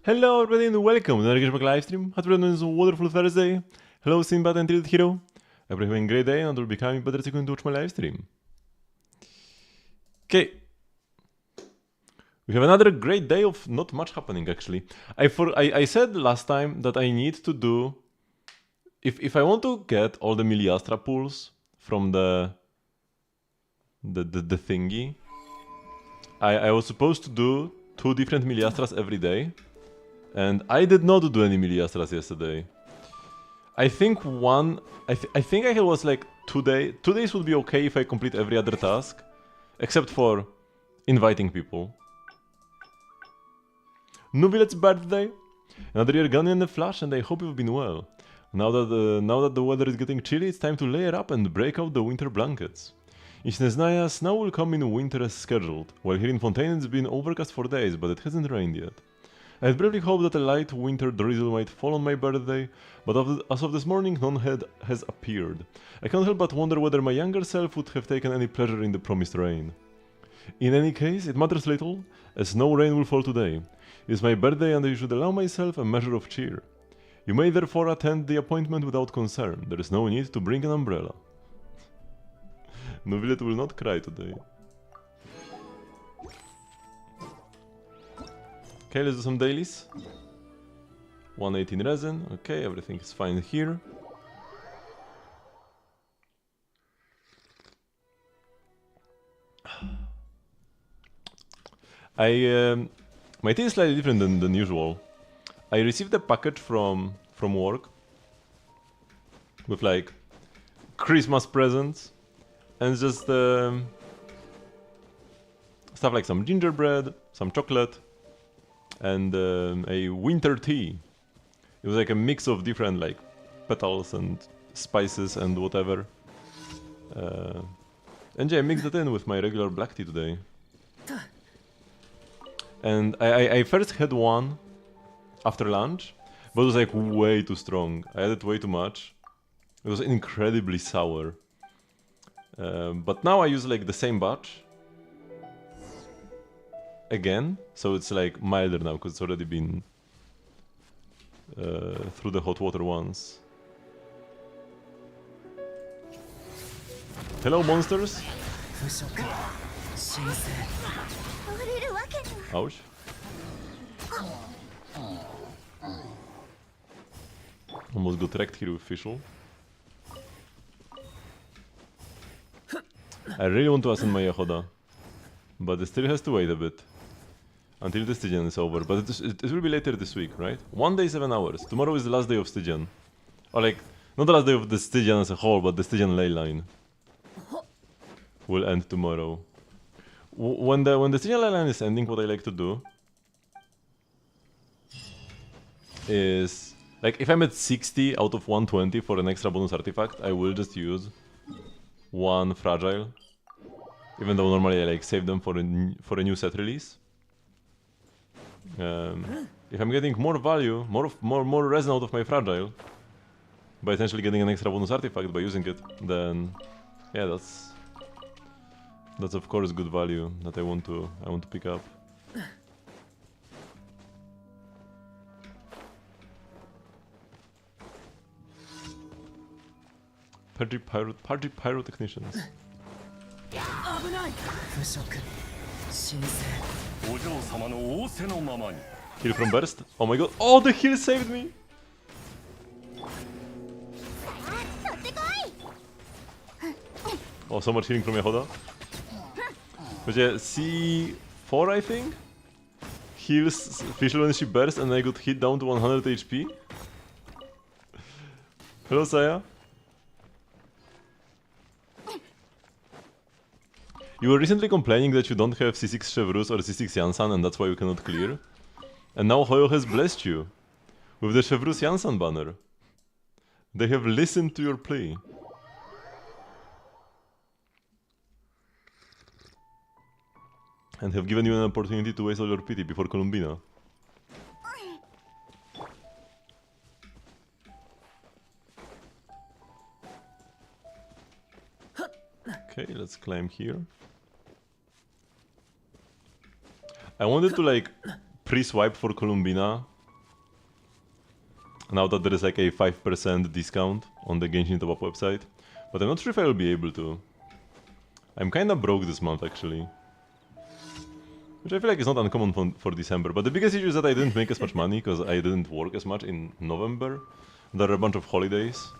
Hello everybody and welcome to another Genshin Impact livestream. Hope everyone is a wonderful Thursday. Hello Sinbad and Tilted Hero. I hope you're having a great day and will be becoming better second to watch my livestream. Okay. We have another great day of not much happening actually. I said last time that I need to do... If I want to get all the Miliastra pools from the thingy, I was supposed to do 2 different Miliastras every day. And I did not do any Miliastras yesterday. I think I think I was like 2 days. 2 days would be okay if I complete every other task, except for inviting people. Nubilet's birthday. Another year gone in a flash, and I hope you've been well. Now that the weather is getting chilly, it's time to layer up and break out the winter blankets. In Snezhnaya, snow will come in winter as scheduled, while here in Fontaine it's been overcast for days, but it hasn't rained yet. I had bravely hoped that a light winter drizzle might fall on my birthday, but as of this morning none has appeared. I can't help but wonder whether my younger self would have taken any pleasure in the promised rain. In any case, it matters little, as no rain will fall today. It is my birthday and I should allow myself a measure of cheer. You may therefore attend the appointment without concern. There is no need to bring an umbrella. Novilet will not cry today. Okay, let's do some dailies. 118 resin, okay, everything is fine here. My tea is slightly different than usual. I received a package from work with like Christmas presents and just stuff like some gingerbread, some chocolate, and a winter tea. It was like a mix of different like petals and spices and whatever. And yeah, I mixed it in with my regular black tea today. And I first had one after lunch, but it was like way too strong. I added way too much. It was incredibly sour. But now I use like the same batch again, so it's like milder now because it's already been through the hot water once. Hello monsters! Ouch. Almost got wrecked here with Fischl. I really want to ascend my Yehoda, but it still has to wait a bit until the Stygian is over, but it will be later this week, right? 1 day 7 hours. Tomorrow is the last day of Stygian. Or like, not the last day of the Stygian as a whole, but the Stygian ley line will end tomorrow. When the Stygian ley line is ending, what I like to do is, like, if I'm at 60 out of 120 for an extra bonus artifact, I will just use 1 fragile, even though normally I like save them for a new set release. If I'm getting more value, more resin out of my fragile, by essentially getting an extra bonus artifact by using it, then yeah, that's of course good value that I want to pick up. Party pyrotechnicians. Heal from burst? Oh my god! Oh, the heal saved me! Oh, so much healing from Yehoda. But yeah, C4 I think heals Fischl when she bursts, and I got hit down to 100 HP. Hello, Saya. You were recently complaining that you don't have C6 Chevrus or C6 Yansan and that's why you cannot clear. And now Hoyo has blessed you with the Chevrus Yansan banner. They have listened to your plea. And have given you an opportunity to waste all your pity before Columbina. Okay, let's climb here. I wanted to like pre-swipe for Columbina Now that there is like a 5% discount on the Genshin top-up website. But I'm not sure if I will be able to. I'm kinda broke this month actually. Which I feel like is not uncommon for December. But the biggest issue is that I didn't make as much money because I didn't work as much in November. There are a bunch of holidays.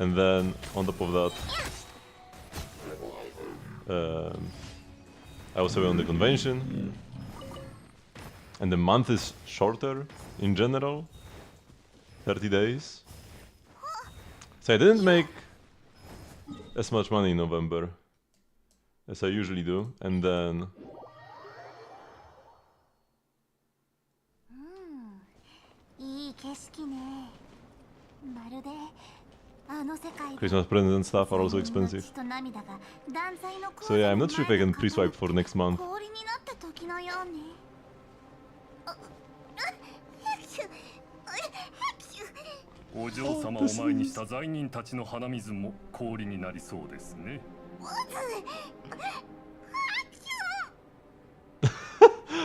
And then on top of that, I was away on the convention. And the month is shorter in general. 30 days. So I didn't make as much money in November as I usually do, and then Christmas presents and stuff are also expensive. So yeah, I'm not sure if I can pre-swipe for next month.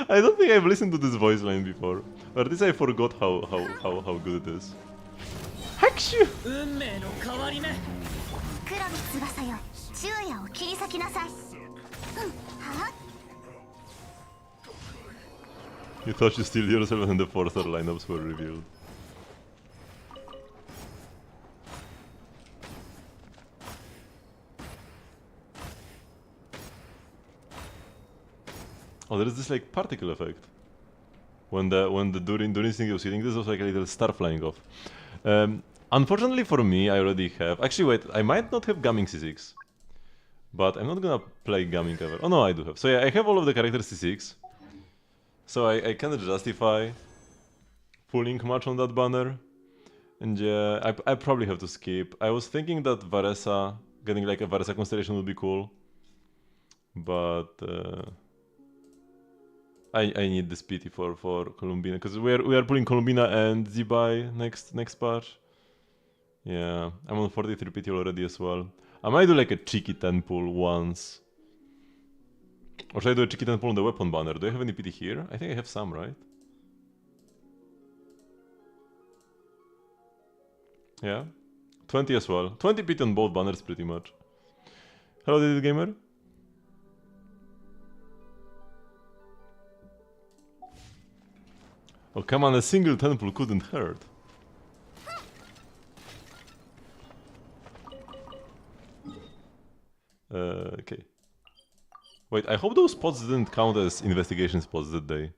I don't think I've listened to this voice line before, or at least I forgot how good it is. Hakshu! You thought you steal yourself and the 4-star lineups were revealed. Oh, there is this like particle effect when the during thing you're sitting. This was like a little star flying off. Unfortunately for me, I already have. Actually, wait, I might not have Gaming C6, but I'm not gonna play Gaming ever. Oh no, I do have. So yeah, I have all of the characters C6, so I cannot justify pulling much on that banner. And yeah, I probably have to skip. I was thinking that Varesa, getting like a Varesa constellation would be cool, but. I need this PT for Columbina because we are pulling Columbina and Zibai next patch. Yeah, I'm on 43 PT already as well. I might do like a cheeky 10 pull once. Or should I do a cheeky 10 pull on the weapon banner? Do I have any PT here? I think I have some, right? Yeah. 20 as well. 20 PT on both banners pretty much. Hello, Did Gamer. Oh, come on, a single temple couldn't hurt. Okay. Wait, I hope those spots didn't count as investigation spots, did they?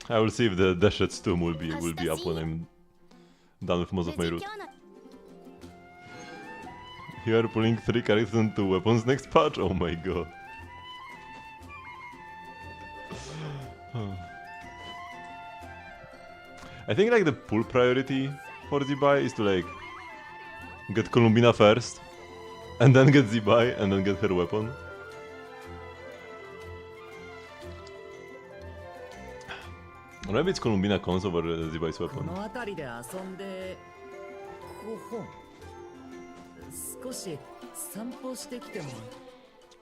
I will see if the Deshet's tomb will be up when I'm done with most of my route. You are pulling 3 characters and 2 weapons next patch? Oh my god. I think like the pull priority for Zibai is to like get Columbina first, and then get Zibai, and then get her weapon. Or maybe it's Columbina cons over Zibai's weapon.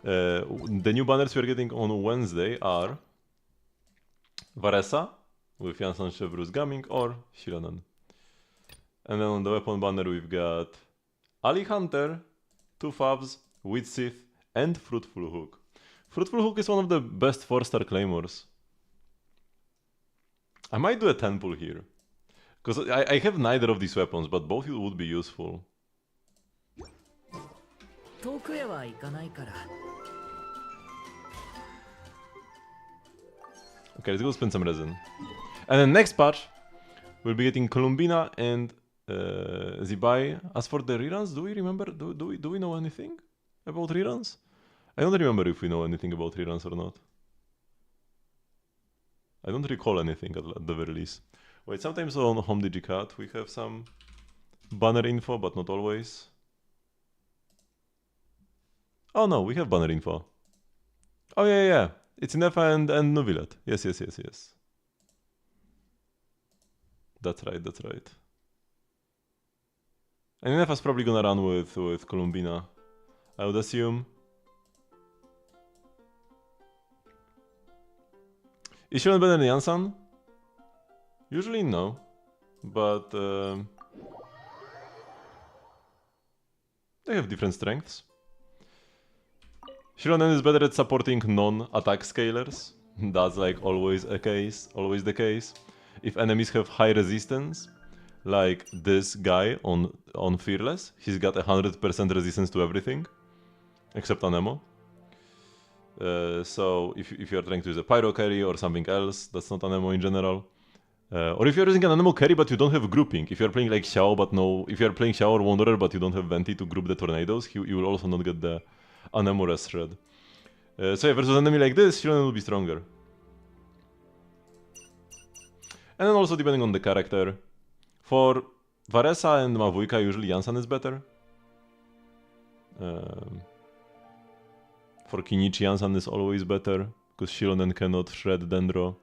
The new banners we are getting on Wednesday are Varesa with Jansan Chevrus Gaming or Shiranan. And then on the weapon banner we've got Ali Hunter, 2 Favs, Wheat Sith, and Fruitful Hook. Fruitful Hook is one of the best 4-star claymores. I might do a 10 pull here. Because I have neither of these weapons, but both would be useful. Okay, let's go spend some resin. And then next patch, we'll be getting Columbina and Zibai. As for the reruns, do we remember? Do we know anything about reruns? I don't remember if we know anything about reruns or not. I don't recall anything at the very least. Wait, sometimes on Home Digicat we have some banner info, but not always. Oh no, we have banner info. Oh yeah. It's Nefa and Novilat. Yes. That's right. And Nefa's probably gonna run with Columbina, I would assume. Is Shilonen better than Yansan? Usually no, but they have different strengths. Shilonen is better at supporting non-attack scalers. That's like always the case. If enemies have high resistance, like this guy on Fearless, he's got 100% resistance to everything, except Anemo. So if you're trying to use a Pyro carry or something else that's not Anemo in general, or if you're using an Anemo carry but you don't have grouping, if you're playing like Xiao but no, if you're playing Xiao or Wanderer but you don't have Venti to group the tornadoes, you will also not get the Anemo rest shred. So yeah, versus an enemy like this, Shilonen will be stronger. And then also depending on the character. For Varesa and Mavujka, usually Yansan is better. For Kinichi, Yansan is always better, because Shilonen cannot shred Dendro.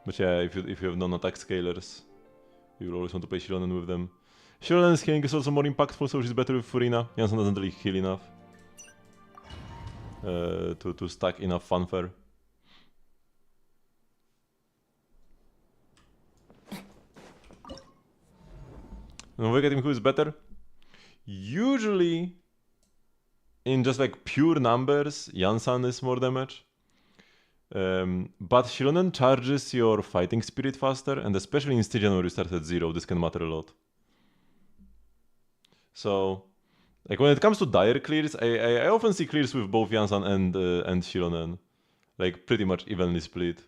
But yeah, if you have non-attack scalers, you will always want to play Shilonen with them. Shilonen's healing is also more impactful, so she's better with Furina. Yansan doesn't really heal enough to stack enough fanfare. And we get him who is better? Usually, in just like pure numbers, Yansan is more damage. But Shilonen charges your fighting spirit faster, and especially in Stygian where you start at 0, this can matter a lot. So, like when it comes to dire clears, I often see clears with both Yansan and Shilonen, like pretty much evenly split.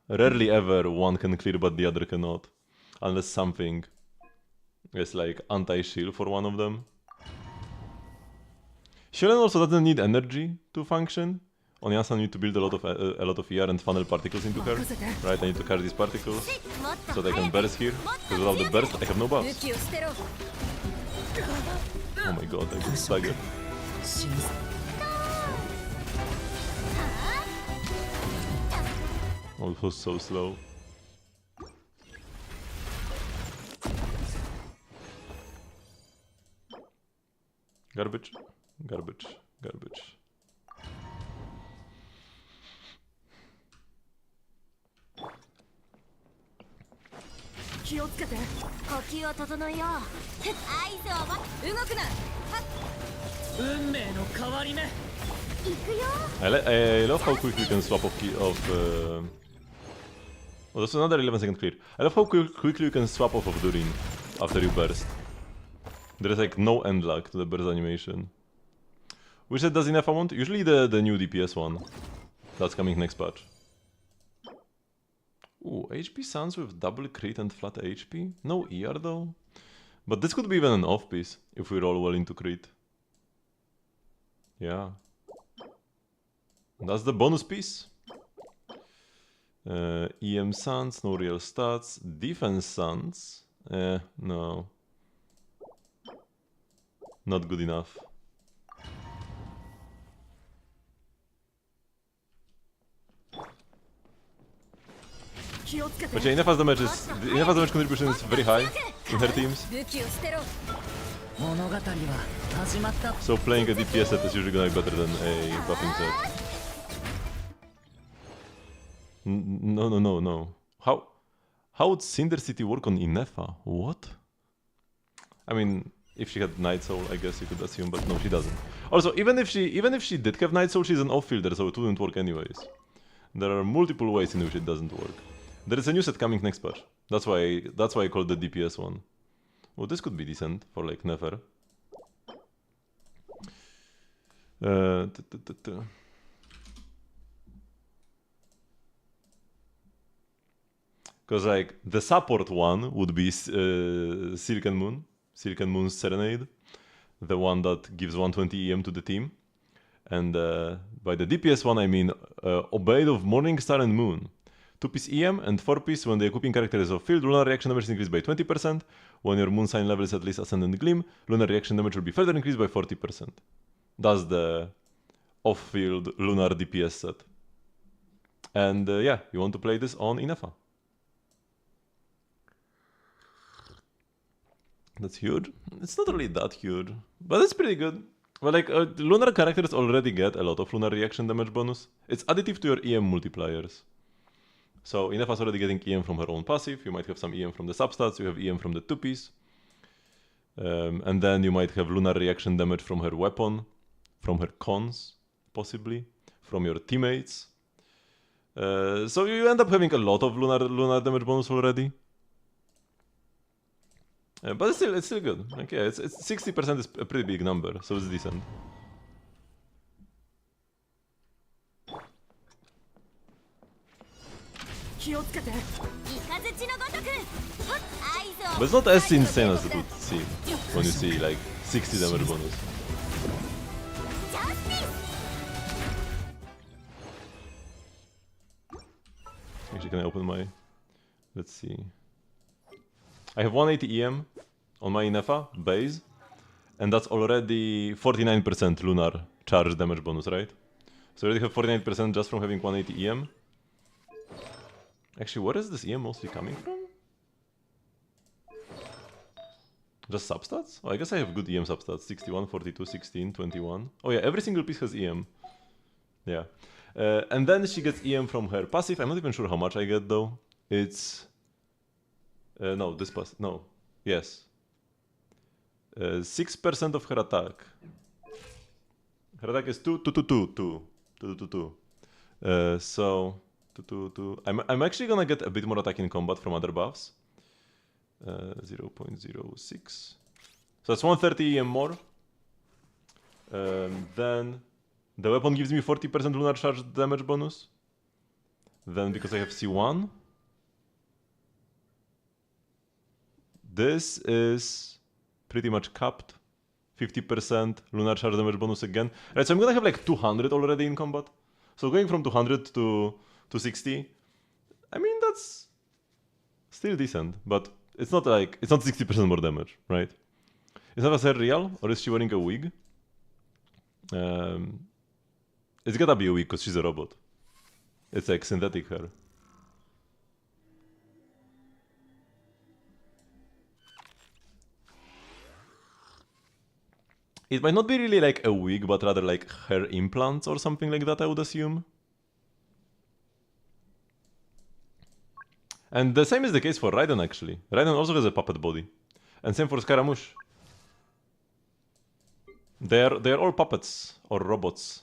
Rarely ever one can clear but the other cannot, unless something is like anti-shield for one of them. Shilonen also doesn't need energy to function. On Yansan, I need to build a lot of ER and funnel particles into her. Right, I need to carry these particles so they can burst here. Because without the burst, I have no buffs. Oh my god, I got staggered. Oh, it was so slow. Garbage, garbage, garbage. I love how quickly you can swap well, that's another 11-second clear. I love how quickly you can swap off of Durin after you burst. There is like no end lag to the burst animation. Which set does enough I want? Usually the new DPS one. That's coming next patch. Ooh, HP Suns with double crit and flat HP? No ER though? But this could be even an off piece, if we roll well into crit. Yeah. That's the bonus piece. EM Suns, no real stats. Defense Suns? No. Not good enough. But yeah, Inefa's damage contribution is very high in her teams. So playing a DPS set is usually gonna be better than a buffing set. No. How would Cinder City work on Inefa? What? I mean, if she had Night Soul, I guess you could assume, but no, she doesn't. Also, even if she did have Night Soul, she's an off-fielder, so it wouldn't work anyways. There are multiple ways in which it doesn't work. There is a new set coming next patch. That's why I called the DPS one. Well, this could be decent for like Nefer. Because like the support one would be Silken Moon's Serenade, the one that gives 120 EM to the team. And by the DPS one I mean Obeyed of Morningstar and Moon. 2-piece EM and 4-piece when the equipping character is off-field, lunar reaction damage is increased by 20%. When your moon sign level is at least Ascendant Gleam, lunar reaction damage will be further increased by 40%. That's the off-field lunar DPS set. And yeah, you want to play this on Inefa. That's huge. It's not really that huge, but it's pretty good. Well, like, lunar characters already get a lot of lunar reaction damage bonus. It's additive to your EM multipliers. So Inefa's already getting EM from her own passive, you might have some EM from the substats, you have EM from the 2-piece. And then you might have lunar reaction damage from her weapon, from her cons, possibly, from your teammates. So you end up having a lot of lunar damage bonus already. But it's still good. Like, yeah, it's 60% is a pretty big number, so it's decent. But it's not as insane as it would seem when you see like 60 damage bonus. Actually, can I open my... Let's see. I have 180 EM on my Inefa base, and that's already 49% lunar charge damage bonus, right? So I already have 49% just from having 180 EM. Actually, where is this EM mostly coming from? Just substats? Oh, I guess I have good EM substats. 61, 42, 16, 21. Oh yeah, every single piece has EM. Yeah. And then she gets EM from her passive. I'm not even sure how much I get though. It's... no, this pass... No. Yes. 6% of her attack. Her attack is 2, 2, 2, 2, 2. 2, 2, 2. So... 2, 2, 2. I'm actually gonna get a bit more attack in combat from other buffs. 0.06. So that's 130 EM more. Then the weapon gives me 40% lunar charge damage bonus. Then because I have C1, this is pretty much capped. 50% lunar charge damage bonus again. Right, so I'm gonna have like 200 already in combat. So going from 200 to 60, I mean that's still decent, but it's not like, it's not 60% more damage, right? Is Nava's hair real, or is she wearing a wig? It's gotta be a wig, because she's a robot. It's like synthetic hair. It might not be really like a wig, but rather like hair implants or something like that, I would assume. And the same is the case for Raiden, actually. Raiden also has a puppet body. And same for Scaramouche. They're all puppets, or robots.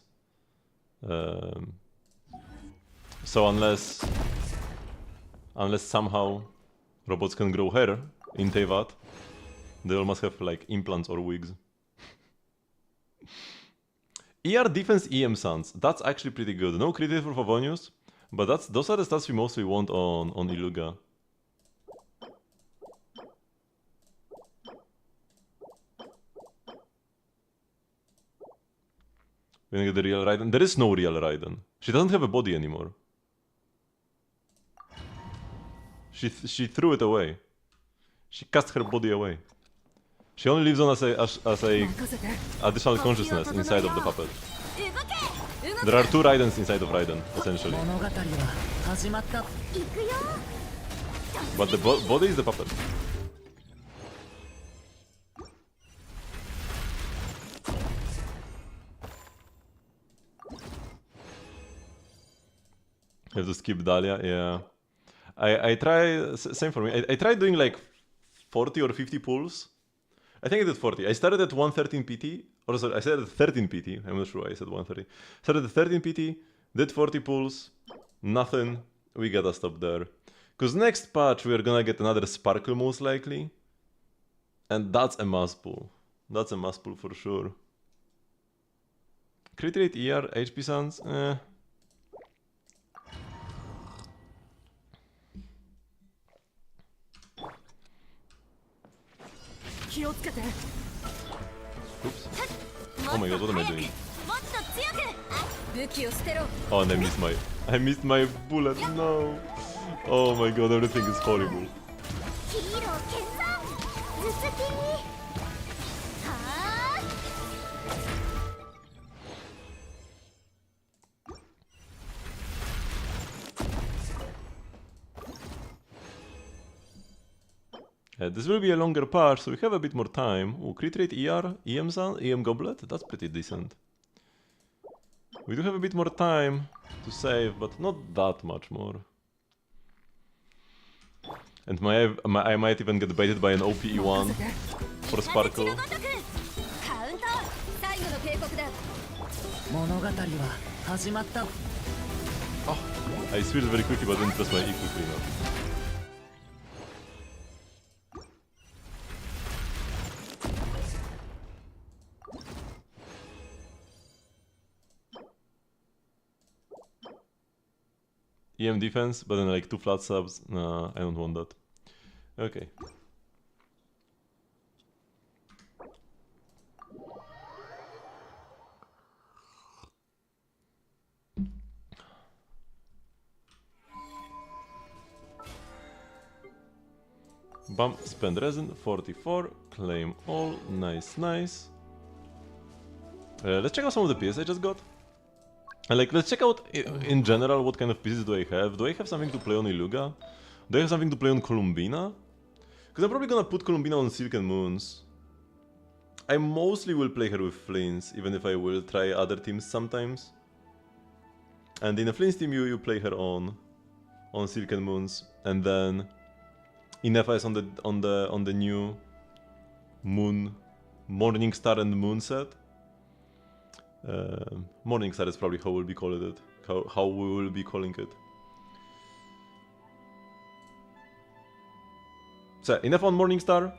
So unless somehow robots can grow hair in Teyvat, they all must have like implants or wigs. ER defense EM Sans. That's actually pretty good. No crit for Favonius. But those are the stats we mostly want on Iluga. We're gonna get the real Raiden. There is no real Raiden. She doesn't have a body anymore. She threw it away. She cast her body away. She only lives on as a additional consciousness inside of the puppet. There are two Raidens inside of Raiden, essentially. But the body is the puppet. You have to skip Dahlia, yeah. I try, same for me. I tried doing like 40 or 50 pulls. I think I did 40. I started at 113 PT, or sorry, I started at 13 PT. I'm not sure why I said 130. Started at 13 PT, did 40 pulls, nothing. We gotta stop there. Because next patch we are gonna get another Sparkle most likely. And that's a must pull. That's a must pull for sure. Crit rate ER, HP Sans, eh. Oops. Oh my god, what am I doing? Oh, and I missed my bullet, no. Oh my god, everything is horrible. This will be a longer part, so we have a bit more time. Ooh, crit rate ER, EM Goblet? That's pretty decent. We do have a bit more time to save, but not that much more. And I might even get baited by an OPE1 for Sparkle. Oh, I switched very quickly but didn't press my E quickly enough. EM defense, but then like 2 flat subs. Nah, I don't want that. Okay. Bump, spend resin, 44, claim all, nice, nice. Let's check out some of the pieces I just got. And like, let's check out in general what kind of pieces do I have. Do I have something to play on Iluga? Do I have something to play on Columbina? Because I'm probably gonna put Columbina on Silken Moons. I mostly will play her with Flints, even if I will try other teams sometimes. And in a Flints team you play her on Silken Moons, and then Inefa is on the new Moon, Morning Star and Moon set. Morning Star is probably how we'll be calling it. How we will be calling it. So Inefa on Morning Star,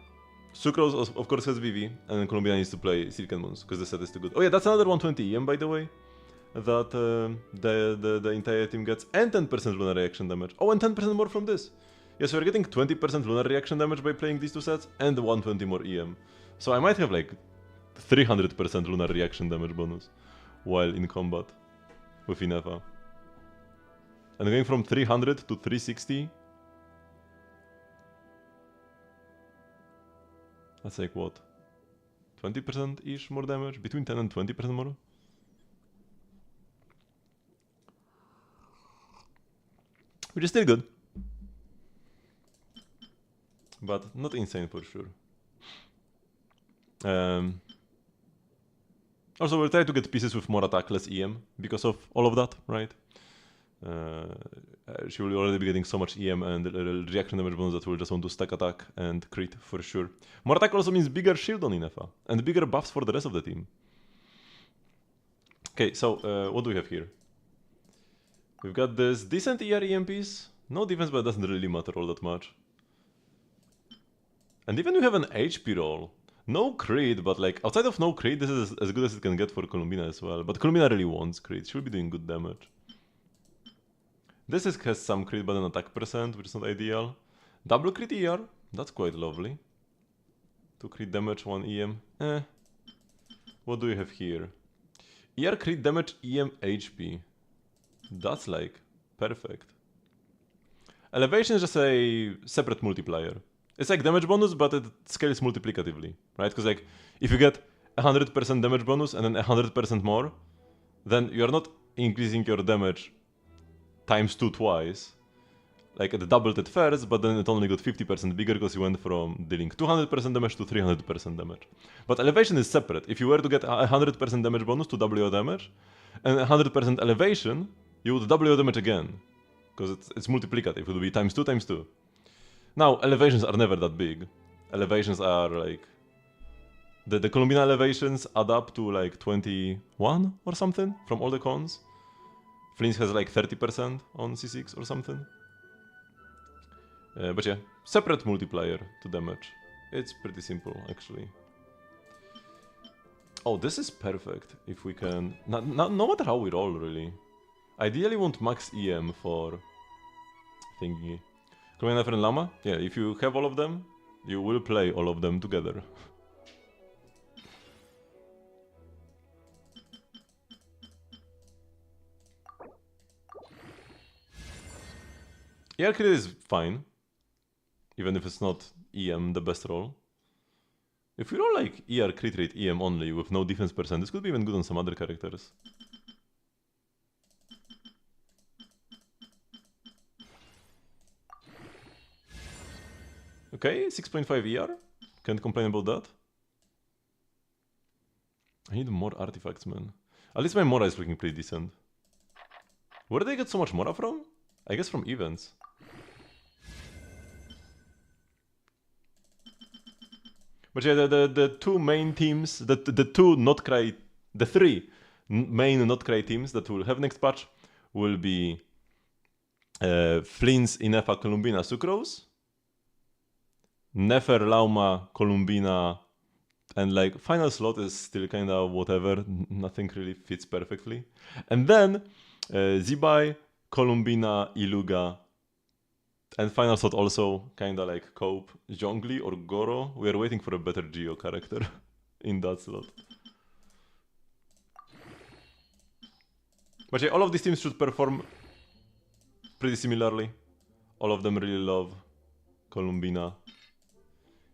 Sucrose of course has VV, and then Columbina needs to play Silken Moons because the set is too good. Oh yeah, that's another 120 EM by the way, that the entire team gets, and 10% lunar reaction damage. Oh, and 10% more from this. Yes, we're getting 20% lunar reaction damage by playing these two sets, and 120 more EM. So I might have like 300% lunar reaction damage bonus while in combat with Inefa. And going from 300 to 360. That's like what? 20%-ish more damage? Between 10 and 20% more? Which is still good. But not insane for sure. Also, we'll try to get pieces with more attack, less EM, because of all of that, right? She will already be getting so much EM and reaction damage bonus that we'll just want to stack attack and crit for sure. More attack also means bigger shield on Inefa, and bigger buffs for the rest of the team. Okay, so what do we have here? We've got this decent ER EMPs, no defense, but it doesn't really matter all that much. And even we have an HP roll. No crit, but like outside of no crit, this is as good as it can get for Columbina as well. But Columbina really wants crit, she will be doing good damage. This has some crit but an attack percent, which is not ideal. Double crit ER, that's quite lovely. 2 crit damage, 1 EM, What do we have here? ER crit damage, EM HP. That's like perfect. Elevation is just a separate multiplier. It's like damage bonus, but it scales multiplicatively, right? Because like, if you get 100% damage bonus and then 100% more, then you are not increasing your damage times 2 twice. Like it doubled at first, but then it only got 50% bigger because you went from dealing 200% damage to 300% damage. But elevation is separate. If you were to get 100% damage bonus to double your damage, and 100% elevation, you would double your damage again. Because it's multiplicative, it would be times 2 times 2. Now, elevations are never that big. Elevations are like... The Columbina elevations add up to like 21 or something from all the cons. Flint's has like 30% on C6 or something. But yeah, separate multiplier to damage. It's pretty simple, actually. Oh, this is perfect, if we can... No matter how we roll, really. Ideally want max EM for... thingy. Columbina and Llama? Yeah, if you have all of them, you will play all of them together. ER crit is fine, even if it's not EM the best roll. If we roll like ER crit rate EM only with no defense percent, this could be even good on some other characters. Okay, 6.5 ER. Can't complain about that. I need more artifacts, man. At least my Mora is looking pretty decent. Where did they get so much Mora from? I guess from events. But yeah, the two main teams, the three main not cry teams that will have next patch will be Flins, Inefa, Columbina, Sucrose, Nefer, Lauma, Columbina, and like final slot is still kinda whatever, nothing really fits perfectly. And then Zibai, Columbina, Iluga, and final slot also kinda like Cope, Zhongli or Goro. We are waiting for a better Geo character in that slot. But yeah, all of these teams should perform pretty similarly. All of them really love Columbina.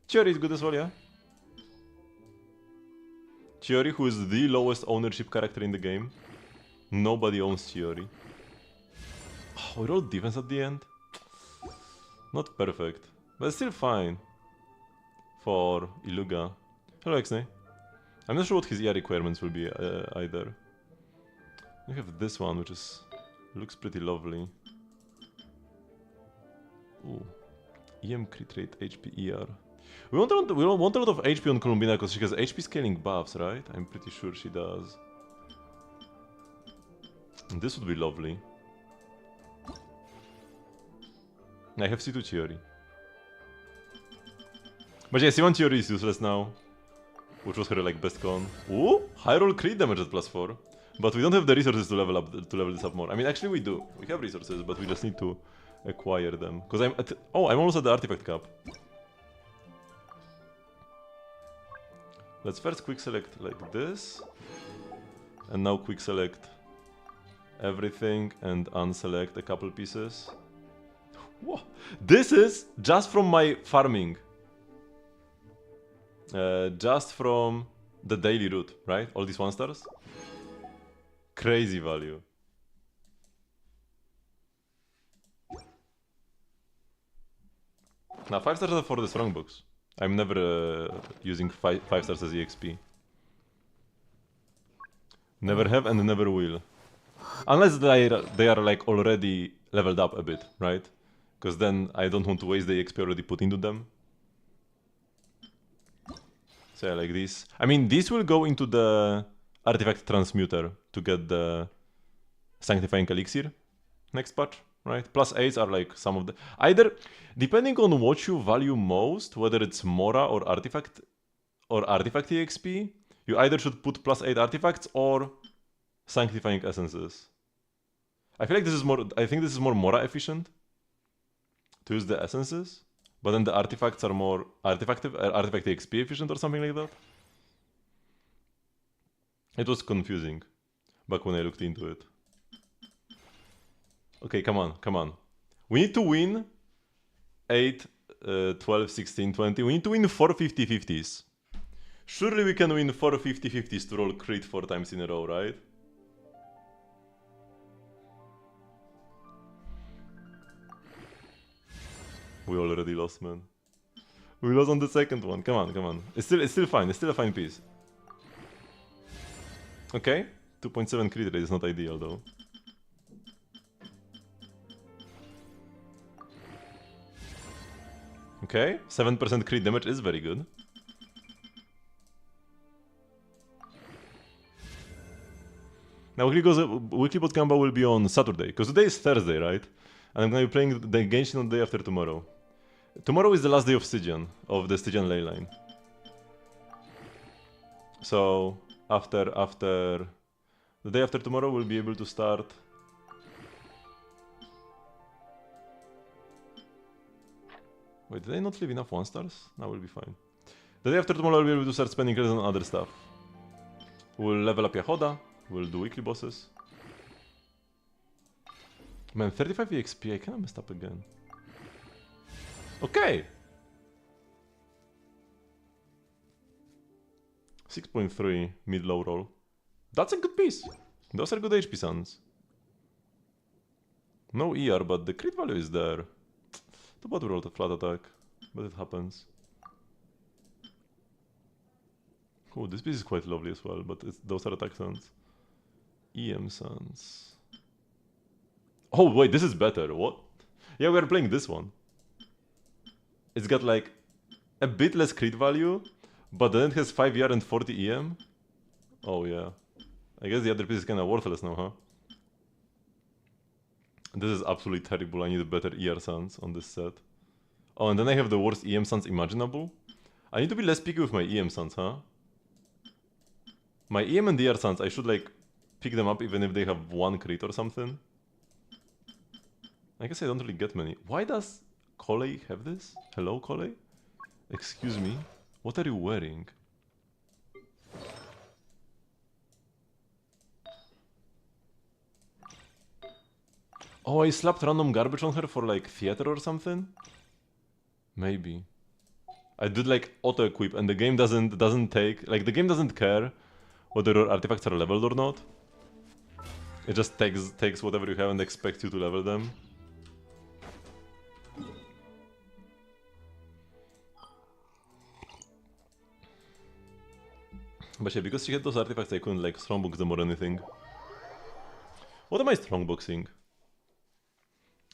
Chiori is good as well, yeah? Chiori, who is the lowest ownership character in the game. Nobody owns Chiori. Oh, we rolled defense at the end. Not perfect, but still fine. For Iluga. Hello, Xnay. I'm not sure what his ER requirements will be either. We have this one, which looks pretty lovely. Ooh. EM crit rate, HP ER. We want a lot of HP on Columbina because she has HP scaling buffs, right? I'm pretty sure she does. And this would be lovely. I have C2 Chiori. But yeah, C1 Chiori is useless now. Which was her like best con. Ooh! High roll crit damage at +4. But we don't have the resources to level this up more. I mean, actually we do. We have resources, but we just need to acquire them. Because I'm at... Oh, I'm almost at the artifact cap. Let's first quick select like this. And now quick select everything and unselect a couple pieces. Whoa. This is just from my farming. Just from the daily route, right? All these 1 stars. Crazy value. Now 5 stars are for the strong box. I'm never using 5 stars as EXP. Never have and never will. Unless they are like already leveled up a bit, right? Because then I don't want to waste the EXP already put into them. So yeah, like this. I mean, this will go into the artifact transmuter to get the sanctifying elixir next patch, right? +8s are like some of the... Either, depending on what you value most, whether it's Mora or artifact EXP, you either should put +8 artifacts or sanctifying essences. I feel like this is more... I think this is more Mora efficient to use the essences, but then the artifacts are more artifact EXP efficient or something like that. It was confusing back when I looked into it. Okay, come on. We need to win 8, 12, 16, 20. We need to win 4 50-50s. Surely we can win 4 50-50s to roll crit 4 times in a row, right? We already lost, man. We lost on the second one. Come on. It's still fine. It's still a fine piece. Okay, 2.7 crit rate is not ideal though. Okay, 7% crit damage is very good. Now weekly bot combo will be on Saturday, because today is Thursday, right? And I'm gonna be playing the Genshin on the day after tomorrow. Tomorrow is the last day of the Stygian ley line. So after the day after tomorrow, we'll be able to start. Wait, did I not leave enough 1 stars? Now we'll be fine. The day after tomorrow, we'll be able to start spending credits on other stuff. We'll level up Yahoda. We'll do weekly bosses. Man, 35 EXP, I kinda messed up again. Okay! 6.3 mid-low roll. That's a good piece. Those are good HP suns. No ER, but the crit value is there. Too bad we rolled a flat attack. but it happens. Oh, this piece is quite lovely as well, but those are attack suns. EM suns. Oh wait, this is better. What? Yeah, we are playing this one. It's got like a bit less crit value, but then it has 5 ER and 40 EM. Oh yeah. I guess the other piece is kinda worthless now, huh? This is absolutely terrible. I need better ER suns on this set. Oh, and then I have the worst EM suns imaginable. I need to be less picky with my EM suns, huh? My EM and ER suns, I should like pick them up even if they have 1 crit or something. I guess I don't really get many. Why does Collei have this? Hello, Collei? Excuse me? What are you wearing? Oh, I slapped random garbage on her for like theater or something? Maybe. I did like auto-equip and the game doesn't take... Like the game doesn't care whether your artifacts are leveled or not. It just takes whatever you have and expects you to level them. But yeah, because she had those artifacts, I couldn't like strongbox them or anything. What am I strongboxing?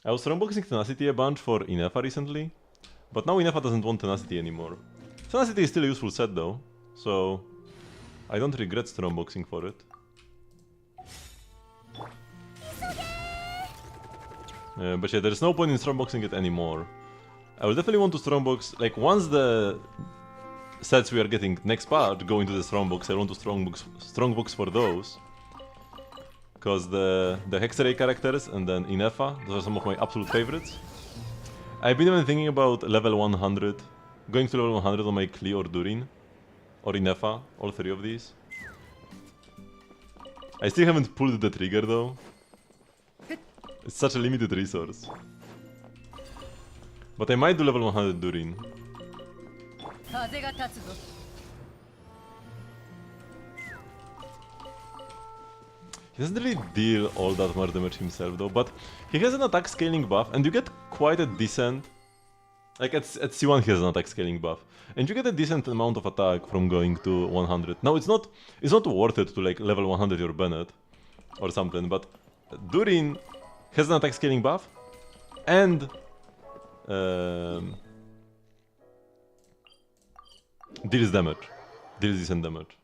I was strongboxing Tenacity a bunch for Inefa recently, but now Inefa doesn't want Tenacity anymore. Tenacity is still a useful set though, so I don't regret strongboxing for it. But yeah, there's no point in strongboxing it anymore. I will definitely want to strongbox, like once the sets we are getting next patch go into the strongbox, I want to strongbox for those. Because the Hexray characters and then Inefa, those are some of my absolute favorites. I've been even thinking about level 100, going to level 100 on my Klee or Durin, or Inefa, all 3 of these. I still haven't pulled the trigger though. It's such a limited resource. But I might do level 100 Durin. He doesn't really deal all that much damage himself though, but he has an attack scaling buff and you get quite a decent... Like at C1 he has an attack scaling buff, and you get a decent amount of attack from going to 100. Now it's not worth it to like level 100 your Bennett or something, but Durin has an attack scaling buff and deals decent damage.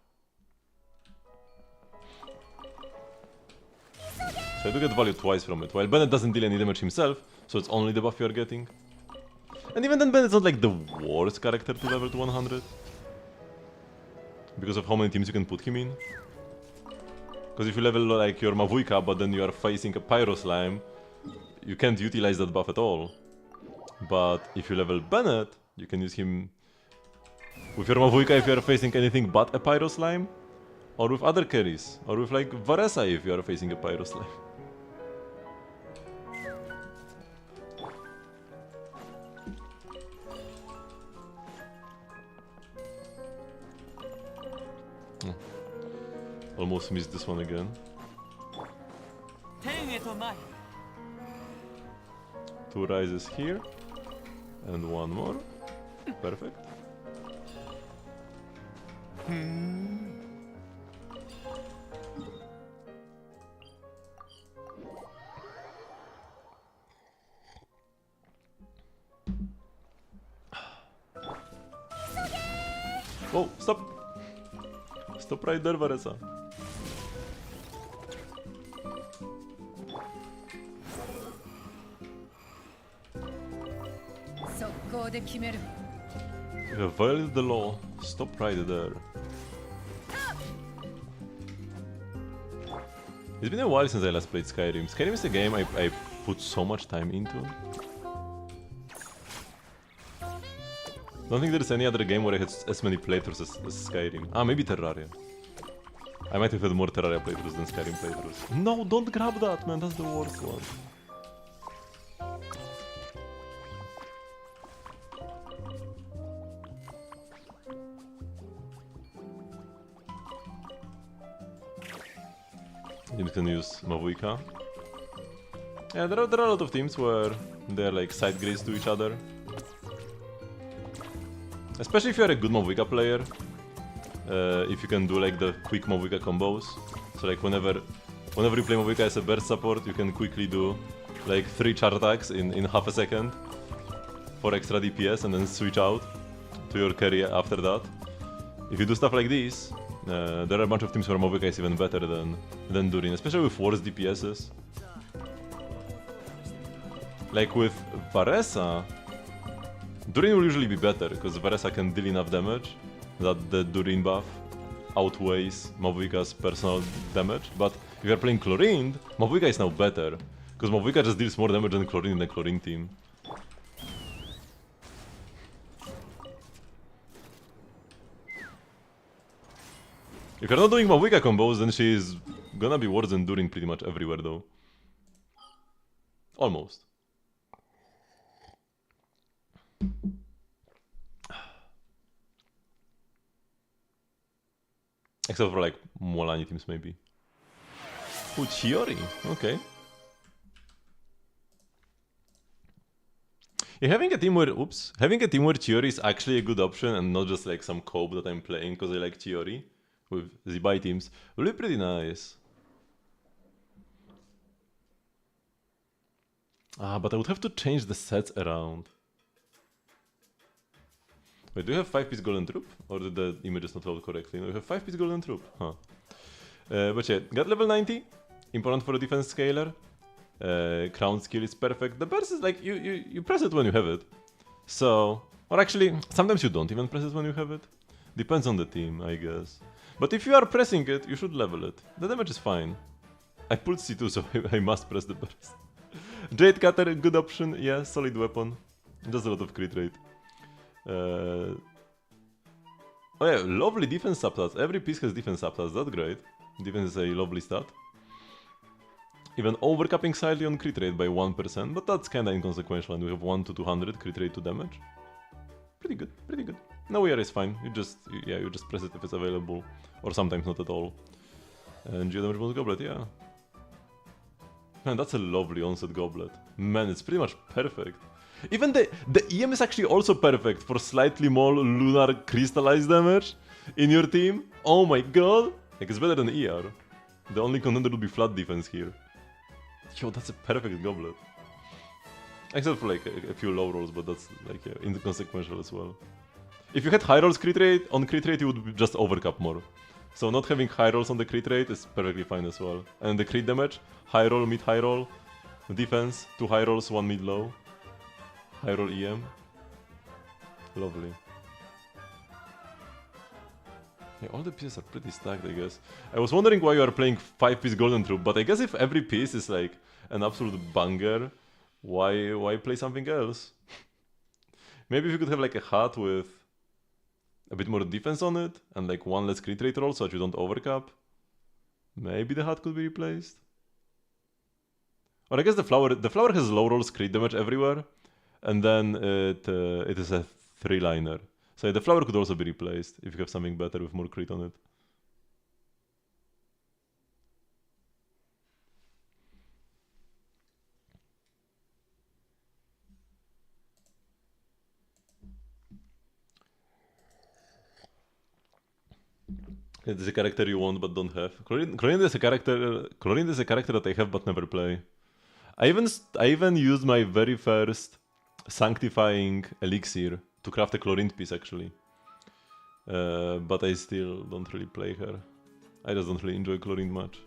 So I do get value twice from it, while Bennett doesn't deal any damage himself, so it's only the buff you're getting. And even then Bennett's not like the worst character to level to 100. Because of how many teams you can put him in. Because if you level like your Mavuika, but then you are facing a Pyro Slime, you can't utilize that buff at all. But if you level Bennett, you can use him with your Mavuika if you are facing anything but a Pyro Slime. Or with other carries, or with like Varesa if you are facing a Pyro Slime. Almost missed this one again. 2 rises here, and 1 more. Perfect. Oh, stop! Stop right there, Varesa. You have violated the law. Stop right there. It's been a while since I last played Skyrim. Skyrim is a game I put so much time into. Don't think there's any other game where I had as many playthroughs as Skyrim. Ah, maybe Terraria. I might have had more Terraria playthroughs than Skyrim playthroughs. No, don't grab that, man. That's the worst one. You can use Mavuika. Yeah, there are a lot of teams where they're like side grades to each other. Especially if you're a good Mavuika player. If you can do like the quick Mavuika combos. So like whenever you play Mavuika as a burst support, you can quickly do like 3 charge attacks in half a second for extra DPS and then switch out to your carry after that. If you do stuff like this, there are a bunch of teams where Mavuika is even better than Durin, especially with worse DPSs. Like with Varesa, Durin will usually be better, because Varesa can deal enough damage that the Durin buff outweighs Mavuika's personal damage. But if you're playing Chlorine, Mavuika is now better, because Mavuika just deals more damage than Chlorine in the Chlorine team. If you're not doing Mavuika combos, then she is gonna be worse than Durin pretty much everywhere though. Almost. Except for like Molani teams maybe. Oh, Chiori, okay. Yeah, having a team where Chiori is actually a good option and not just like some cope that I'm playing because I like Chiori with Zibai teams will be pretty nice. But I would have to change the sets around. Wait, do you have 5-piece golden troop? Or did the images not load correctly? No, you have 5-piece golden troop, huh. But yeah, got level 90. Important for a defense scaler. Crown skill is perfect. The burst is like, you press it when you have it. So, or actually, sometimes you don't even press it when you have it. Depends on the team, I guess. But if you are pressing it, you should level it. The damage is fine. I pulled C2, so I must press the burst. Jade Cutter, good option, yeah, solid weapon. Just a lot of crit rate. Oh yeah, lovely defense substats. Every piece has defense substats, that's great. Defense is a lovely stat. Even overcapping slightly on crit rate by 1%, but that's kinda inconsequential and we have 1 to 200 crit rate to damage. Pretty good, pretty good. No ER is fine, you just press it if it's available. Or sometimes not at all. And Geo damage bonus goblet, yeah. Man, that's a lovely onset goblet. Man, it's pretty much perfect. Even the EM is actually also perfect for slightly more lunar crystallized damage in your team. Oh my god! Like, it's better than ER. The only contender would be flat defense here. Yo, that's a perfect goblet. Except for like a few low rolls, but that's like inconsequential as well. If you had high rolls crit rate, you would just overcap more. So not having high rolls on the crit rate is perfectly fine as well. And the crit damage, high roll, mid high roll, defense, 2 high rolls, 1 mid low. High roll EM. Lovely. Yeah, all the pieces are pretty stacked, I guess. I was wondering why you are playing 5-piece golden troop, but I guess if every piece is like an absolute banger, why play something else? Maybe if you could have like a hat with a bit more defense on it and like 1 less crit rate roll so that you don't overcap. Maybe the hat could be replaced. Or I guess the flower has low rolls crit damage everywhere. And then it is a 3-liner. So the flower could also be replaced if you have something better with more crit on it. It is a character you want but don't have. Chlorine is a character that I have but never play. I even used my very first sanctifying elixir to craft a Chlorine piece actually. But I still don't really play her. I just don't really enjoy Chlorine much.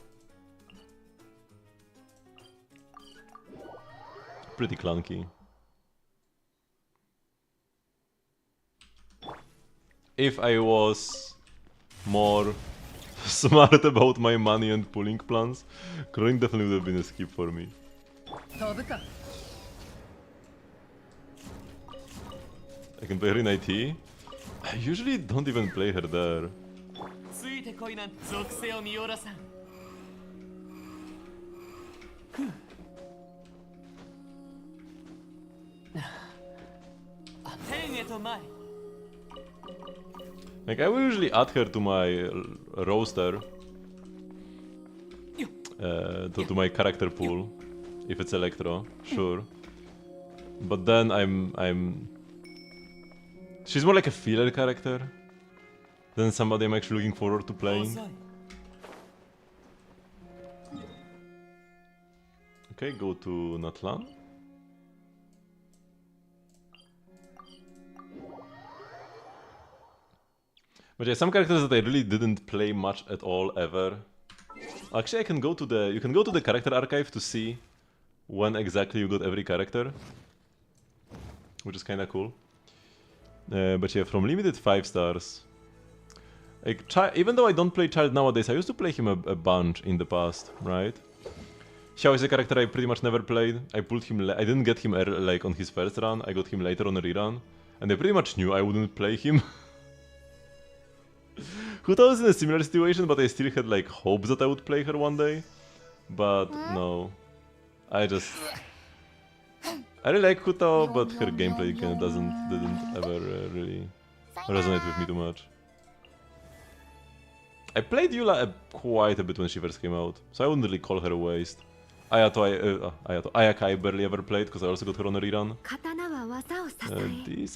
Pretty clunky. If I was more smart about my money and pulling plans, Chlorine definitely would have been a skip for me. I can play her in IT. I usually don't even play her there. Like, I will usually add her to my roster. To my character pool. If it's Electro, sure. But then I'm She's more like a filler character than somebody I'm actually looking forward to playing. Okay, go to Natlan. But yeah, some characters that I really didn't play much at all ever. Actually, I can go to the... You can go to the character archive to see when exactly you got every character. Which is kinda cool. But yeah, from limited 5 stars. Like, even though I don't play Child nowadays, I used to play him a bunch in the past, right? Xiao is a character I pretty much never played. I pulled him... I didn't get him like on his first run, I got him later on a rerun. And I pretty much knew I wouldn't play him. Huta was in a similar situation, but I still had like hopes that I would play her one day. But no. I really like Huta, but her gameplay kind of didn't ever really resonate with me too much. I played Eula quite a bit when she first came out, so I wouldn't really call her a waste. Ayaka I barely ever played, because I also got her on a rerun.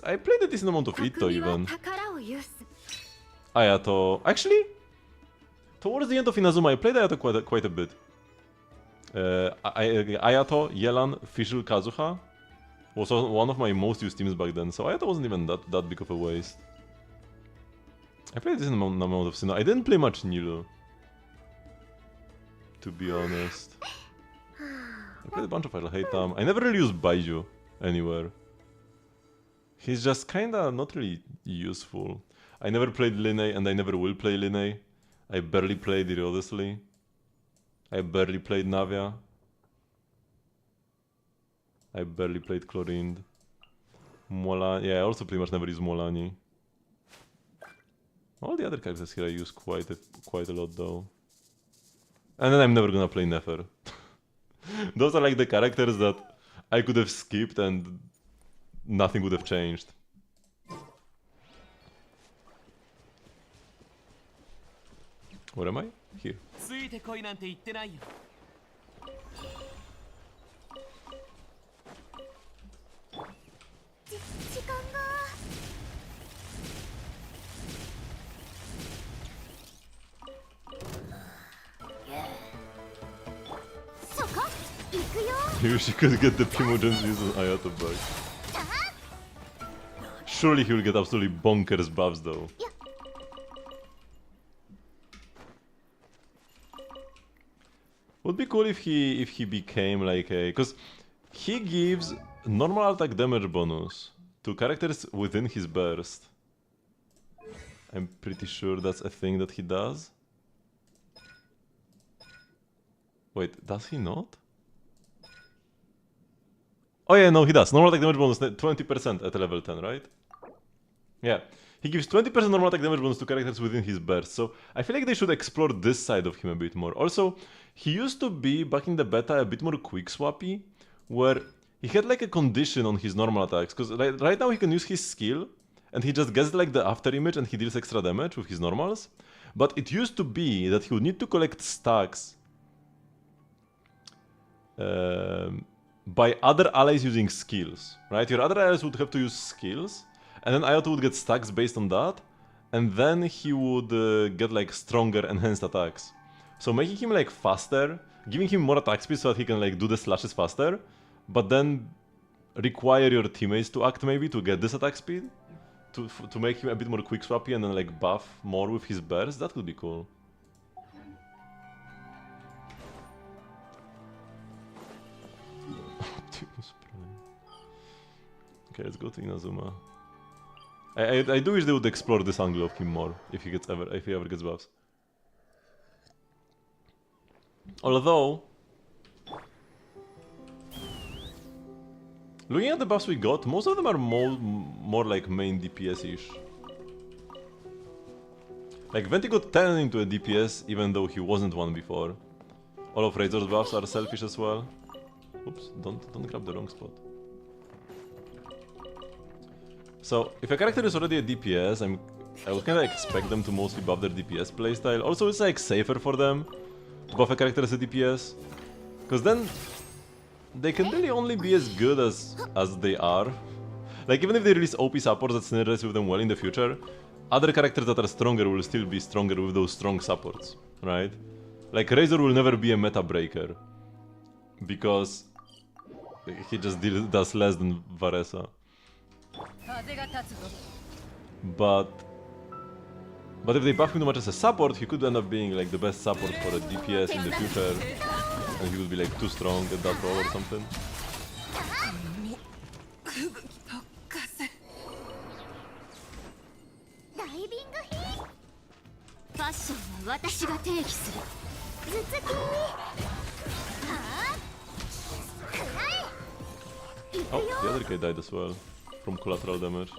I played a decent amount of Itto even. Ayato... Actually, towards the end of Inazuma I played Ayato quite a bit. Ayato, Yelan, Fischl, Kazuha was one of my most used teams back then, so Ayato wasn't even that big of a waste. I played a decent amount of Sinnoh. I didn't play much Nilo, to be honest. I played a bunch of Alheitam. I never really used Baiju anywhere. He's just kinda not really useful. I never played Linne, and I never will play Linne. I barely played Iriodesli. I barely played Navia. I barely played Chlorind. Mola... Yeah, I also pretty much never used Molani. All the other characters here I use quite a lot though. And then I'm never gonna play Nefer. Those are like the characters that I could have skipped and nothing would have changed. Where am I? Here. Maybe she could get the Primogens using Ayato back. Surely he will get absolutely bonkers buffs though. Would be cool if he became like a... Cause he gives normal attack damage bonus to characters within his burst. I'm pretty sure that's a thing that he does. Wait, does he not? Oh yeah, no, he does. Normal attack damage bonus 20% at level 10, right? Yeah. He gives 20% normal attack damage bonus to characters within his burst, so I feel like they should explore this side of him a bit more. Also, he used to be, back in the beta, a bit more quick swappy, where he had like a condition on his normal attacks, because right now he can use his skill, and he just gets like the after image and he deals extra damage with his normals. But it used to be that he would need to collect stacks by other allies using skills, right? Your other allies would have to use skills, and then Ayato would get stacks based on that, and then he would get like stronger enhanced attacks. So making him like faster, giving him more attack speed so that he can like do the slashes faster, but then require your teammates to act maybe to get this attack speed, to make him a bit more quick swappy and then like buff more with his burst. That could be cool. Okay, let's go to Inazuma. I do wish they would explore this angle of him more if he ever gets buffs. Although, looking at the buffs we got, most of them are more like main DPS-ish. Like Venti got 10 into a DPS even though he wasn't one before. All of Razor's buffs are selfish as well. Oops, don't grab the wrong spot. So, if a character is already a DPS, I would kinda expect them to mostly buff their DPS playstyle. Also, it's like safer for them to buff a character as a DPS, because then they can really only be as good as they are. Like, even if they release OP supports that synergize with them well in the future, other characters that are stronger will still be stronger with those strong supports, right? Like, Razor will never be a meta breaker, because he just does less than Varesa. But if they buff him too much as a support, he could end up being like the best support for a DPS in the future, and he would be like too strong at that role or something. Oh, the other guy died as well, from collateral damage.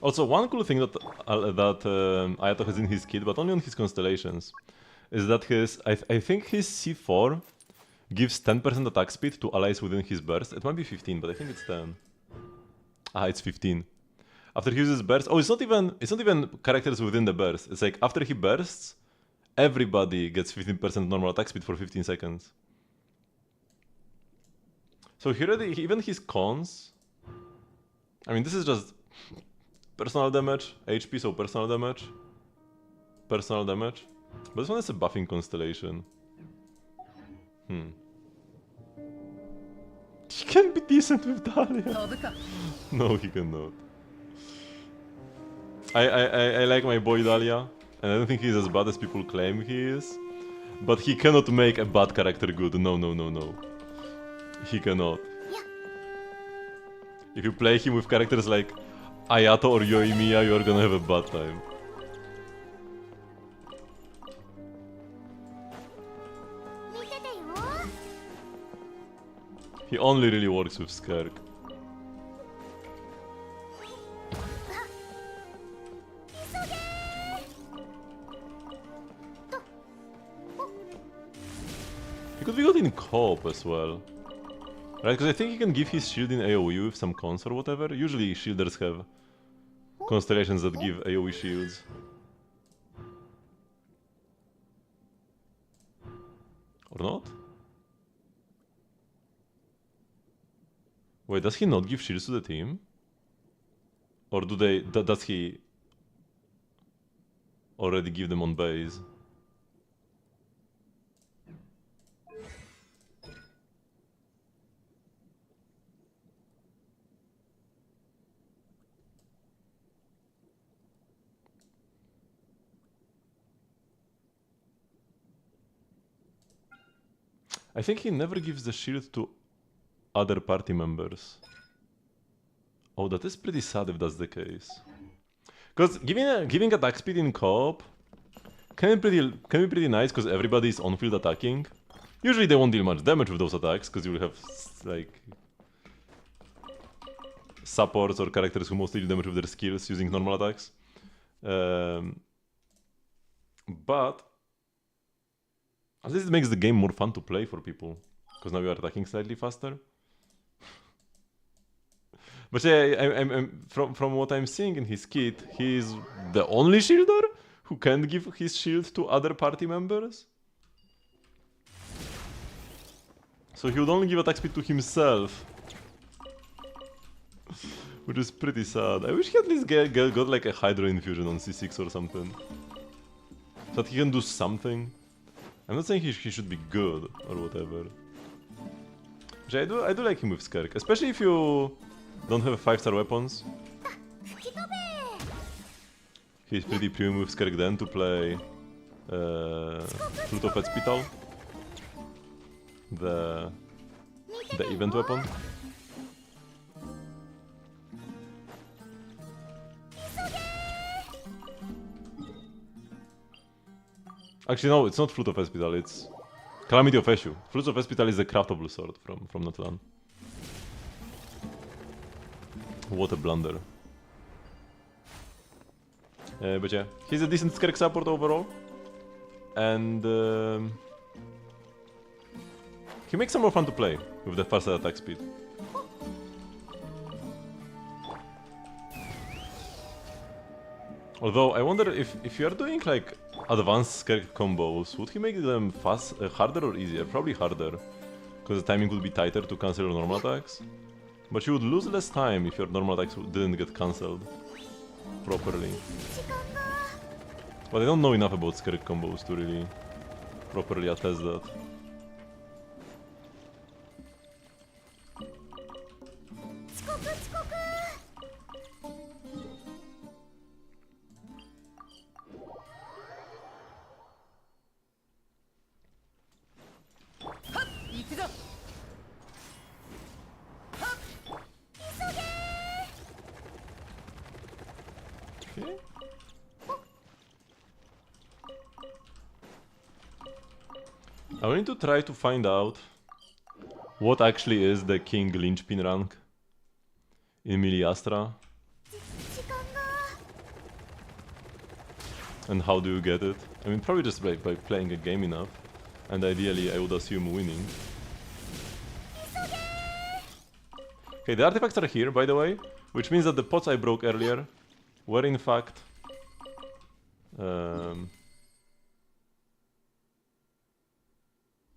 Also, one cool thing that Ayato has in his kit, but only on his constellations, is that I think his C4 gives 10% attack speed to allies within his burst. It might be 15, but I think it's 10. Ah, it's 15. After he uses burst, oh, it's not even characters within the burst. It's like after he bursts, everybody gets 15% normal attack speed for 15 seconds. So he already, even his cons, I mean, this is just personal damage, HP, so personal damage. But this one is a buffing constellation. He can be decent with Dahlia. No, he cannot. I like my boy Dahlia, and I don't think he's as bad as people claim he is. But he cannot make a bad character good. No. He cannot. If you play him with characters like Ayato or Yoimiya, you're gonna have a bad time. He only really works with Skirk. He could be good in co-op as well. Right, because I think he can give his shield in AoE with some cons or whatever. Usually shielders have constellations that give AoE shields. Or not? Wait, does he not give shields to the team? Or does he already give them on base? I think he never gives the shield to other party members. Oh, that is pretty sad if that's the case. Because giving attack speed in co-op can be pretty nice because everybody is on-field attacking. Usually they won't deal much damage with those attacks because you will have like supports or characters who mostly deal damage with their skills using normal attacks. But at least it makes the game more fun to play for people, because now you are attacking slightly faster. But yeah, from what I'm seeing in his kit, he's the only shielder who can give his shield to other party members. So he would only give attack speed to himself, which is pretty sad. I wish he at least got like a Hydro infusion on C6 or something, so that he can do something. I'm not saying he should be good or whatever. Which I do like him with Skirk, especially if you don't have 5-star weapons. He's pretty premium with Skirk then to play Flute of Hospital, the event weapon. Actually, no, it's not Flute of Hospital, it's Calamity of Eshu. Flute of Hospital is the craftable sword from Natlan. What a blunder. But yeah, he's a decent Skirk support overall. And he makes some more fun to play with the faster attack speed. Although, I wonder if you are doing like advanced Skirk combos, would he make them harder or easier? Probably harder. Because the timing would be tighter to cancel your normal attacks. But you would lose less time if your normal attacks didn't get cancelled properly. But I don't know enough about Skirk combos to really properly attest that. Okay. I need to try to find out what actually is the King Linchpin rank in Miliastra. And how do you get it? I mean, probably just by playing a game enough. And ideally, I would assume winning. Okay, the artifacts are here, by the way. Which means that the pots I broke earlier were in fact...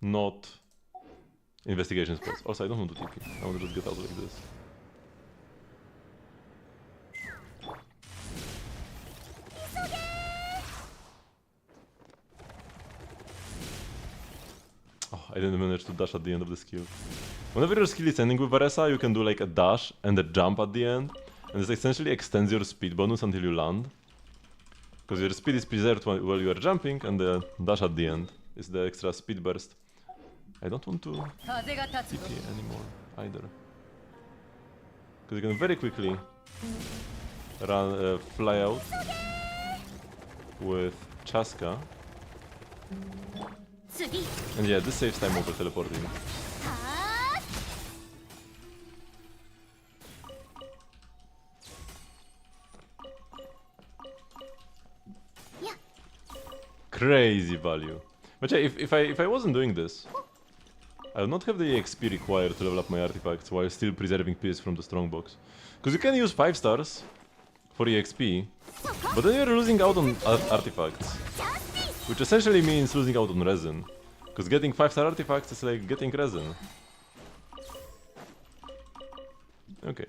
not investigation spots. Also, I don't want to TP. I want to just get out like this. Oh, I didn't manage to dash at the end of the skill. Whenever your skill is ending with Varesa, you can do like a dash and a jump at the end. And this essentially extends your speed bonus until you land. Because your speed is preserved while you are jumping, and the dash at the end is the extra speed burst. I don't want to TP anymore either. Because you can very quickly run, fly out with Chaska. And yeah, this saves time over teleporting. Crazy value. But yeah, if I wasn't doing this, I would not have the EXP required to level up my artifacts while still preserving PS from the strongbox. Because you can use 5 stars for EXP, but then you're losing out on artifacts. Which essentially means losing out on resin. Because getting 5-star artifacts is like getting resin. Okay.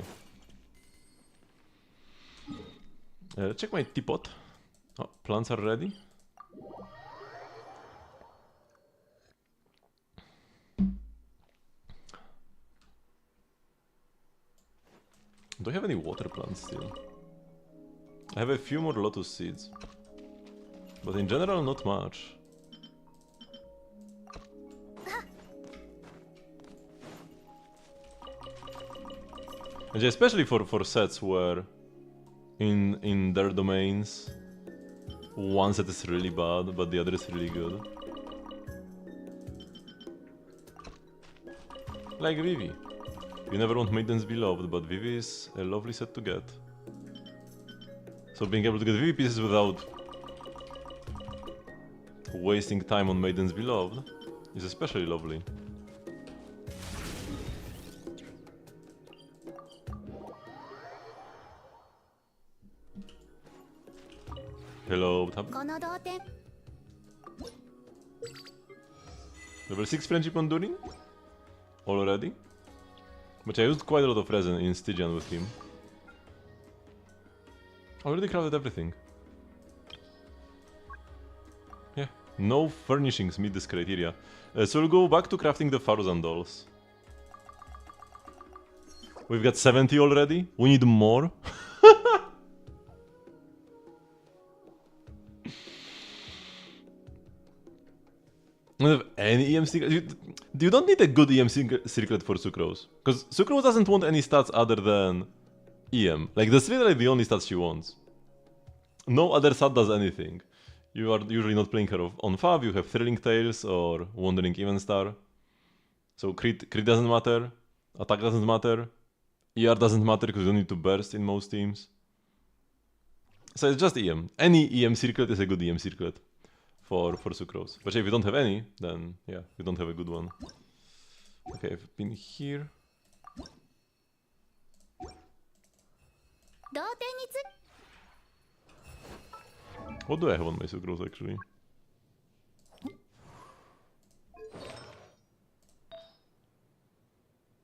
Check my teapot. Oh, plants are ready. Do I have any water plants still? I have a few more lotus seeds. But in general, not much. And especially for sets where in their domains one set is really bad, but the other is really good. Like Vivi. You never want Maiden's Beloved, but Vivi is a lovely set to get. So being able to get Vivi pieces without wasting time on Maiden's Beloved is especially lovely. Hello, Tab. Level 6 friendship on Durin? Already? But I used quite a lot of resin in Stygian with him. Already crafted everything. Yeah, no furnishings meet this criteria. So we'll go back to crafting the Faruzan dolls. We've got 70 already. We need more. I don't have any EM secret. You don't need a good EM secret for Sucrose. Because Sucrose doesn't want any stats other than EM. Like, that's literally the only stats she wants. No other stat does anything. You are usually not playing her on Fav, you have Thrilling Tales or Wandering Even Star. So crit doesn't matter, attack doesn't matter, ER doesn't matter because you don't need to burst in most teams. So it's just EM. Any EM circlet is a good EM circlet for Sucrose. But if you don't have any, then yeah, you don't have a good one. Okay, I've been here. What do I have on my sucrose actually?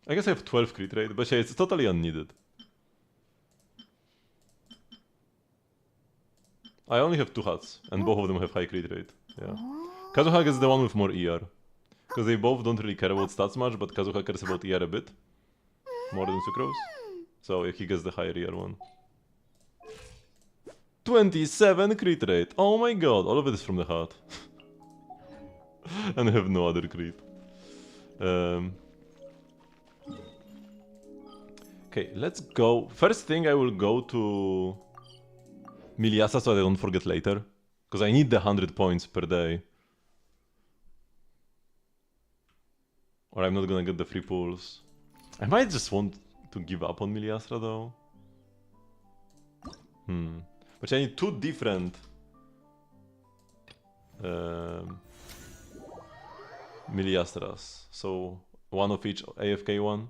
I guess I have 12 crit rate, but yeah, it's totally unneeded. I only have 2 hats, and both of them have high crit rate. Yeah. Kazuha gets the one with more ER. Because they both don't really care about stats much, but Kazuha cares about ER a bit. More than Sucrose. So he gets the higher ER one. 27 crit rate! Oh my god, all of it is from the hat. And I have no other crit. Okay, let's go. First thing I will go to Miliasa so I don't forget later. Because I need the 100 points per day. Or I'm not gonna get the free pulls. I might just want to give up on Miliastra though. But I need 2 different Miliastras. So one of each AFK one.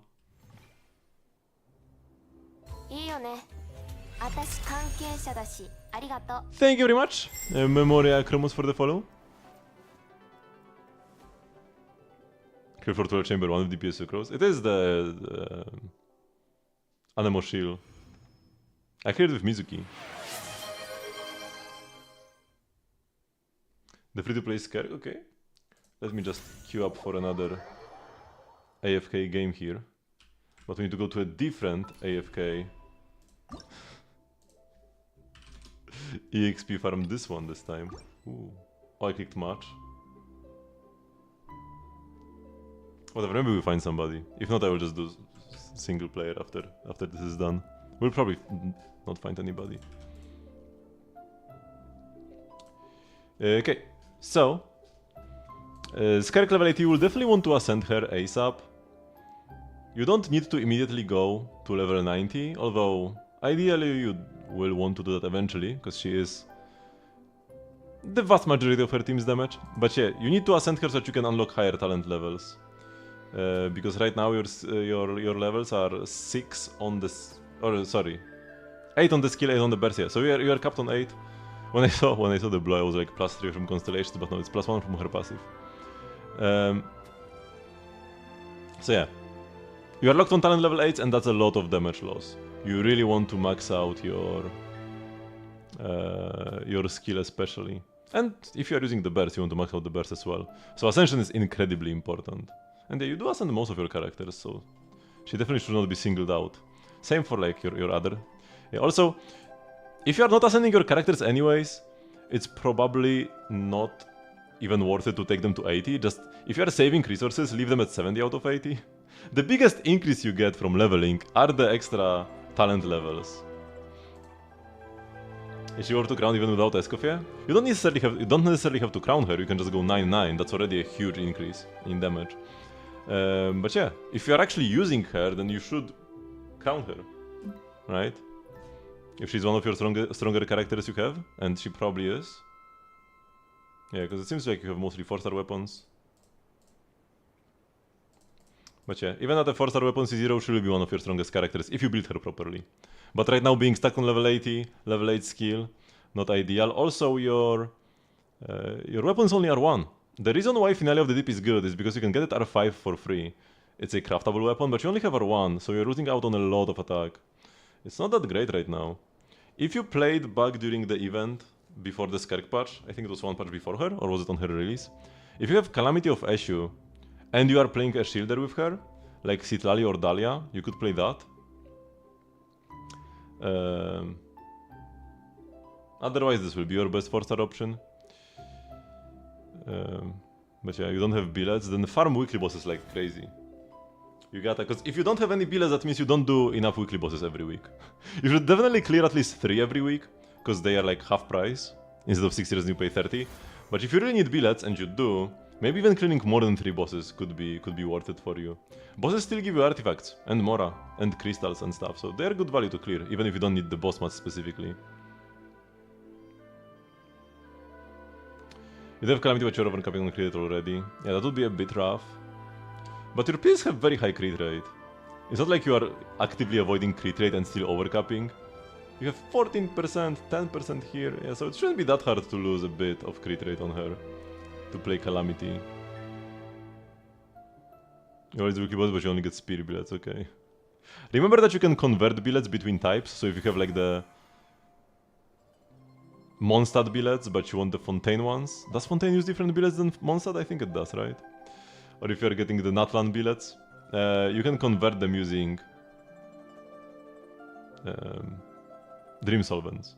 Thank you very much, Memoria Chromus, for the follow. Kill for 12 chamber, 1 with DPS Sucrose. It is the Anemo Shield. I cleared with Mizuki. The free-to-play scare, okay. Let me just queue up for another AFK game here. But we need to go to a different AFK. EXP farm this one this time. Ooh. Oh, I clicked match. Whatever, maybe we find somebody. If not, I will just do single player after this is done. We'll probably not find anybody. Okay, so Skark level 80, you will definitely want to ascend her ASAP. You don't need to immediately go to level 90, although ideally you will want to do that eventually, because she is the vast majority of her team's damage. But yeah, you need to ascend her so that you can unlock higher talent levels. Because right now your levels are 6 on this, or sorry, 8 on the skill, 8 on the burst. Yeah, so you are capped on 8. When I saw the blow, I was like +3 from constellations, but no, it's +1 from her passive. So yeah, you are locked on talent level 8, and that's a lot of damage loss. You really want to max out your skill especially, and if you are using the burst, you want to max out the burst as well. So ascension is incredibly important. And yeah, you do ascend most of your characters, so she definitely should not be singled out. Same for like your other. Yeah, also, if you are not ascending your characters anyways, it's probably not even worth it to take them to 80. Just, if you are saving resources, leave them at 70 out of 80. The biggest increase you get from leveling are the extra talent levels. If she were to crown even without Escoffier, you don't necessarily have to crown her, you can just go 9-9, that's already a huge increase in damage. But yeah, if you're actually using her, then you should crown her, right? If she's one of your stronger characters you have, and she probably is. Yeah, because it seems like you have mostly 4-star weapons. But yeah, even at a 4-star weapon C0, she will be one of your strongest characters if you build her properly. But right now, being stuck on level 80, level 8 skill, not ideal. Also, your weapons only are 1. The reason why Finale of the Deep is good is because you can get it R5 for free. It's a craftable weapon, but you only have R1, so you're losing out on a lot of attack. It's not that great right now. If you played back during the event, before the Skark patch, I think it was one patch before her, or was it on her release? If you have Calamity of Eshu, and you are playing a shielder with her, like Citlali or Dahlia, you could play that. Otherwise, this will be your best 4-star option. But yeah, you don't have billets, then farm weekly bosses like crazy. You gotta, because if you don't have any billets, that means you don't do enough weekly bosses every week. You should definitely clear at least 3 every week, because they are like half price. Instead of 60 you pay 30. But if you really need billets, and you do, maybe even clearing more than 3 bosses could be worth it for you. Bosses still give you artifacts, and mora, and crystals and stuff, so they are good value to clear, even if you don't need the boss match specifically. You have Calamity, but you're overcapping on crit already. Yeah, that would be a bit rough. But your pills have very high crit rate. It's not like you are actively avoiding crit rate and still overcapping. You have 14%, 10% here, yeah, so it shouldn't be that hard to lose a bit of crit rate on her to play Calamity. You always Wiki Boss, but you only get Spear billets, okay. Remember that you can convert billets between types, so if you have like the Mondstadt billets, but you want the Fontaine ones, does Fontaine use different billets than Mondstadt? I think it does, right? Or if you're getting the Natlan billets, you can convert them using Dream Solvents.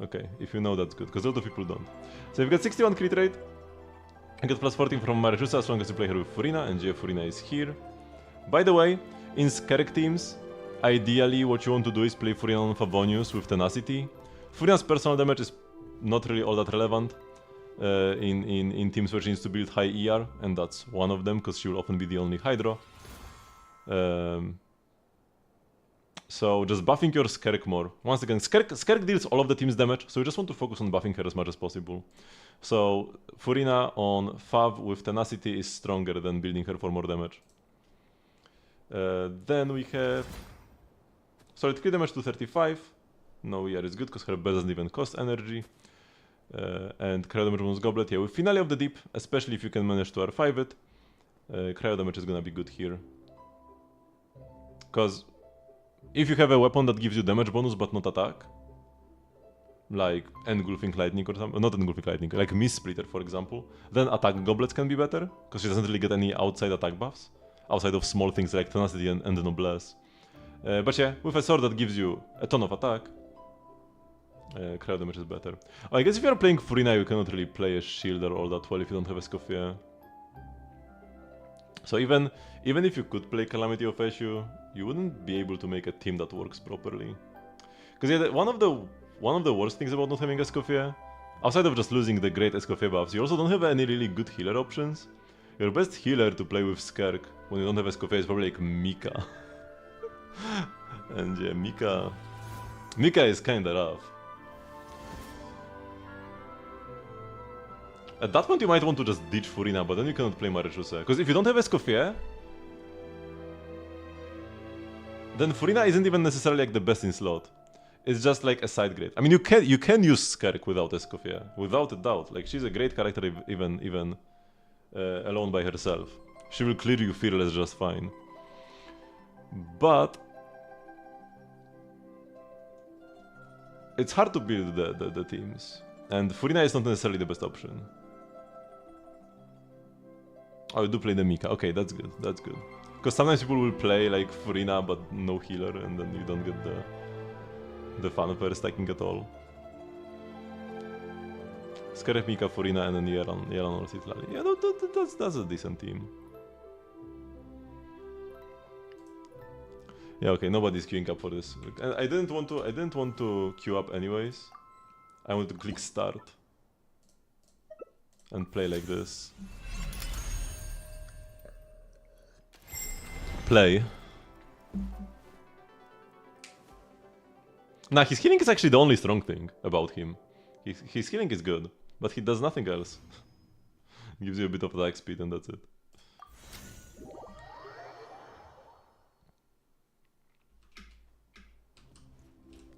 Okay, if you know, that's good, because a lot of people don't. So you've got 61 crit rate, you get plus 14 from Marishusa as long as you play her with Furina, and GF Furina is here. By the way, in Skerk teams, ideally what you want to do is play Furina on Favonius with Tenacity. Furina's personal damage is not really all that relevant in teams where she needs to build high ER, and that's one of them, because she will often be the only Hydro. So just buffing your Skerk more. Once again, Skerk deals all of the team's damage, so you just want to focus on buffing her as much as possible. So Furina on Fav with Tenacity is stronger than building her for more damage. Then we have solid crit damage to 35. No ER is good because her best doesn't even cost energy. And cryo damage bonus goblet, yeah, with Finale of the Deep, especially if you can manage to R5 it, cryo damage is gonna be good here. Because if you have a weapon that gives you damage bonus but not attack, like Engulfing Lightning or something, not Engulfing Lightning, like Mist Splitter for example, then attack goblets can be better, because she doesn't really get any outside attack buffs, outside of small things like Tenacity and Noblesse. But yeah, with a sword that gives you a ton of attack, cryo damage is better. Oh, I guess if you're playing Furina, you cannot really play a Shielder all that well if you don't have a Escoffier. So even if you could play Calamity of Eshu, you wouldn't be able to make a team that works properly. Because yeah, one of the worst things about not having Escoffier, outside of just losing the great Escoffier buffs, you also don't have any really good healer options. Your best healer to play with Skerk when you don't have Escoffier is probably like Mika. And yeah, Mika is kinda rough. At that point you might want to just ditch Furina, but then you cannot play Marishusa. Because if you don't have Escoffier, then Furina isn't even necessarily like the best in slot. It's just like a side grade. I mean, you can use Skerk without Escoffier, without a doubt. Like, she's a great character even alone by herself. She will clear you Fearless just fine. But it's hard to build the teams. And Furina is not necessarily the best option. Oh, you do play the Mika. Okay, that's good. That's good. Because sometimes people will play like Furina but no healer, and then you don't get the fun of her stacking at all. Skerk, Mika, Furina, and then Yelan or Citlali. Yeah, no, that's a decent team. Yeah, okay, nobody's queuing up for this. I didn't want to queue up anyways. I want to click start and play like this. Play. Nah, his healing is actually the only strong thing about him. His healing is good, but he does nothing else. Gives you a bit of attack speed and that's it.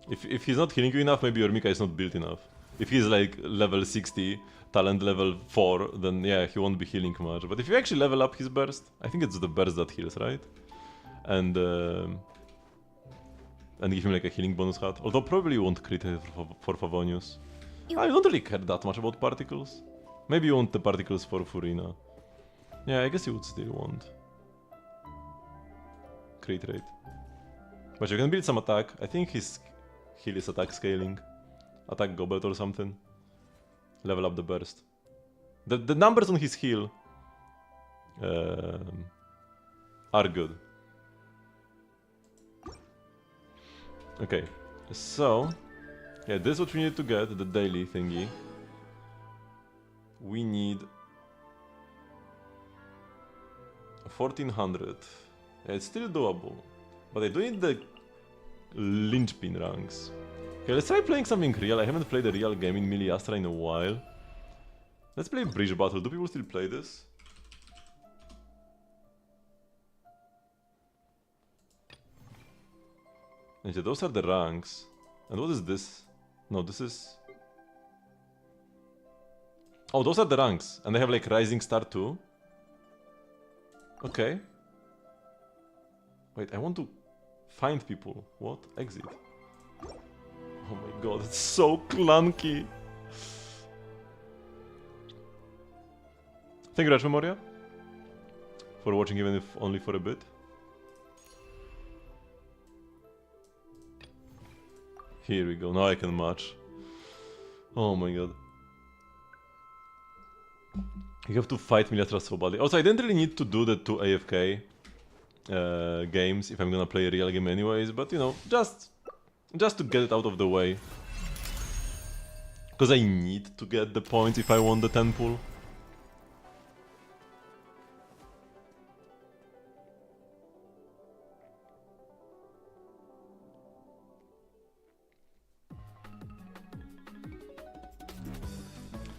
If he's not healing you enough, maybe your Mika is not built enough. If he's like level 60, talent level 4, then yeah, he won't be healing much. But if you actually level up his burst, I think it's the burst that heals, right? And give him like a healing bonus hat. Although probably you won't crit for Favonius. I don't really care that much about particles. Maybe you want the particles for Furina. Yeah, I guess you would still want crit rate. But you can build some attack. I think his heal is attack scaling. Attack goblet or something. Level up the burst. The numbers on his heal are good. Okay, so yeah, this is what we need to get, the daily thingy. We need 1400. Yeah, it's still doable, but I do need the linchpin ranks. Okay, let's try playing something real. I haven't played a real game in Melee Astra in a while. Let's play Bridge Battle. Do people still play this? And yeah, those are the ranks. And what is this? No, this is... Oh, those are the ranks. And they have like Rising Star too. Okay. Wait, I want to find people. What? Exit. Oh my god, it's so clunky. Thank you, Raj Memoria, for watching even if only for a bit. Here we go, now I can match. Oh my god. You have to fight Milatra so badly. Also, I didn't really need to do the 2 AFK games if I'm gonna play a real game anyways, but you know, just to get it out of the way. Because I need to get the points if I want the 10 pool.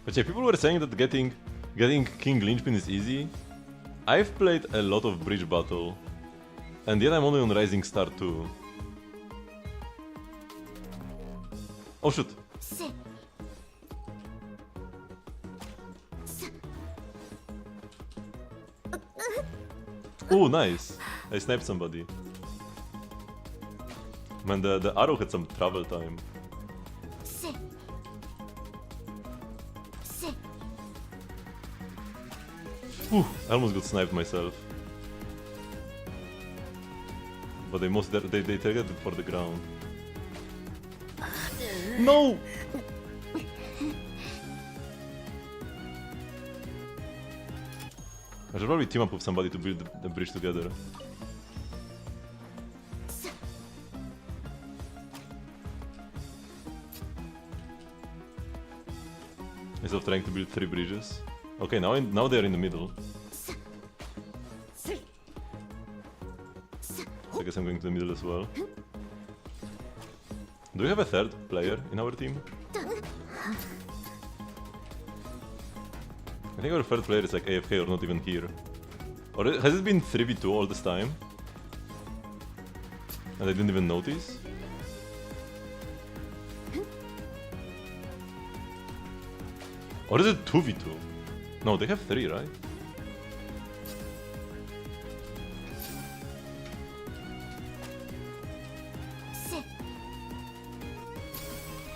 But yeah, people were saying that getting King Lynchpin is easy. I've played a lot of Bridge Battle, and yet I'm only on Rising Star 2. Oh shoot! Oh, nice! I sniped somebody. Man, the arrow had some travel time. Whew, I almost got sniped myself. But they targeted for the ground. No! I should probably team up with somebody to build the bridge together. Instead of trying to build 3 bridges. Okay, now they're in the middle. So I guess I'm going to the middle as well. Do we have a third player in our team? I think our third player is like AFK or not even here. Or has it been 3v2 all this time? And I didn't even notice? Or is it 2v2? No, they have 3, right?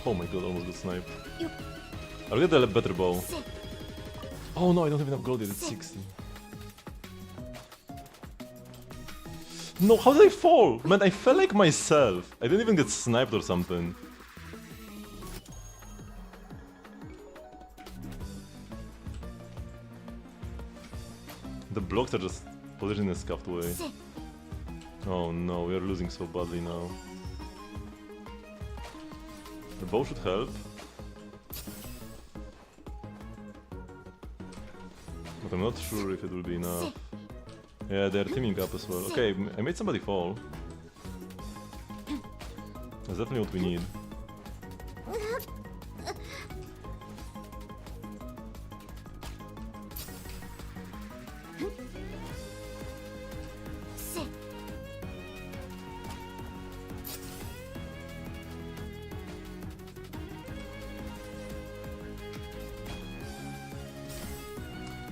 Oh my god, almost got sniped. I'll get a better bow. Oh no, I don't have enough gold yet, it's 60. No, how did I fall? Man, I fell like myself. I didn't even get sniped or something. The blocks are just positioned in a scuffed way. Oh no, we are losing so badly now. The bow should help. But I'm not sure if it will be enough. Yeah, they're teaming up as well. Okay, I made somebody fall. That's definitely what we need.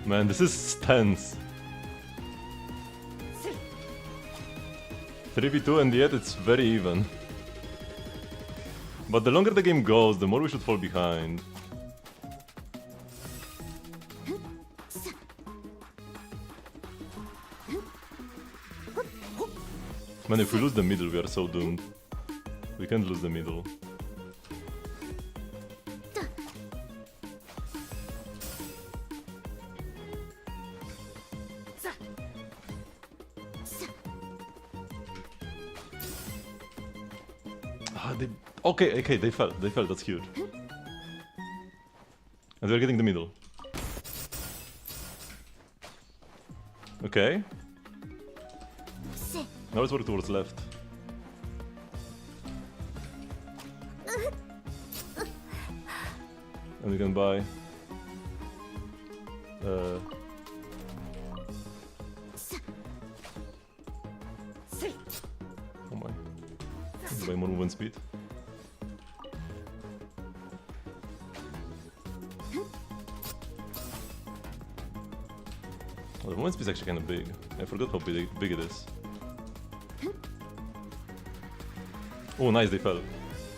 Man, this is tense. 3v2 and yet it's very even. But the longer the game goes, the more we should fall behind. Man, if we lose the middle, we are so doomed. We can't lose the middle. Okay, they fell, that's huge. And we're getting the middle. Okay. Now let's work towards left. And we can buy... Oh my... Way more movement speed. Oh, the movement speed is actually kind of big. I forgot how big it is. Oh, nice, they fell.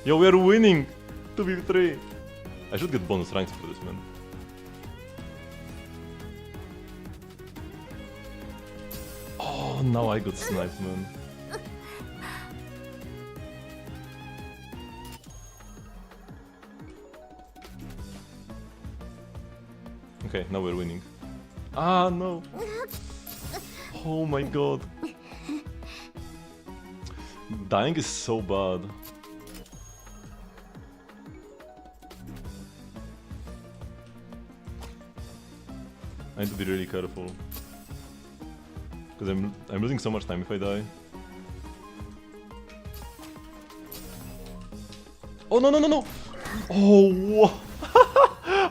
Yo, we are winning! 2v3! I should get bonus ranks for this, man. Oh, now I got sniped, man. Okay, now we're winning. Ah, no! Oh my god. Dying is so bad. I need to be really careful. Because I'm losing so much time if I die. Oh no no no no! Oh what?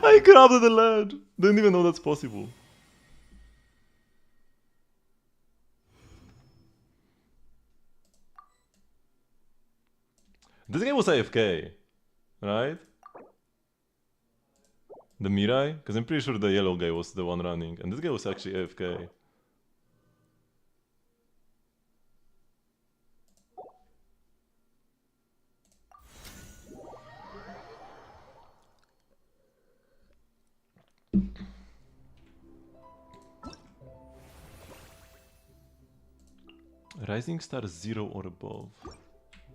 I grabbed the ledge! Didn't even know that's possible. This game was AFK, right? The Mirai? Because I'm pretty sure the yellow guy was the one running, and this guy was actually AFK. Rising Star 0 or above.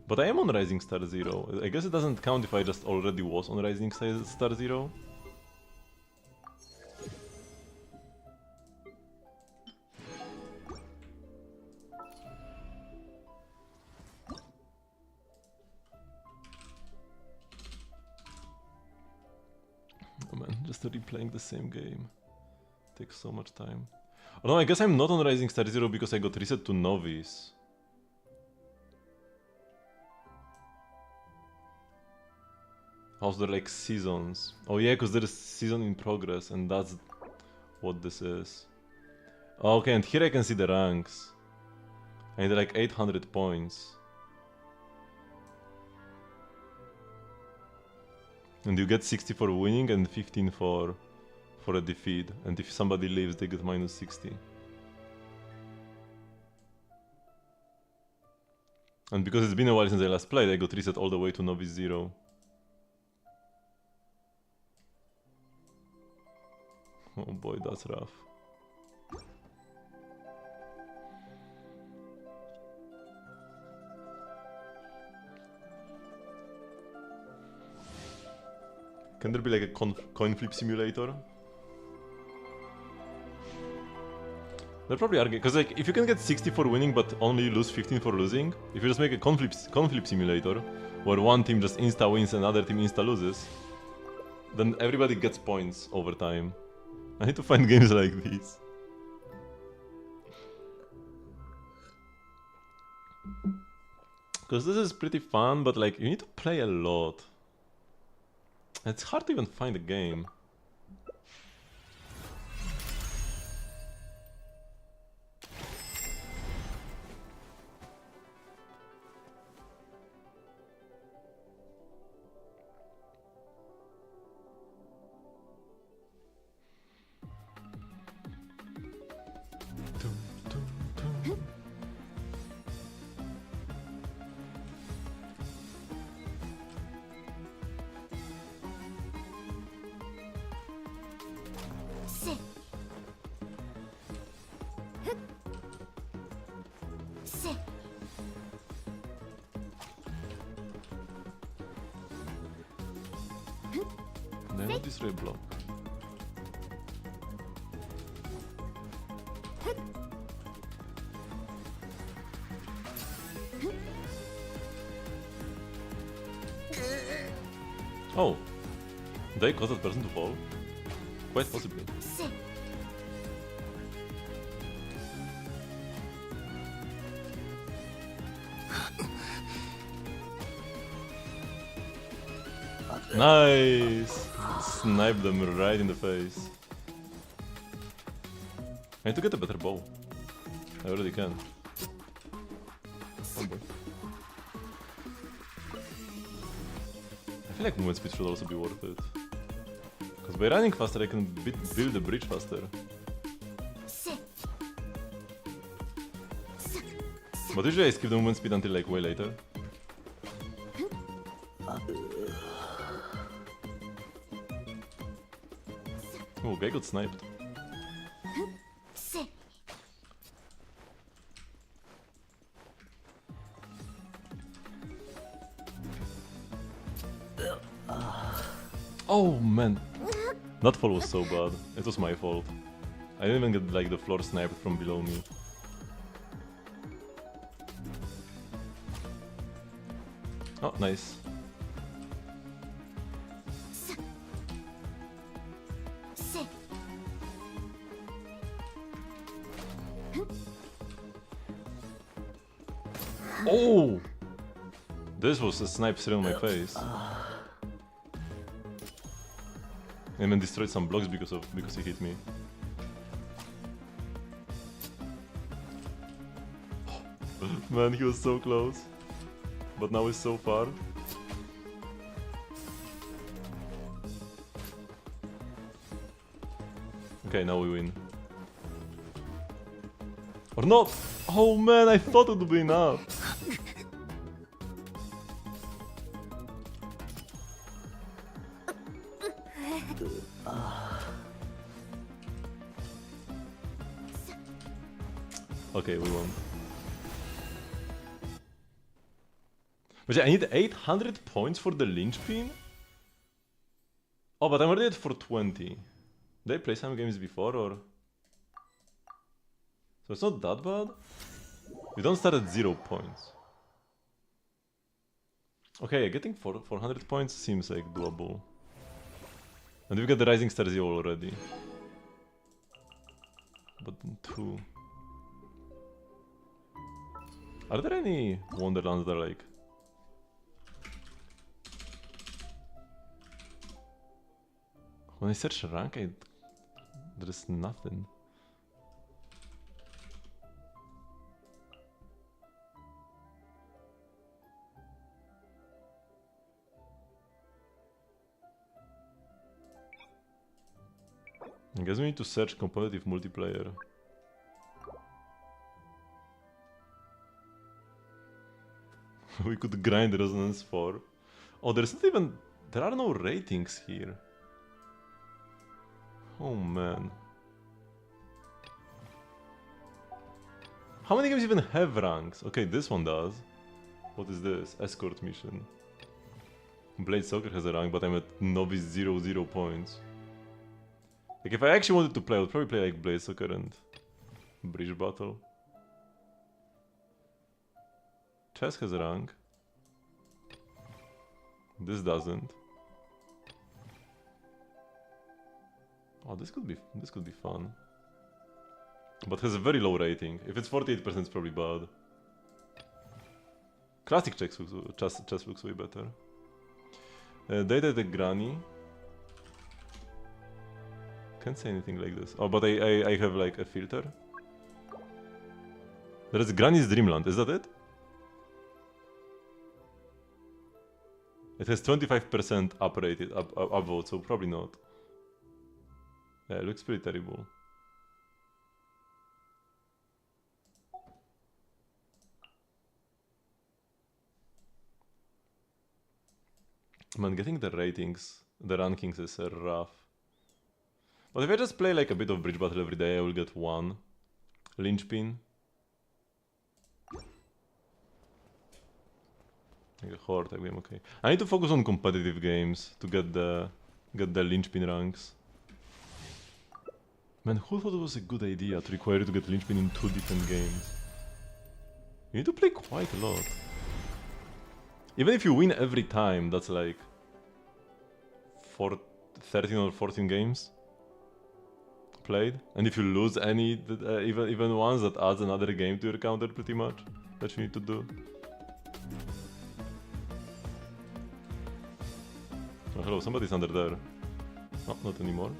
But I am on Rising Star 0. I guess it doesn't count if I just already was on Rising Star 0. Oh man, just replaying the same game takes so much time. Oh no, I guess I'm not on Rising Star 0 because I got reset to Novice. How's there like seasons? Oh yeah, because there is season in progress and that's what this is. Okay, and here I can see the ranks. I need like 800 points. And you get 60 for winning and 15 for a defeat. And if somebody leaves, they get minus 60. And because it's been a while since I last played, I got reset all the way to Novice 0. Oh boy, that's rough. Can there be like a coin flip simulator? There probably are, because like if you can get 60 for winning but only lose 15 for losing, if you just make a coin flip simulator where one team just insta wins and another team insta loses, then everybody gets points over time. I need to find games like these. Because this is pretty fun, but like you need to play a lot. It's hard to even find a game. Then what is red block? Oh, they caused that person to fall? Quite possibly. Nice! Snipe them right in the face. I need to get a better bow. I already can. Oh boy. feel like movement speed should also be worth it. Because by running faster I can build the bridge faster. But usually I skip the movement speed until like way later. Oh, guy got sniped. Oh man, that fall was so bad. It was my fault. I didn't even get like the floor sniped from below me. Oh, nice. Oh! This was a snipe straight on my face. And then destroyed some blocks because he hit me. Man, he was so close. But now he's so far. Okay, now we win. Or not! Oh man, I thought it would be enough. Okay, we won. But yeah, I need 800 points for the linchpin? Oh, but I'm already at 420. Did I play some games before, or...? So it's not that bad? We don't start at 0 points. Okay, getting 400 points seems like doable. And we got the Rising Star Zero already. But then 2... Are there any Wonderlands that are like... When I search rank, there is nothing. I guess we need to search competitive multiplayer. We could grind Resonance 4. Oh, there's not even... There are no ratings here. Oh man. How many games even have ranks? Okay, this one does. What is this? Escort mission. Blade Soccer has a rank, but I'm at Novice 0 points. Like if I actually wanted to play, I would probably play like Blade Soccer and Bridge Battle. Chess has a rank. This doesn't. Oh, this could be fun. But has a very low rating. If it's 48%, it's probably bad. Classic chess looks way better. Data the Granny. Can't say anything like this. Oh, but I have like a filter. There is Granny's Dreamland. Is that it? It has 25% upvote, so probably not. Yeah, it looks pretty terrible. Man, getting the ratings, the rankings is rough. But if I just play like a bit of Bridge Battle every day, I will get 1. Linchpin. Like a horde type game, okay. I need to focus on competitive games to get the Linchpin ranks. Man, who thought it was a good idea to require you to get Linchpin in 2 different games? You need to play quite a lot. Even if you win every time, that's like 13 or 14 games played. And if you lose any, even once, that adds another game to your counter pretty much, that you need to do. Oh, hello, somebody's under there. Oh, not anymore.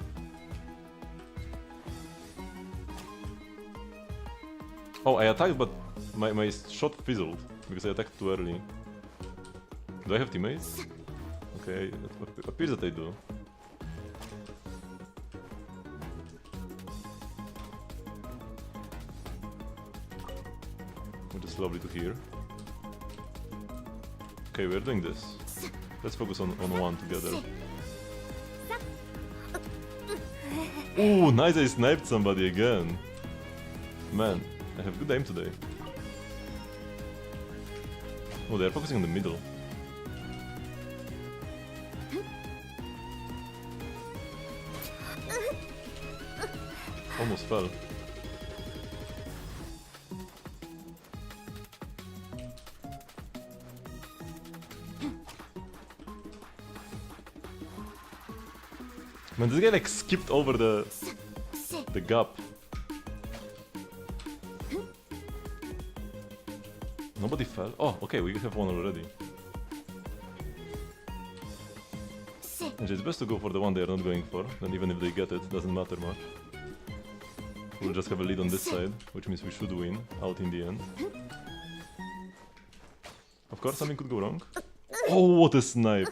Oh, I attacked, but my shot fizzled because I attacked too early. Do I have teammates? Okay, it appears that I do. Which is lovely to hear. Okay, we're doing this. Let's focus on one together. Ooh, nice, I sniped somebody again. Man, I have good aim today. Oh, they're focusing on the middle. Almost fell. Man, this guy like skipped over the gap. Nobody fell? Oh, okay, we have one already. And it's best to go for the one they are not going for, then even if they get it, doesn't matter much. We'll just have a lead on this side, which means we should win out in the end. Of course, something could go wrong. Oh, what a snipe!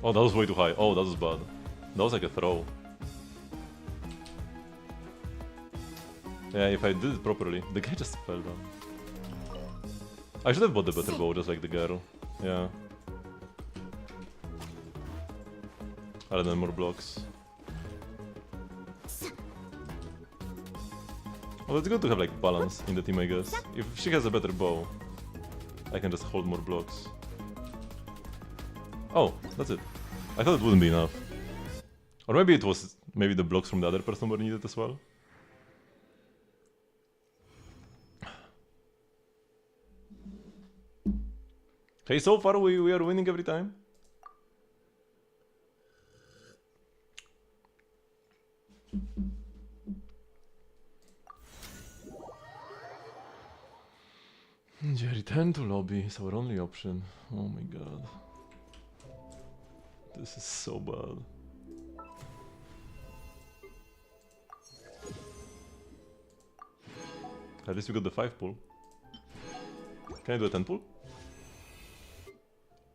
Oh, that was way too high. Oh, that was bad. That was like a throw. Yeah, if I did it properly. The guy just fell down. I should have bought the better bow, just like the girl. Yeah. Other than more blocks. Well, it's good to have like balance in the team, I guess. If she has a better bow, I can just hold more blocks. Oh, that's it. I thought it wouldn't be enough. Or maybe it was... Maybe the blocks from the other person were needed as well. Hey, so far we are winning every time. Yeah, return to lobby is our only option. Oh my god. This is so bad. At least we got the 5 pull. Can I do a 10 pull?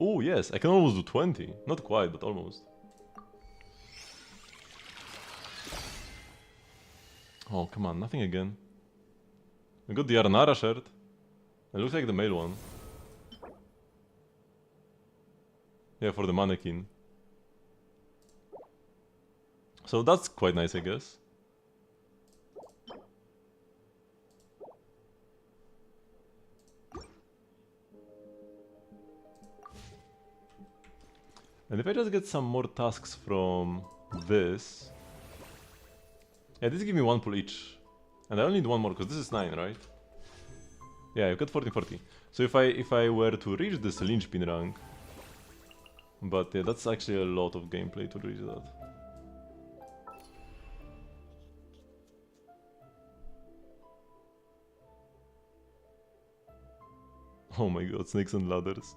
Oh yes, I can almost do 20. Not quite, but almost. Oh, come on, nothing again. We got the Arnara shirt. It looks like the male one. Yeah, for the mannequin. So that's quite nice, I guess. And if I just get some more tasks from this... Yeah, this give me 1 pull each. And I only need one more, because this is 9, right? Yeah, I've got 40-40. So if I were to reach this linchpin rank... But yeah, that's actually a lot of gameplay to reach that. Oh my god, snakes and ladders.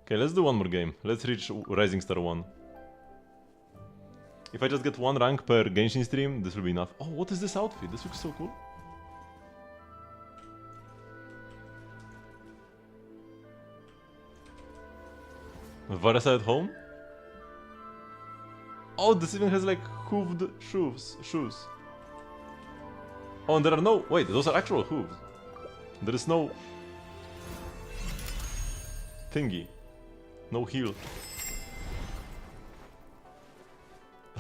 Okay, let's do one more game. Let's reach Rising Star 1. If I just get 1 rank per Genshin stream, this will be enough. Oh, what is this outfit? This looks so cool. Varasa at home? Oh, this even has like hooved shoes. Oh, and there are no... Wait, those are actual hooves. There is no... thingy. No heel.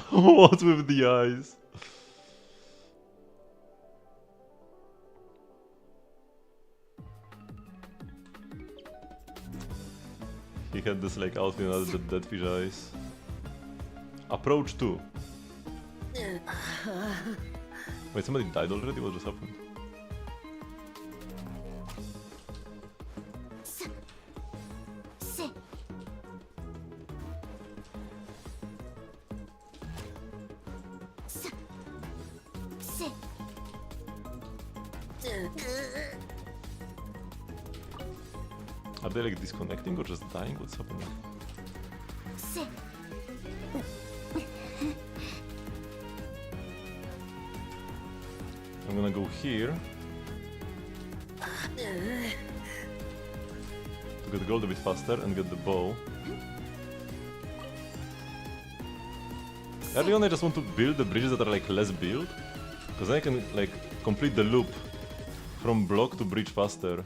What with the eyes? He had this like outfit and the dead fish eyes. Approach 2. Wait, somebody died already? What just happened? Are they like disconnecting or just dying? What's happening? I'm here to get gold a bit faster and get the bow. Early on I just want to build the bridges that are like less built, because then I can like complete the loop from block to bridge faster.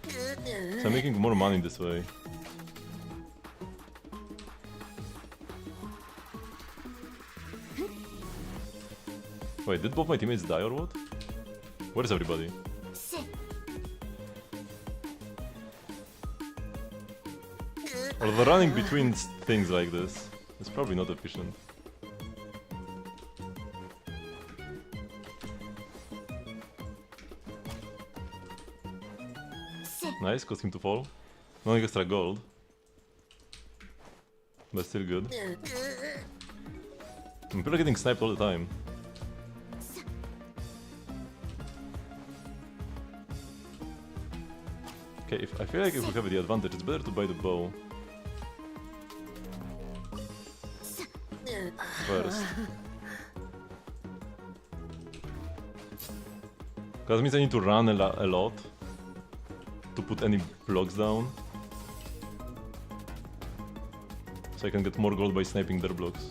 So I'm making more money this way. Wait, did both my teammates die or what? Where's everybody? Or the running between things like this is probably not efficient. Nice, caused him to fall. No extra gold. But still good. People are getting sniped all the time. Okay, I feel like if we have the advantage, it's better to buy the bow first. Because that means I need to run a lot to put any blocks down. So I can get more gold by sniping their blocks.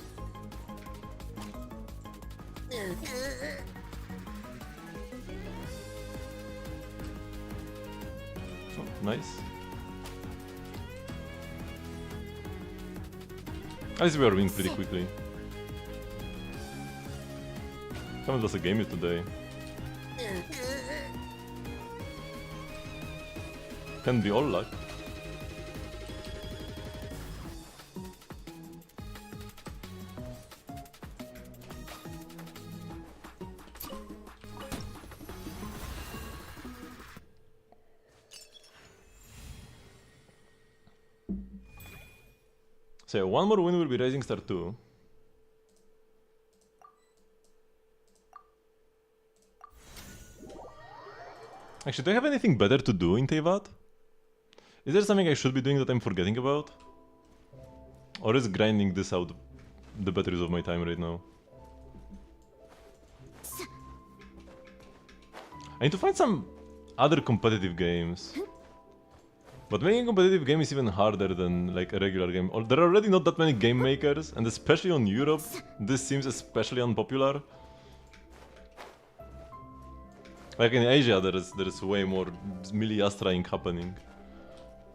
Oh, nice. At least we are winning pretty quickly. Haven't lost a game yet today. Can be all luck. So yeah, one more win will be Rising Star 2. Actually, do I have anything better to do in Teyvat? Is there something I should be doing that I'm forgetting about? Or is grinding this out the better use of my time right now? I need to find some other competitive games. But making a competitive game is even harder than like a regular game. There are already not that many game makers, and especially on Europe, this seems especially unpopular. Like in Asia, there is way more milli-astraing happening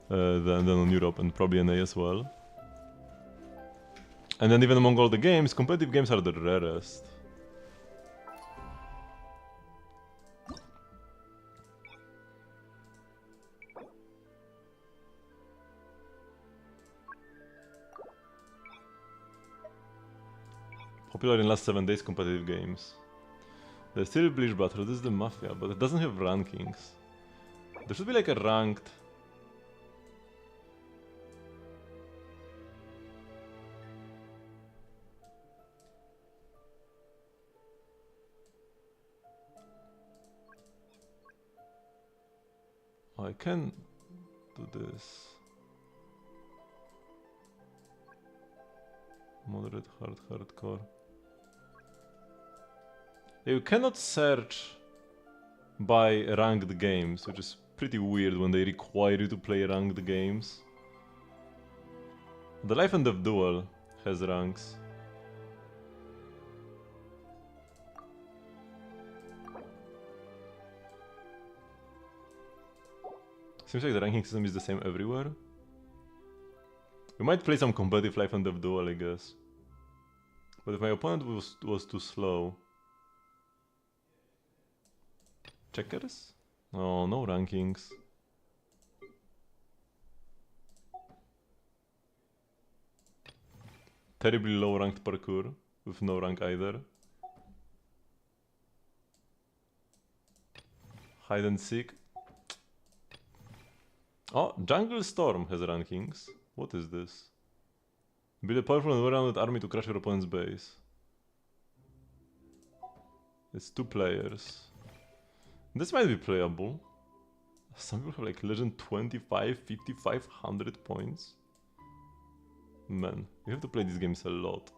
than on Europe, and probably NA as well. And then even among all the games, competitive games are the rarest. Popular in last 7 days competitive games. There's still Bleach Battle, this is the Mafia, but it doesn't have rankings. There should be like a ranked... Oh, I can do this. Moderate, hard, hardcore. You cannot search by ranked games, which is pretty weird when they require you to play ranked games. The Life and Death Duel has ranks. Seems like the ranking system is the same everywhere. We might play some competitive Life and Death Duel, I guess. But if my opponent was too slow... Checkers? Oh, no rankings. Terribly low ranked parkour, with no rank either. Hide and seek. Oh, Jungle Storm has rankings. What is this? Build a powerful and well-rounded army to crush your opponent's base. It's 2 players. This might be playable. Some people have like legend 25, 55, 100 points. Man, you have to play these games a lot.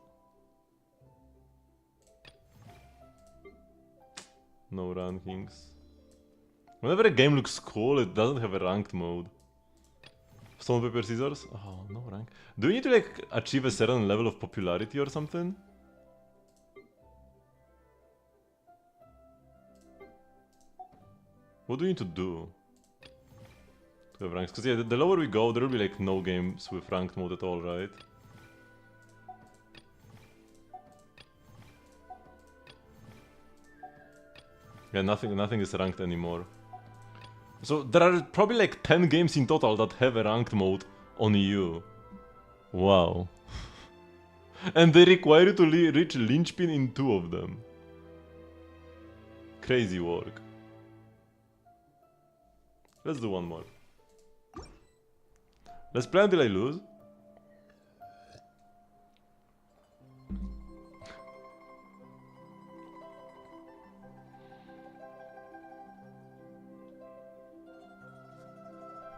No rankings. Whenever a game looks cool, it doesn't have a ranked mode. Stone, paper, scissors? Oh, no rank. Do you need to like achieve a certain level of popularity or something? What do you need to do to have ranks? Because yeah, the lower we go, there will be like no games with ranked mode at all, right? Yeah, nothing is ranked anymore. So there are probably like 10 games in total that have a ranked mode on EU. Wow. And they require you to reach linchpin in 2 of them. Crazy work. Let's do one more. Let's play until I lose.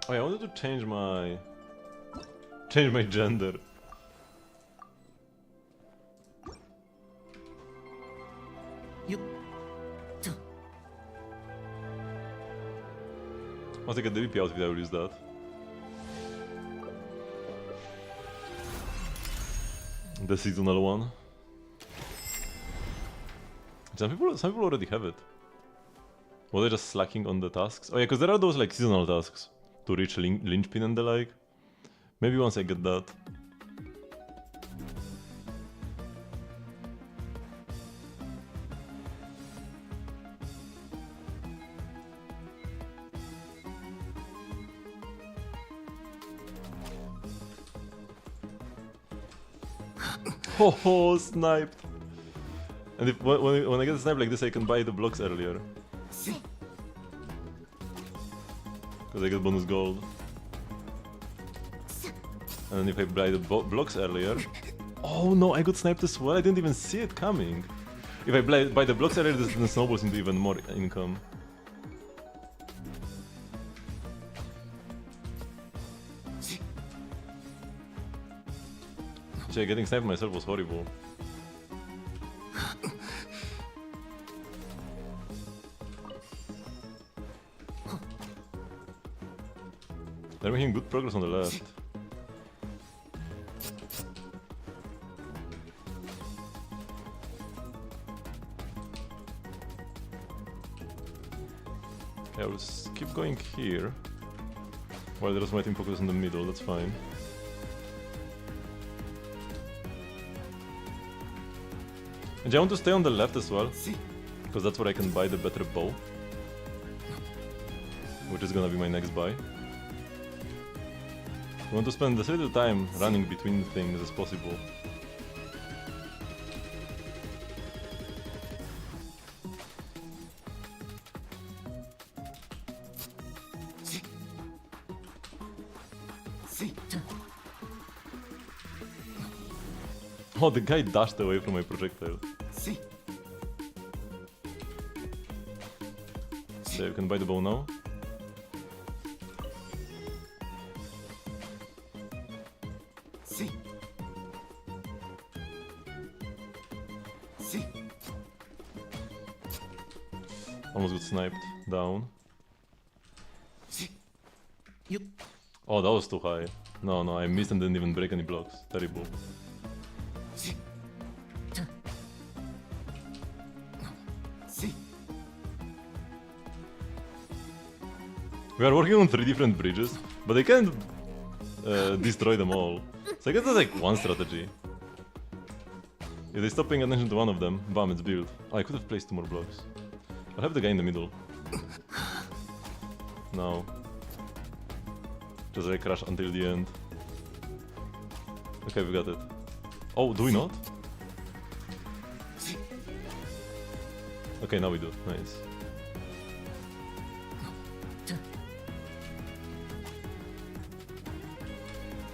Oh yeah, I wanted to change my gender. Once I get the VP outfit, I will use that. The seasonal one. Some people already have it. Were they just slacking on the tasks? Oh yeah, because there are those like seasonal tasks to reach linchpin and the like. Maybe once I get that. Oh, sniped! And if, when I get a snipe like this, I can buy the blocks earlier. Because I get bonus gold. And if I buy the blocks earlier... Oh no, I got sniped as well, I didn't even see it coming. If I buy the blocks earlier, this snowballs into even more income. Actually, getting sniped myself was horrible. They're making good progress on the left. Okay, I will keep going here. While the rest of my team focuses in the middle, that's fine. And I want to stay on the left as well, because that's where I can buy the better bow. Which is gonna be my next buy. I want to spend as little time running between things as possible. Oh, the guy dashed away from my projectile. So you can buy the bow now. Almost got sniped. Down. Oh, that was too high. No, I missed and didn't even break any blocks. Terrible. We are working on 3 different bridges, but I can't destroy them all. So I guess that's like one strategy. If they stop paying attention to one of them, bam, it's built. Oh, I could have placed 2 more blocks. I'll have the guy in the middle. No. Just like crash until the end. Okay, we got it. Oh, do we not? Okay, now we do. Nice.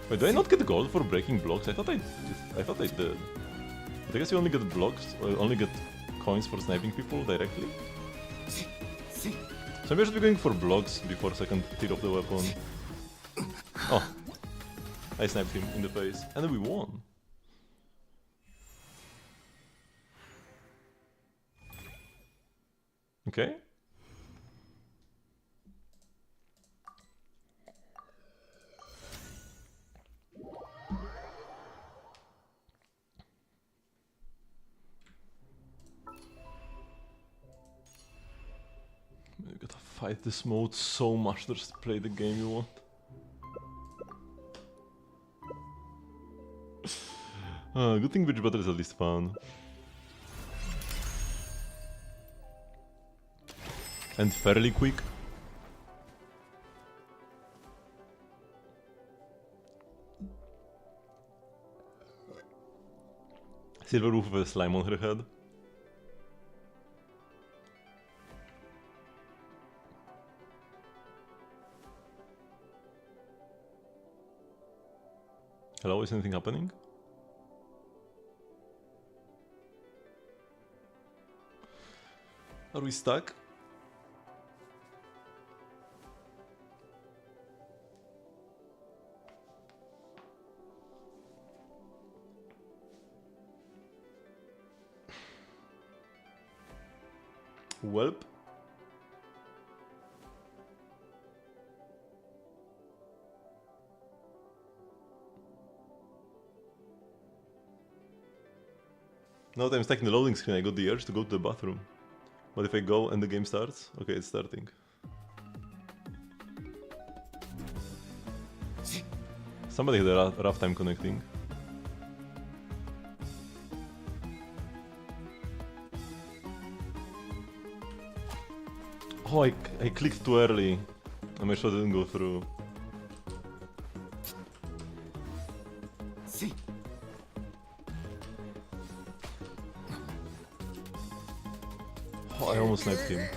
Wait, do I not get gold for breaking blocks? I thought I did. But I guess you only get blocks, or only get coins for sniping people directly. So maybe I should be going for blocks before second tier of the weapon. Oh, I sniped him in the face, and then we won. Okay. You gotta fight this mode so much just to play the game you want. Good thing Witch Battle is at least fun. And fairly quick. Silver Roof with a slime on her head. Hello, is anything happening? Are we stuck? Welp. Now that I'm stuck in the loading screen, I got the urge to go to the bathroom. But if I go and the game starts? Okay, it's starting. Somebody had a rough time connecting. Oh, I clicked too early. And my shot didn't go through. Oh, I almost sniped him.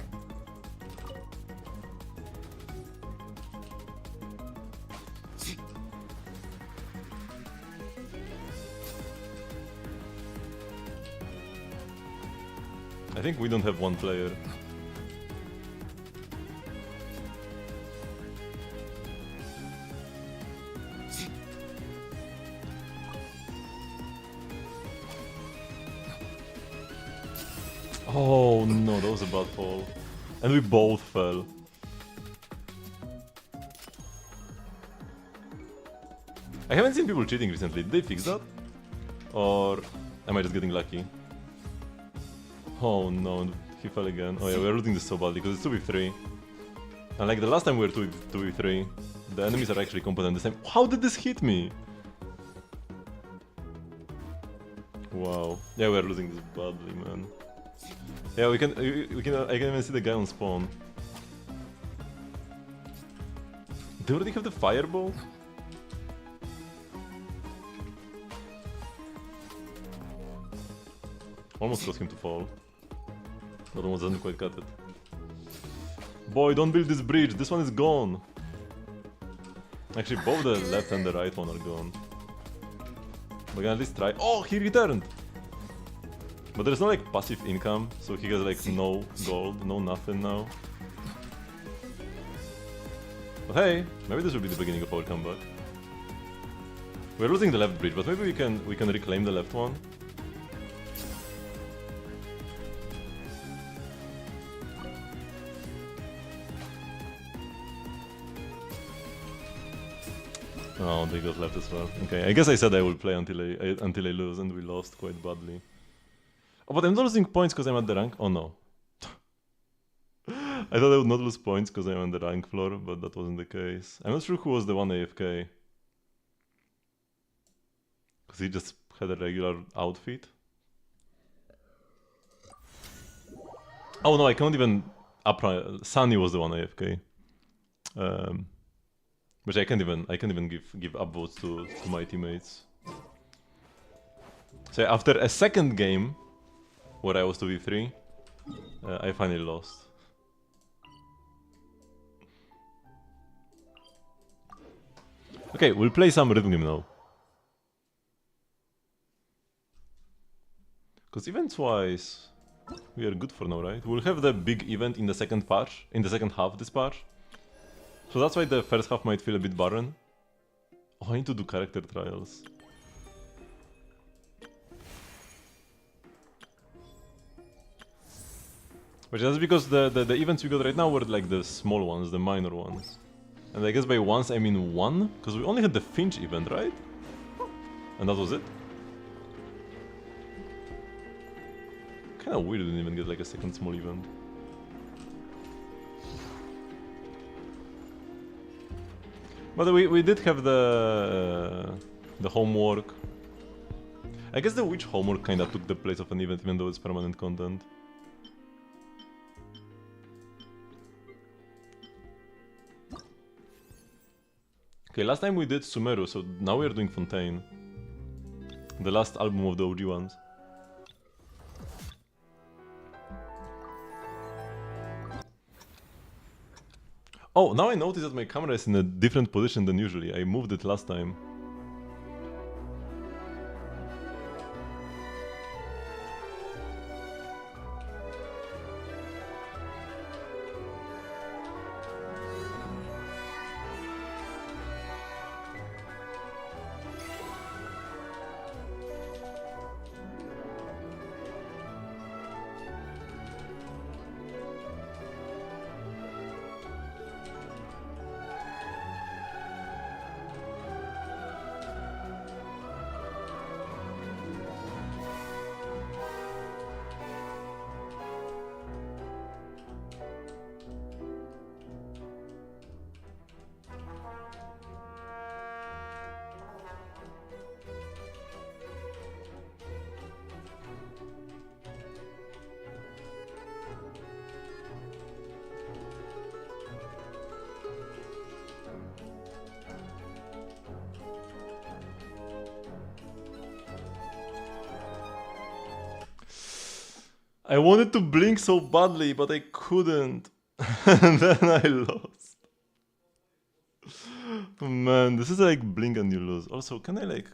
I think we don't have one player. Oh no, that was a bad fall. And we both fell. I haven't seen people cheating recently. Did they fix that? Or am I just getting lucky? Oh no, he fell again. Oh yeah, we're losing this so badly because it's 2v3. And like the last time we were 2v3, the enemies are actually competent the same. How did this hit me? Wow. Yeah, we're losing this badly, man. Yeah, I can even see the guy on spawn. They already have the fireball? Almost caused him to fall. But almost didn't quite cut it. Boy, don't build this bridge, this one is gone! Actually, both the left and the right one are gone. We can at least try. Oh, he returned! But there's no like passive income, so he has like no gold, no nothing now. But hey, maybe this will be the beginning of our comeback. We're losing the left bridge, but maybe we can reclaim the left one. Oh, they got left as well. Okay, I guess I said I will play until I lose, and we lost quite badly. Oh, but I'm not losing points because I'm at the rank. Oh no. I thought I would not lose points because I'm on the rank floor, but that wasn't the case. I'm not sure who was the one AFK. Because he just had a regular outfit. Oh no, I can't even Sunny was the one AFK. Which I can't even give upvotes to my teammates. So after a second game where I was 2v3, I finally lost. Okay, we'll play some rhythm game now. Because events-wise, we are good for now, right? We'll have the big event in the second patch, in the second half of this patch. So that's why the first half might feel a bit barren. Oh, I need to do character trials. But that's because the events we got right now were like the small ones, the minor ones. And I guess by once I mean one, because we only had the Finch event, right? And that was it? Kinda weird we didn't even get like a second small event. But we did have the homework. I guess the witch homework kinda took the place of an event even though it's permanent content. Okay, last time we did Sumeru, so now we are doing Fontaine. The last album of the OG ones. Oh, now I notice that my camera is in a different position than usually. I moved it last time. I wanted to blink so badly, but I couldn't. And then I lost. Oh man, this is like blink and you lose. Also, can I like...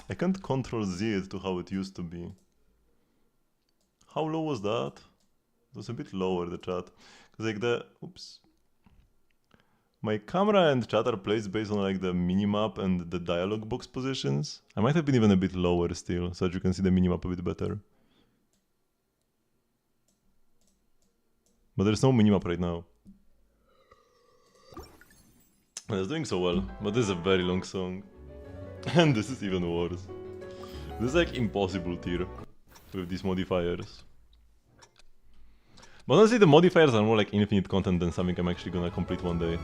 I can't control Z it to how it used to be. How low was that? It was a bit lower, the chat. Cause like the... Oops. My camera and chat are placed based on like the minimap and the dialog box positions. I might have been even a bit lower still, so that you can see the minimap a bit better. But there's no minimap right now. And it's doing so well, but this is a very long song. And this is even worse. This is like impossible tier with these modifiers. But honestly, the modifiers are more like infinite content than something I'm actually gonna complete one day.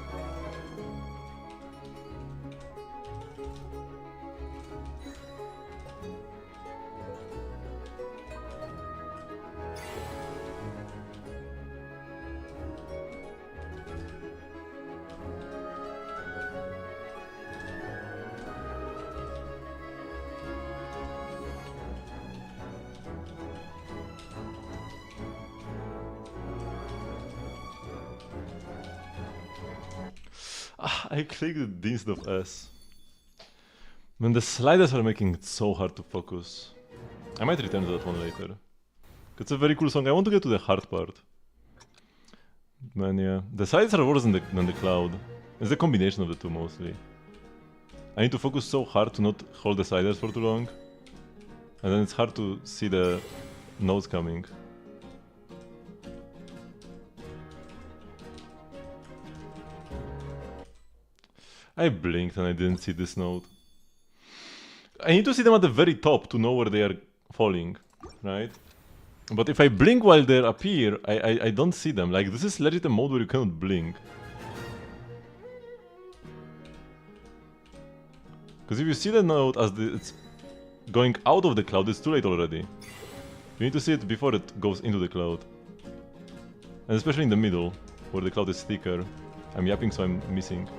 I clicked D instead of S. Man, the sliders are making it so hard to focus. I might return to that one later. It's a very cool song. I want to get to the hard part. Man, yeah. The sliders are worse than the cloud. It's the combination of the two mostly. I need to focus so hard to not hold the sliders for too long. And then it's hard to see the notes coming. I blinked and I didn't see this note. I need to see them at the very top to know where they are falling, right? But if I blink while they appear, I don't see them. Like, this is legit a mode where you cannot blink. Because if you see the note as it's going out of the cloud, it's too late already. You need to see it before it goes into the cloud. And especially in the middle, where the cloud is thicker. I'm yapping, so I'm missing.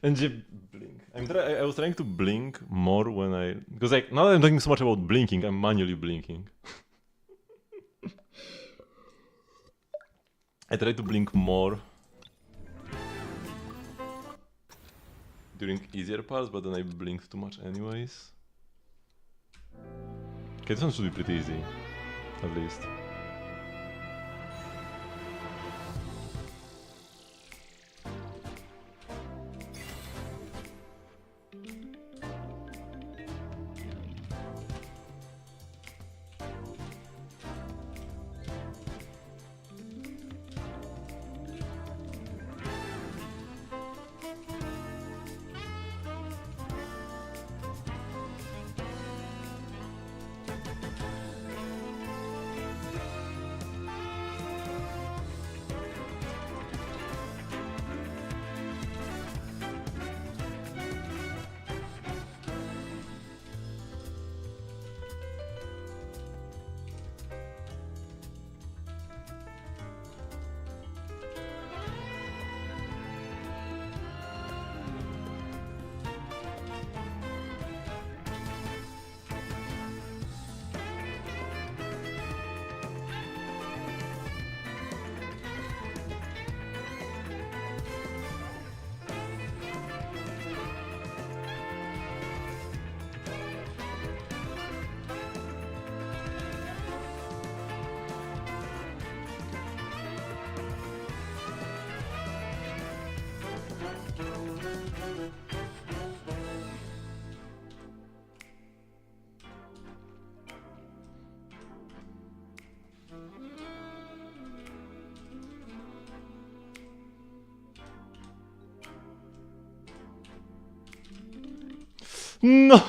And blink. I was trying to blink more when because like now that I'm talking so much about blinking, I'm manually blinking. I try to blink more during easier parts, but then I blinked too much anyways. Okay, this one should be pretty easy, at least. No!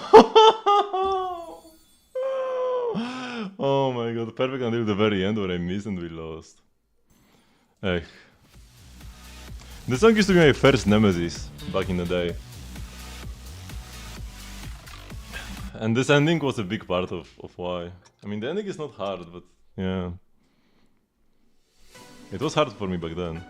Oh my god, perfect until the very end where I missed and we lost. Ech. The song used to be my first nemesis back in the day. And this ending was a big part of why. I mean, the ending is not hard, but yeah. It was hard for me back then.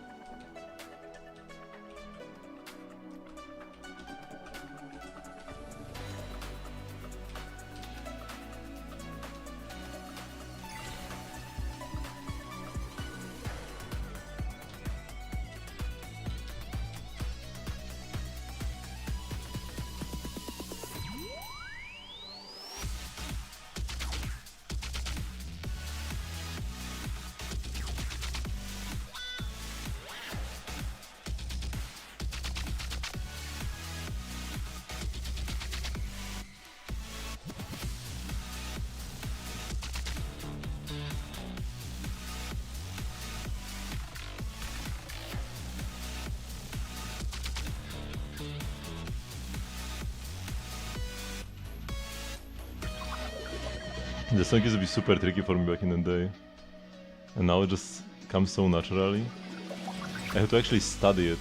The song used to be super tricky for me back in the day. And now it just comes so naturally. I have to actually study it.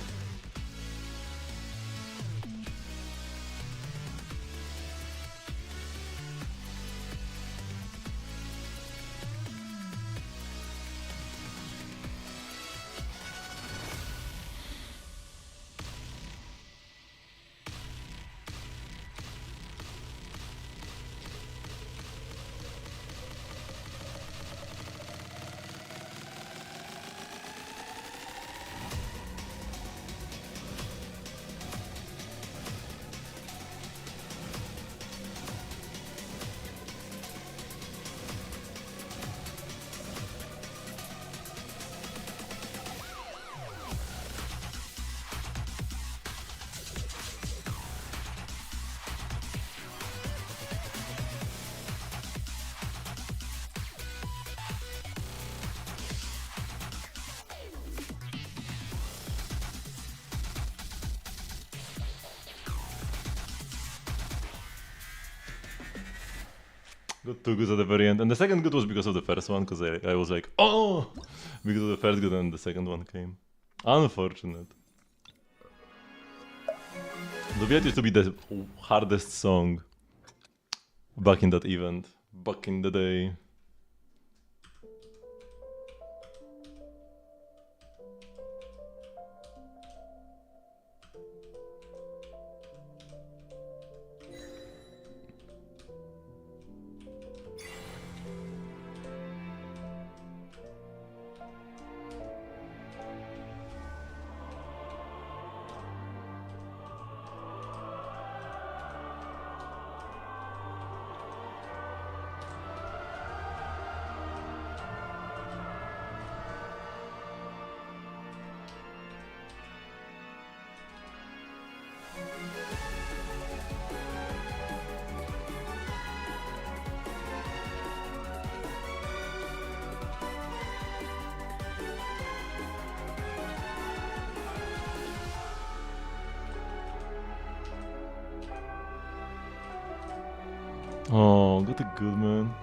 Got two goods at the very end, and the second good was because of the first one, because I was like, oh! Because of the first good and the second one came. Unfortunate. The Viet used to be the hardest song back in that event, back in the day. Oh, got a good man.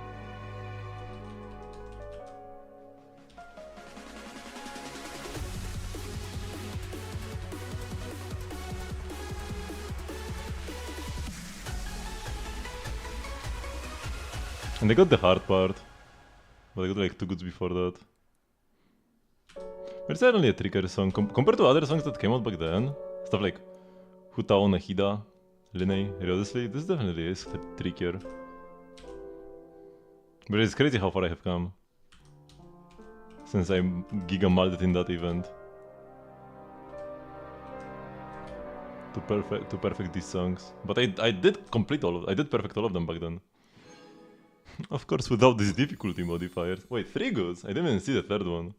And they got the hard part. But I got like 2 goods before that. But it's certainly a trickier song compared to other songs that came out back then. Stuff like Hutao Nahida, Linei, honestly, this definitely is trickier. But it's crazy how far I have come. Since I giga malded in that event. To perfect these songs. But I did complete I did perfect all of them back then. Of course without these difficulty modifiers. Wait, 3 goods? I didn't even see the third one.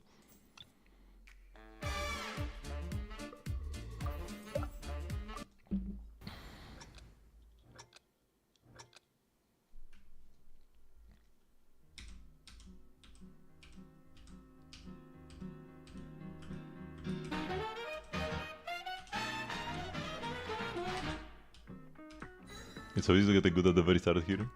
It's so easy to get a good at the very start here.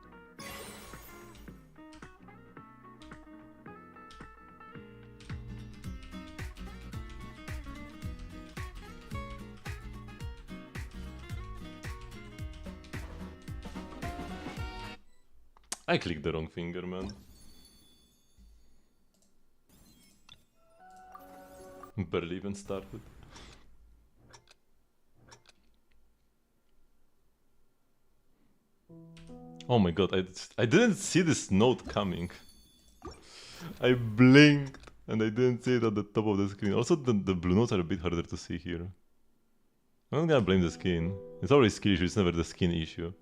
I clicked the wrong finger, man. Barely even started. Oh my god, I didn't see this note coming. I blinked and I didn't see it at the top of the screen. Also, the blue notes are a bit harder to see here. I'm not gonna blame the skin. It's always skill issue, it's never the skin issue.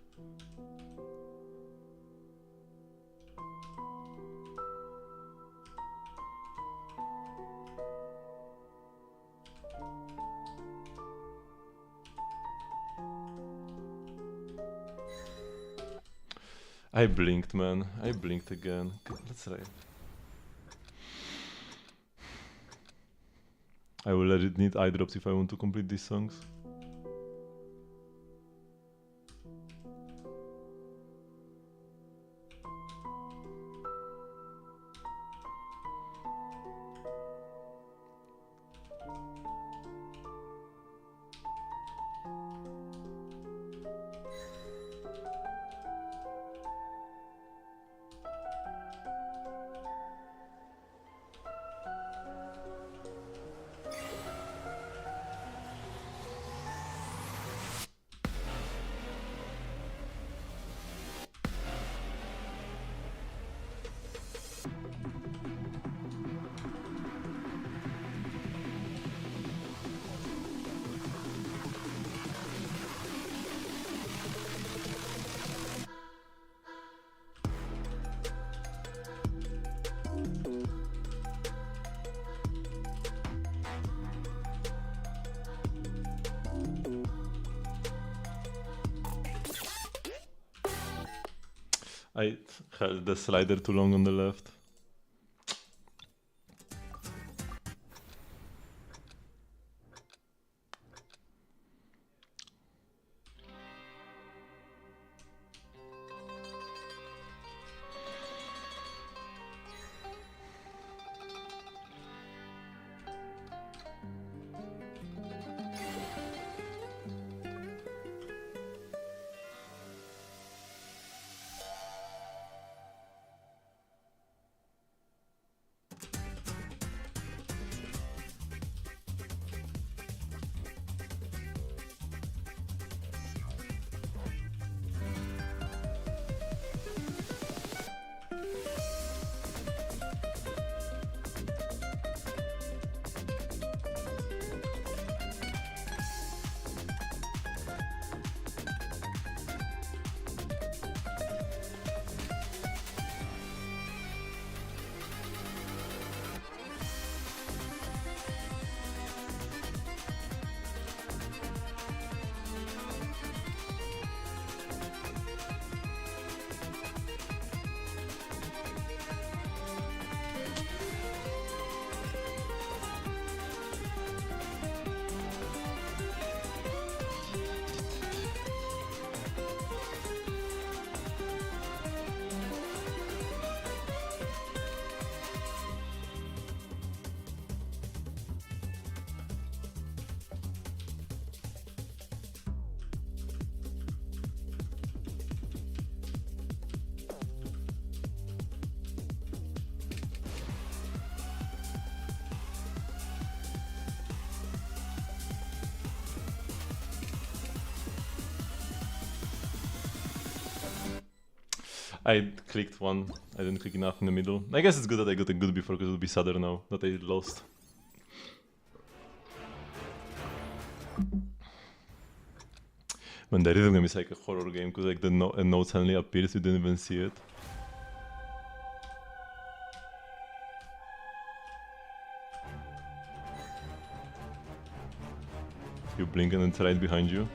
I blinked, man. I blinked again. Okay, let's try. I will let it need eye drops if I want to complete these songs. I held the slider too long on the left. I clicked one. I didn't click enough in the middle. I guess it's good that I got a good before, because it would be sadder now that I lost. When the rhythm game is like a horror game, because like the note suddenly appears, you didn't even see it. You blink and it's right behind you.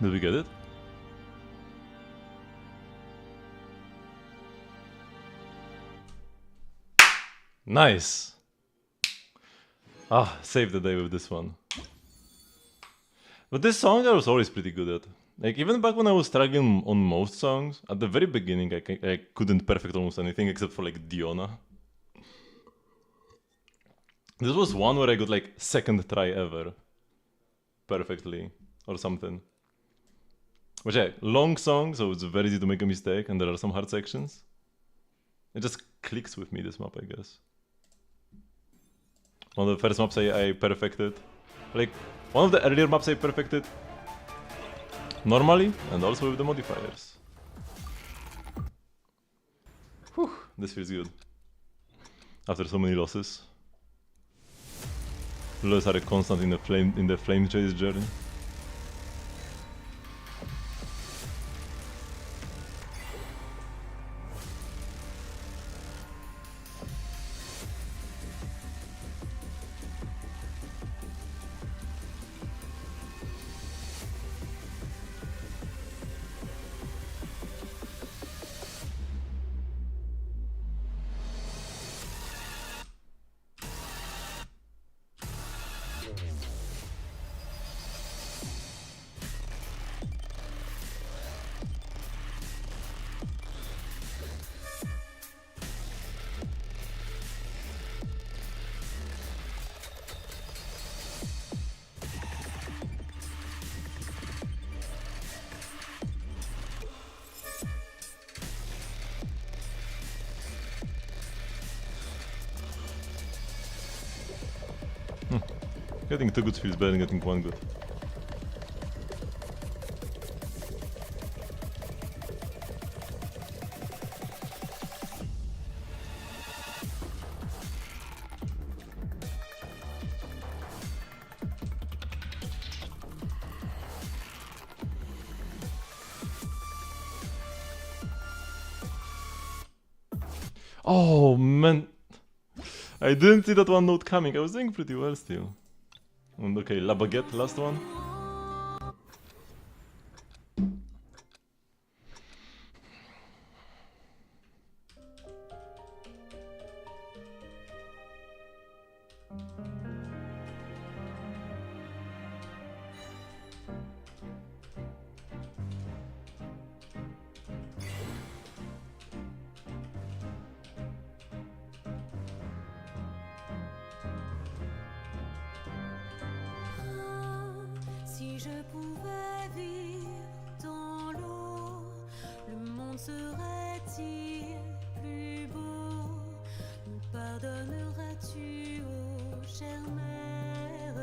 Did we get it? Nice! Ah, save the day with this one. But this song I was always pretty good at. Like, even back when I was struggling on most songs, at the very beginning I couldn't perfect almost anything except for like Diona. This was one where I got like second try ever. Perfectly. Or something. Which yeah, long song, so it's very easy to make a mistake, and there are some hard sections. It just clicks with me, this map, I guess. One of the first maps I perfected. Like, one of the earlier maps I perfected normally, and also with the modifiers. Whew, this feels good. After so many losses. Losses are a constant in the flame chase journey. Getting 2 goods feels better than getting 1 good. Oh man, I didn't see that one note coming. I was doing pretty well still. And okay, La Baguette, last one. Si je pouvais vivre dans l'eau, le monde serait-il plus beau? Nous pardonneras-tu, ô chère mère?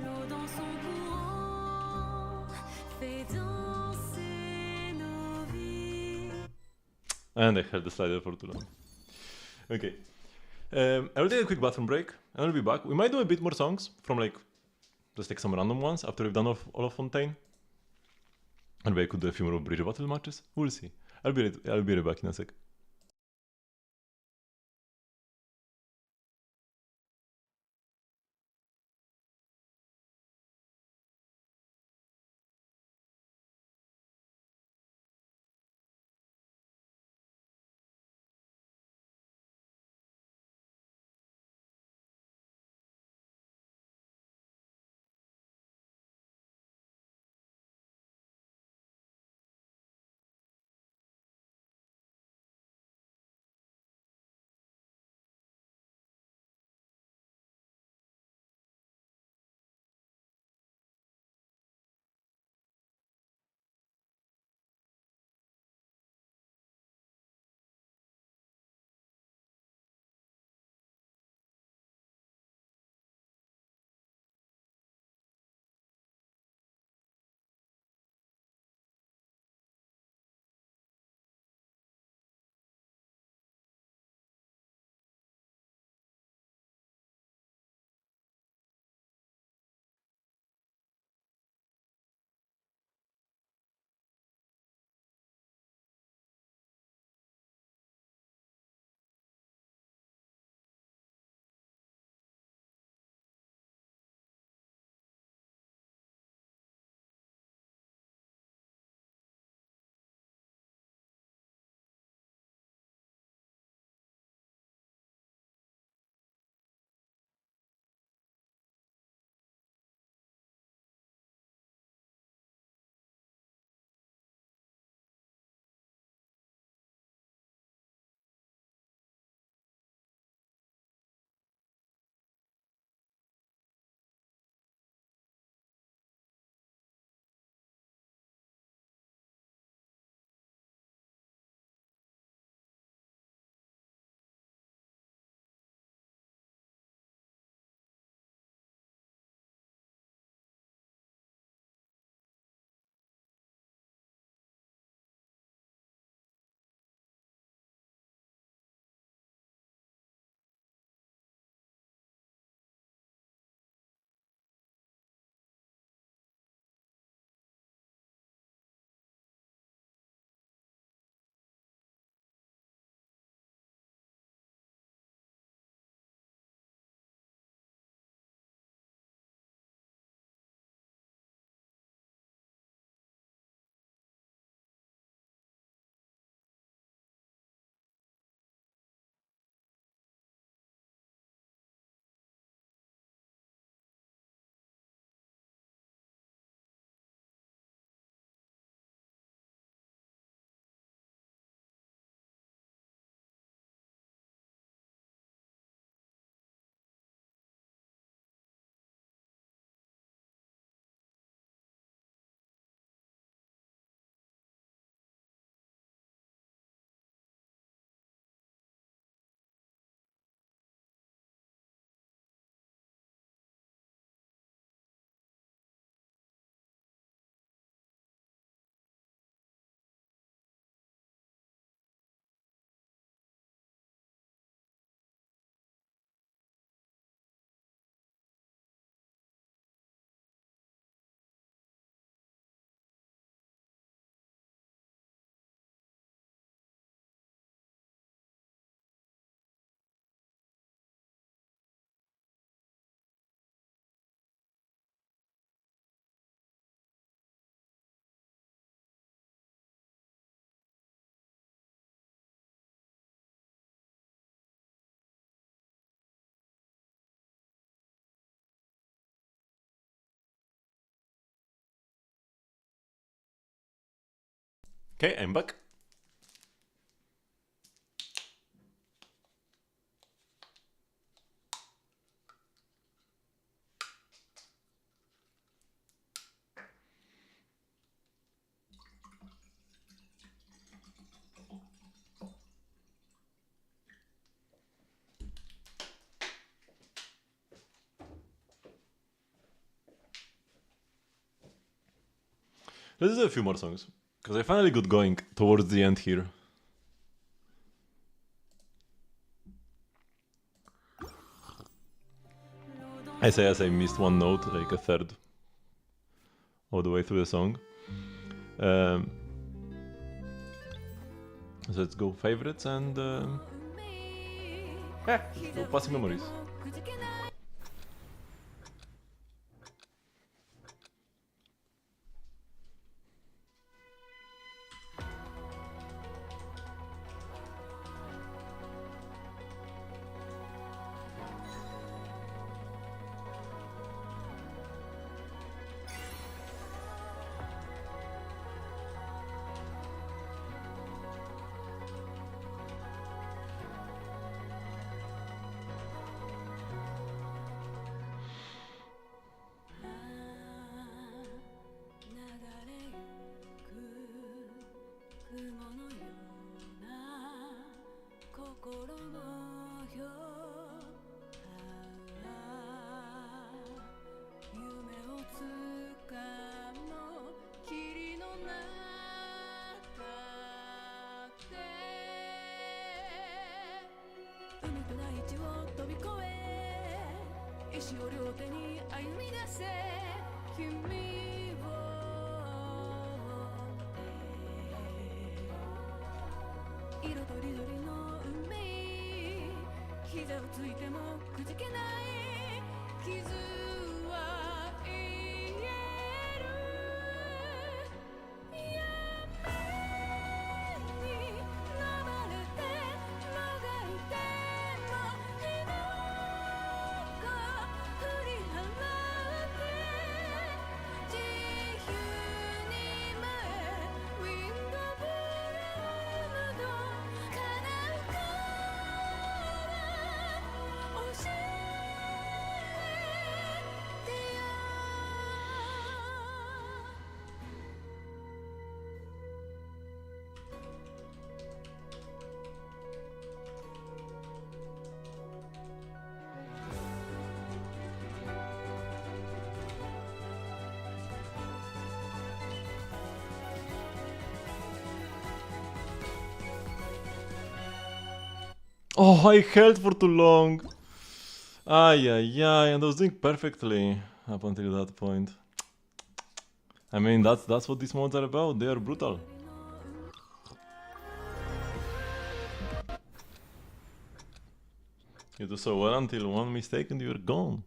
L'eau dans son courant fait danser nos vies. And I held the slider for too long. Okay. I will take a quick bathroom break and I'll be back. We might do a bit more songs from like just like some random ones after we've done all of Fontaine. And maybe I could do a few more bridge battle matches. We'll see. I'll be right back in a sec. Okay, I'm back. Let's do a few more songs, because I finally got going towards the end here. I say as I missed one note, like a third all the way through the song. So let's go favorites and do passing memories. Oh, I held for too long. Ay, ay, ay, and I was doing perfectly up until that point. I mean, that's what these mods are about. They are brutal. You do so well until one mistake and you're gone.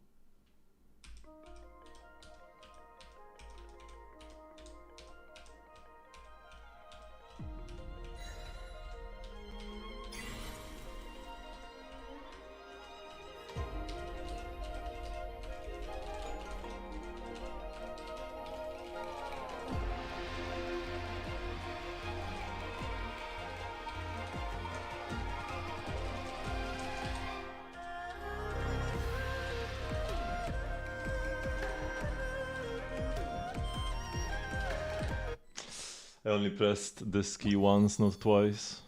I only pressed this key once, not twice.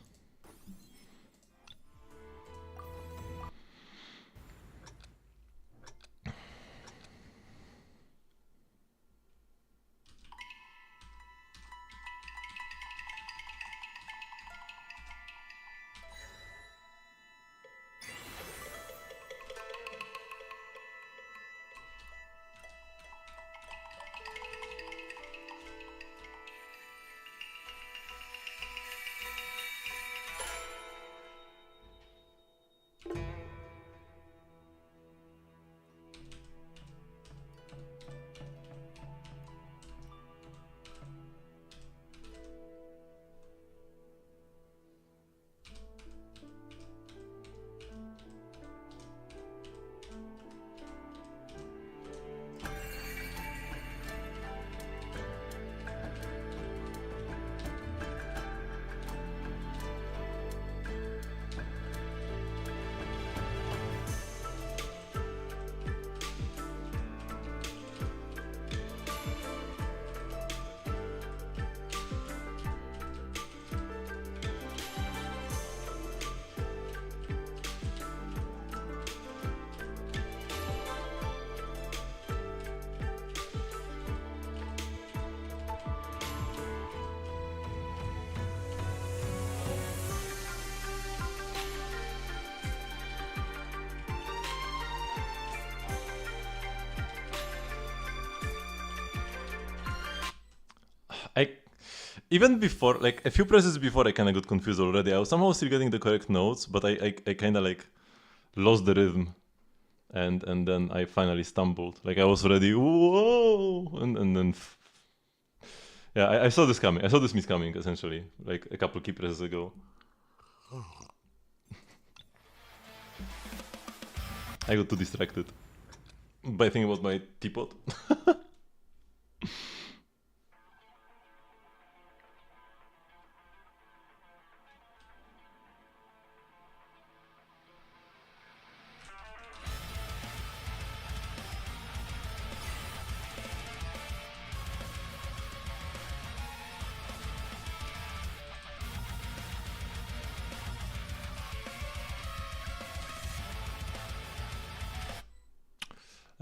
I even before, like a few presses before, I kind of got confused already. I was somehow still getting the correct notes, but I kind of like lost the rhythm, and then I finally stumbled. Like I was already whoa, and then yeah, I saw this coming. I saw this miss coming essentially, like a couple key presses ago. I got too distracted by thinking about my teapot.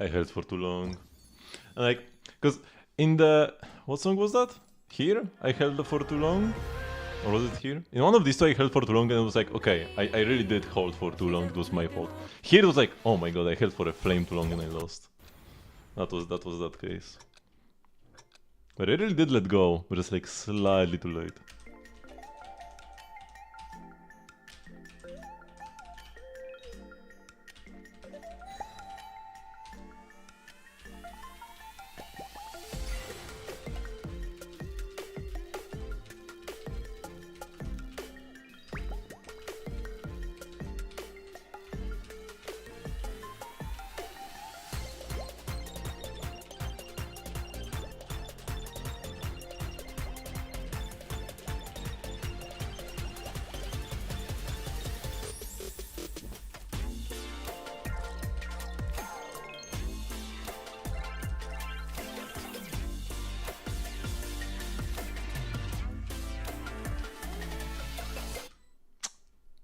I held for too long. And like, because in the, what song was that? Here? I held for too long? Or was it here? In one of these two I held for too long and it was like, okay, I really did hold for too long, it was my fault. Here it was like, oh my god, I held for a flame too long and I lost. That was that case. But I really did let go, but just like slightly too late.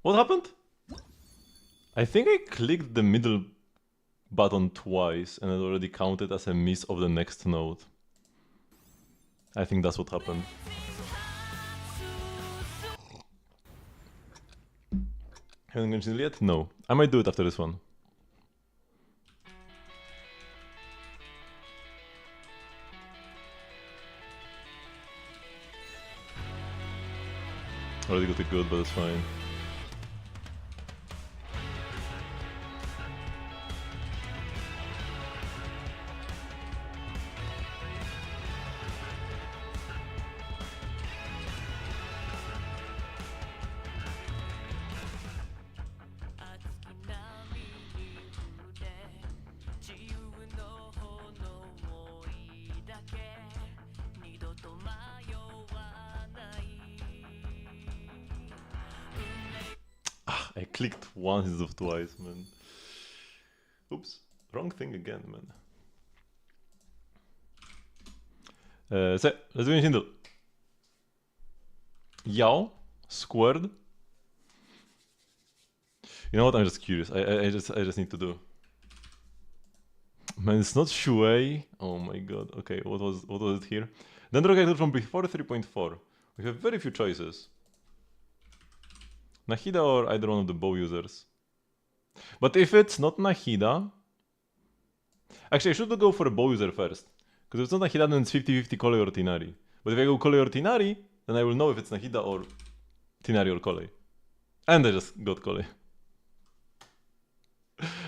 What happened? I think I clicked the middle button twice and it already counted as a miss of the next note. I think that's what happened. Haven't Genshin it yet? No. I might do it after this one. Already got it good, but it's fine. I clicked once instead of twice, man. Oops, wrong thing again, man. So, let's do Genshin Impact. Yao? Squared? You know what, I'm just curious. I just need to do. Man, it's not Shuei. Oh my god. Okay, what was it here? Dendro character from before 3.4. We have very few choices. Nahida or either one of the bow users. But if it's not Nahida... Actually, I should go for a bow user first. Because if it's not Nahida, then it's 50-50 Kole or Tinari. But if I go Kole or Tinari, then I will know if it's Nahida or Tinari or Kole. And I just got Kole.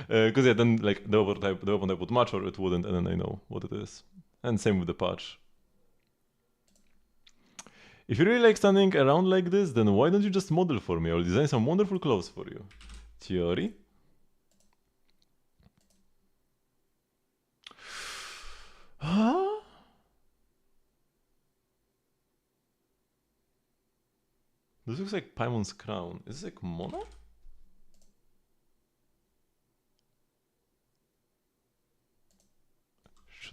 Because yeah, then like the weapon type would match or it wouldn't, and then I know what it is. And same with the patch. If you really like standing around like this, then why don't you just model for me? I'll design some wonderful clothes for you. Theory. Huh? This looks like Paimon's crown. Is this like Mona? Shit.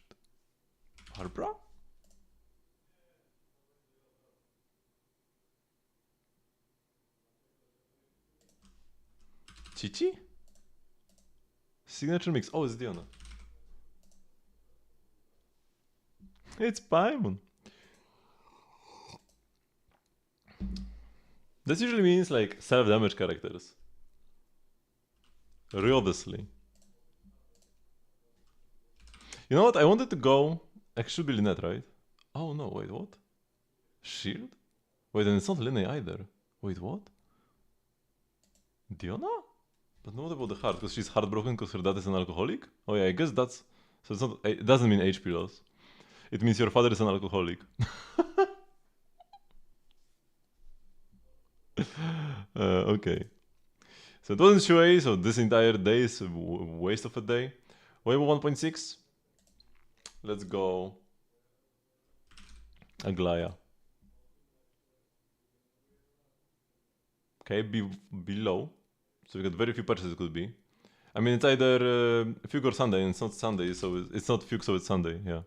Barbara? Chichi? Signature mix. Oh, it's Diona. It's Paimon. This usually means like self-damage characters. Obviously. You know what? I wanted to go. Actually, should be Lynette, right? Oh no, wait, what? Shield? Wait, and it's not Lene either. Wait, what? Diona? But what about the heart? Because she's heartbroken because her dad is an alcoholic? Oh yeah, I guess that's... So it's not... It doesn't mean HP loss. It means your father is an alcoholic. Okay. So it wasn't Shuei, so this entire day is a waste of a day. Wave 1.6. Let's go... Aglaya. Okay, below. So we got very few patches it could be. I mean, it's either Fugue or Sunday, and it's not Sunday, so it's not Fugue, so it's Sunday, yeah.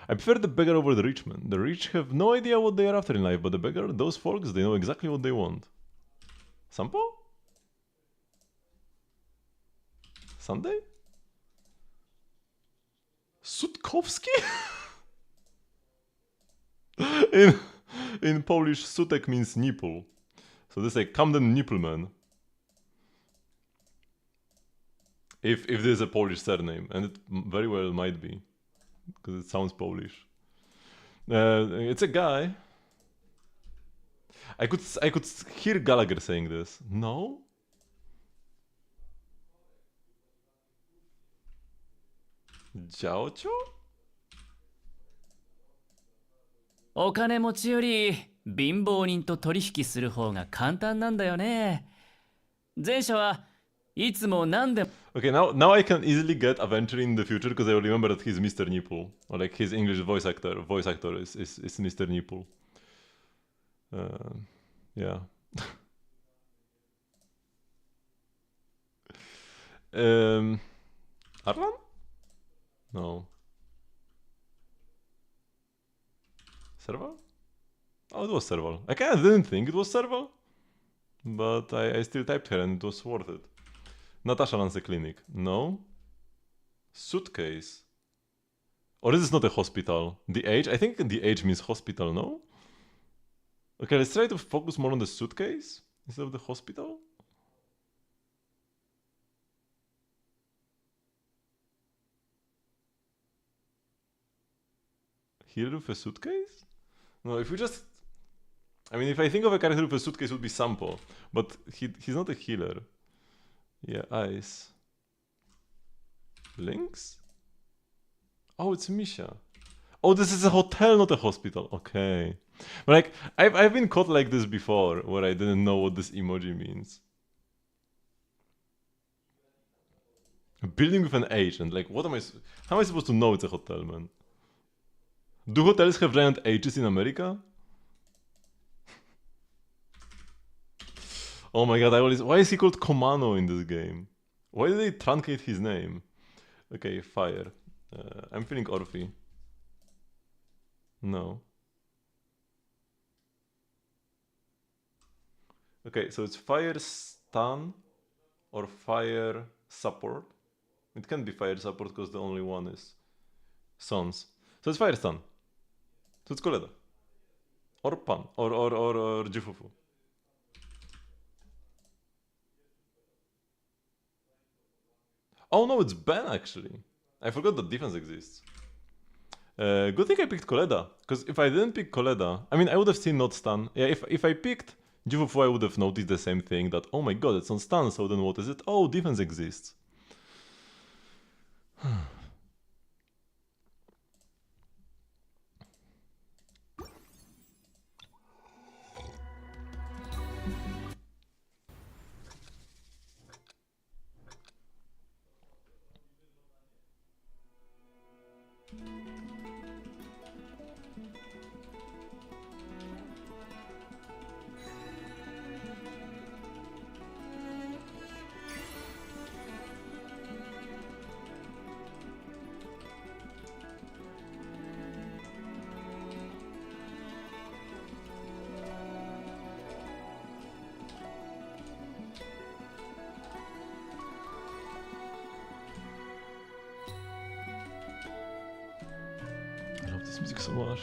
I prefer the beggar over the rich man. The rich have no idea what they are after in life, but the beggar, those folks, they know exactly what they want. Sampo? Sunday? Sutkowski? in Polish, sutek means nipple. So this is like Camden Nippleman. If there's a Polish surname, and it very well might be, because it sounds Polish. It's a guy. I could hear Gallagher saying this. No? Jiaoqiu? お金持ちより貧乏人と取引する方が簡単なんだよね。前者はいつも何でも Okay, now I can easily get Avenger in the future because I will remember that he's Mr. Nipple. Or like his English voice actor is Mr. Nipple. Yeah. Arlan? No. Serval? Oh, it was Serval. I kind of didn't think it was Serval. But I still typed her and it was worth it. Natasha runs a clinic. No. Suitcase. Or is this not a hospital? The age? I think the age means hospital, no? Okay, let's try to focus more on the suitcase instead of the hospital. Healer with a suitcase? No, if we just... I mean, if I think of a character with a suitcase, it would be Sampo. But he's not a healer. Yeah, ice. Lynx? Oh, it's Misha. Oh, this is a hotel, not a hospital. Okay. But like, I've been caught like this before, where I didn't know what this emoji means. A building with an agent. Like, what am I... How am I supposed to know it's a hotel, man? Do hotels have giant H's in America? Oh my god, why is he called Komano in this game? Why did they truncate his name? Okay, fire. I'm feeling Orphe. No. Okay, so it's fire stun or fire support. It can't be fire support because the only one is Sons. So it's fire stun. So it's Koleda. Or Pan. Or Jifufu. Oh no, it's Ben actually. I forgot that defense exists. Good thing I picked Koleda. Because if I didn't pick Koleda, I mean, I would have seen not stun. Yeah, if I picked Jifufu, I would have noticed the same thing that, oh my god, it's on stun, so then what is it? Oh, defense exists. I love this music so much.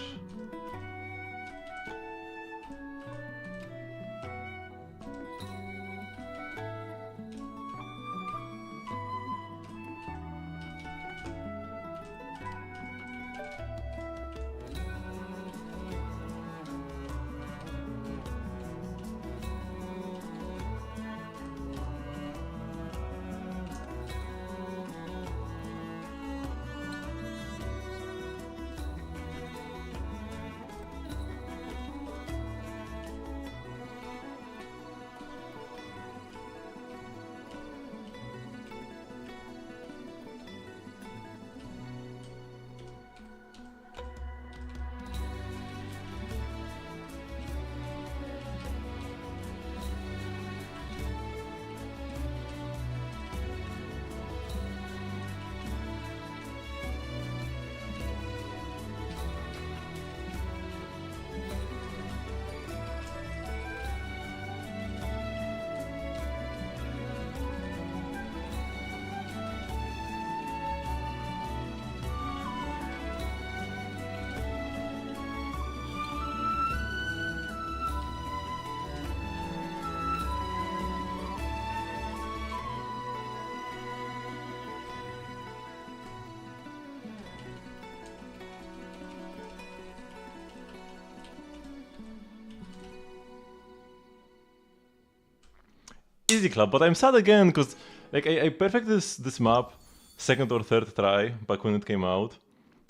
easy club, but I'm sad again because like I perfected this map second or third try back when it came out,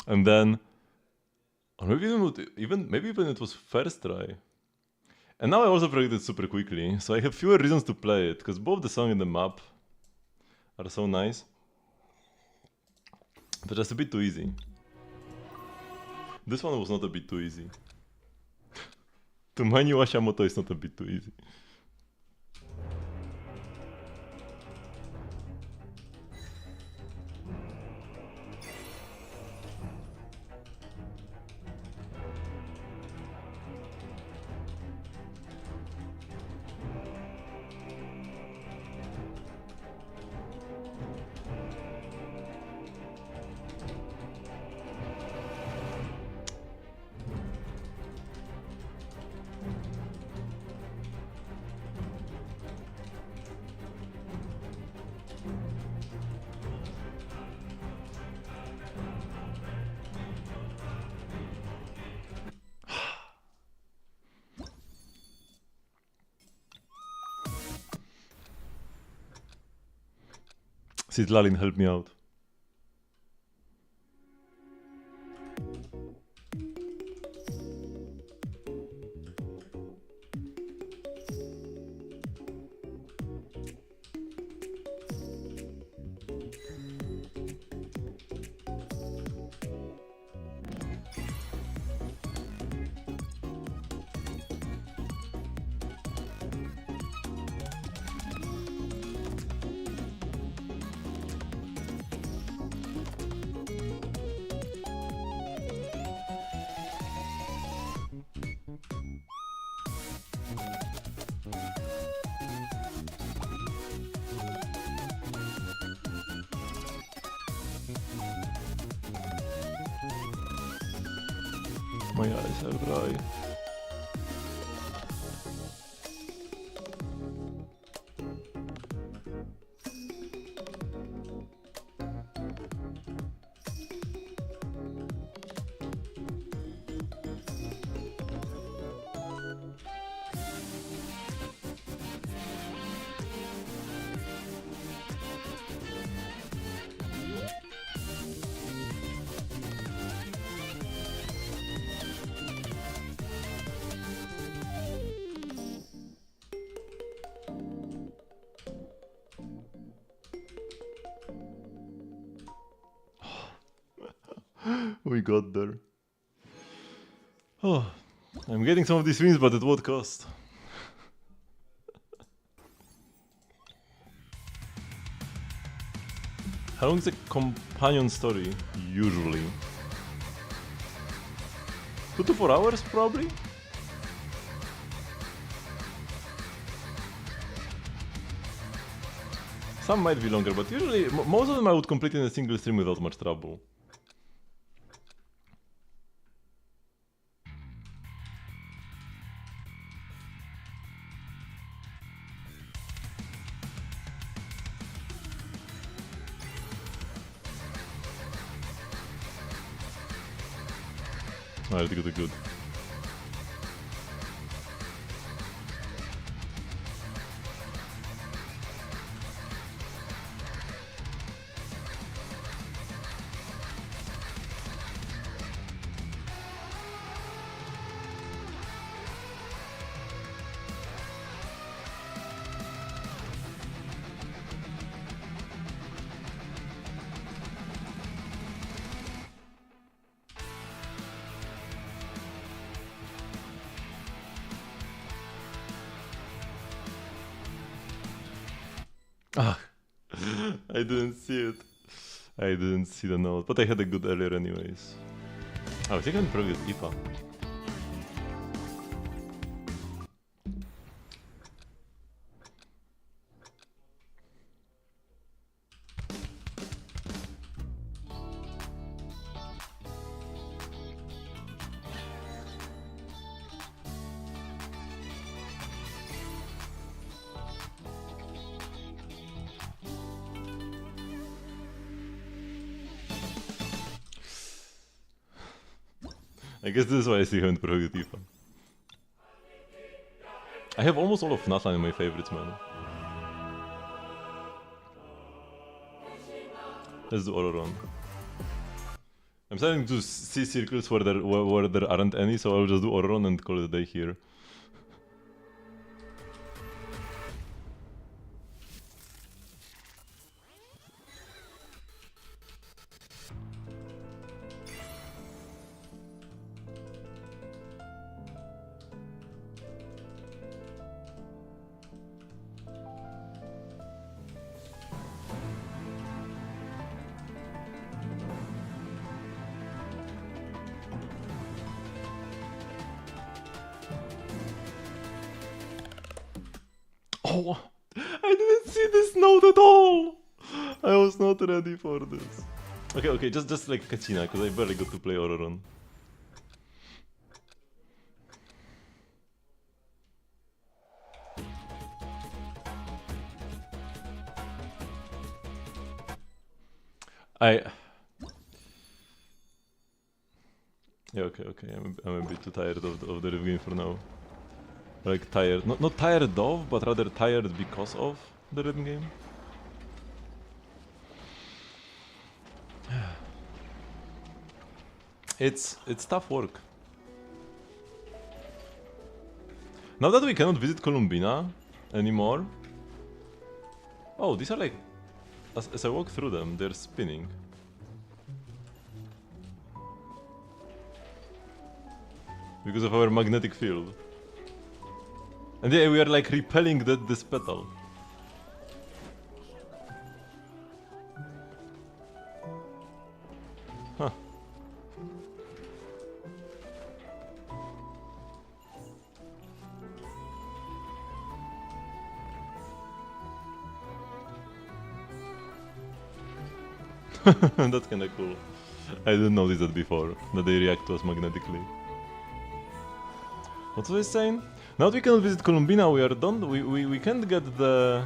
and then, or maybe even it was first try, and now I also perfected it super quickly, so I have fewer reasons to play it because both the song and the map are so nice. They're just a bit too easy. This one was not a bit too easy. To mine Hashimoto is not a bit too easy. Lalin, help me out. My eyes are dry. We got there. Oh, I'm getting some of these wins, but at what cost? How long is a companion story, usually? 2 to 4 hours, probably? Some might be longer, but usually, most of them I would complete in a single stream without much trouble. Alright, good. Ah, I didn't see it. I didn't see the note, but I had a good earlier anyways. Oh, I think I can progress IPA. I guess this is why I still haven't progressed IPA. I have almost all of Nathan in my favorites, man. Let's do Ororon. I'm starting to see circles where there aren't any, so I'll just do Ororon and call it a day here. Oh, I didn't see this note at all. I was not ready for this. Okay, just like Kachina, because I barely got to play Ororon. Yeah, okay. I'm a bit too tired of the riff game for now. Like tired, not tired of, but rather tired because of the rhythm game. It's tough work. Now that we cannot visit Columbina anymore. Oh, these are like, as I walk through them, they're spinning. Because of our magnetic field. And yeah, we are like repelling this petal. Huh. That's kinda cool. I didn't notice that before, that they react to us magnetically. What was I saying? Now that we cannot visit Columbina, we are done. We can't get the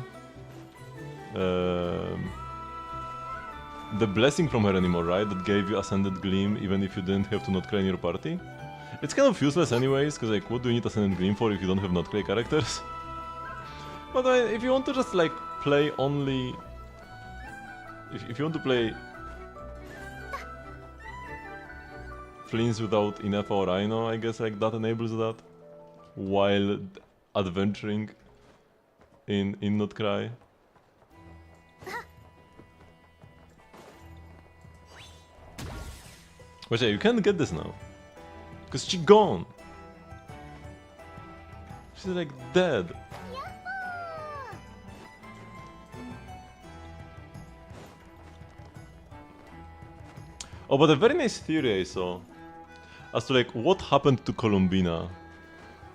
blessing from her anymore, right? That gave you Ascended Gleam even if you didn't have to Notclay in your party. It's kind of useless anyways, because like what do you need Ascended Gleam for if you don't have Notclay characters? But if you want to just like play only... If you want to play Fleens without Inefa or Aino, I guess like that enables that. While adventuring in Notcry. But yeah, you can't get this now. Because she's gone. She's like dead. Oh, but a very nice theory I saw. As to like what happened to Columbina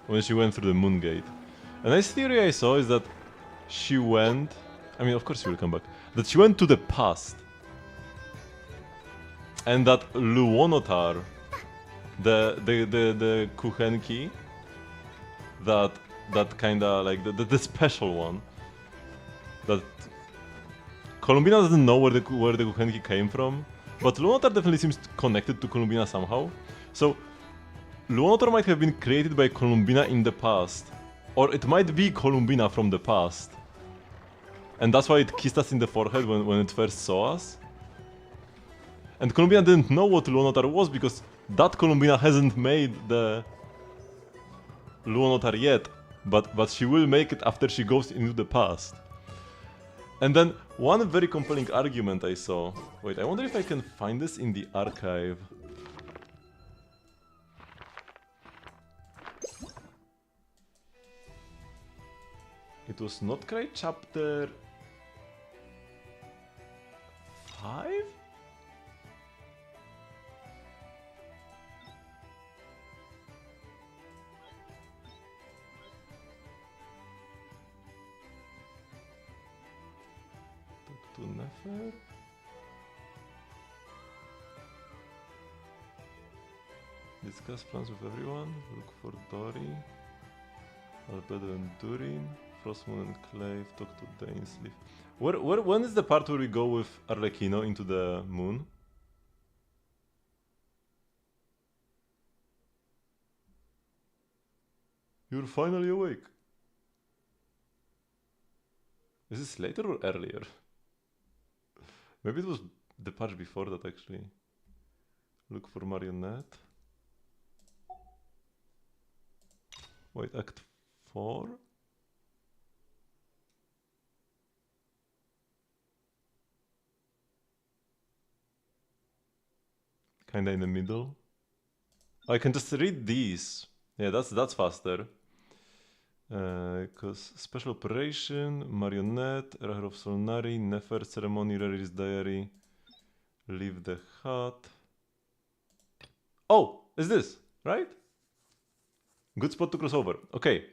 when she went through the Moon Gate. A nice theory I saw is that she went... I mean, of course she will come back. That she went to the past. And that Luonotar, the Kuchenki, that kinda like the special one, that Columbina doesn't know where the Kuchenki came from, but Luonotar definitely seems connected to Columbina somehow. So Luonotar might have been created by Columbina in the past, or it might be Columbina from the past. And that's why it kissed us in the forehead when it first saw us. And Columbina didn't know what Luonotar was because that Columbina hasn't made the Luonotar yet, but she will make it after she goes into the past. And then one very compelling argument I saw. Wait, I wonder if I can find this in the archive. It was Notcry chapter 5? Talk to Nefer. Discuss plans with everyone. Look for Dory. Albedo and Durin. Frostmoon and Clave, talk to Dainsleif. When is the part where we go with Arlecchino into the moon? You're finally awake. Is this later or earlier? Maybe it was the patch before that actually. Look for marionette. Wait, Act 4? Kinda in the middle. I can just read these. Yeah, that's faster. Because Special Operation, Marionette, Eraher of Solnari, Nefer, Ceremony, Rari's Diary, Leave the Hut. Oh, is this, right? Good spot to cross over. Okay.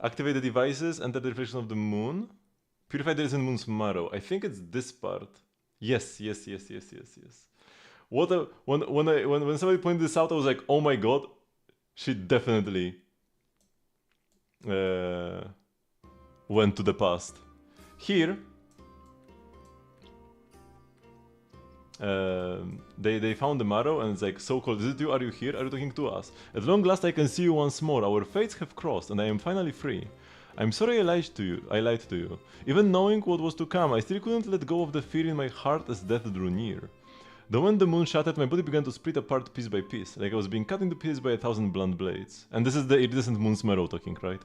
Activate the devices, enter the reflection of the moon. Purify the recent moon's marrow. I think it's this part. Yes. What a, when somebody pointed this out, I was like, oh my god, she definitely went to the past. Here, they found the marrow and it's like, so cold, is it you? Are you here? Are you talking to us? At long last I can see you once more. Our fates have crossed and I am finally free. I'm sorry I lied to you. Even knowing what was to come, I still couldn't let go of the fear in my heart as death drew near. The moment the moon shattered, my body began to split apart piece by piece, like I was being cut into pieces by 1,000 blunt blades. And this is the iridescent moon's marrow talking, right?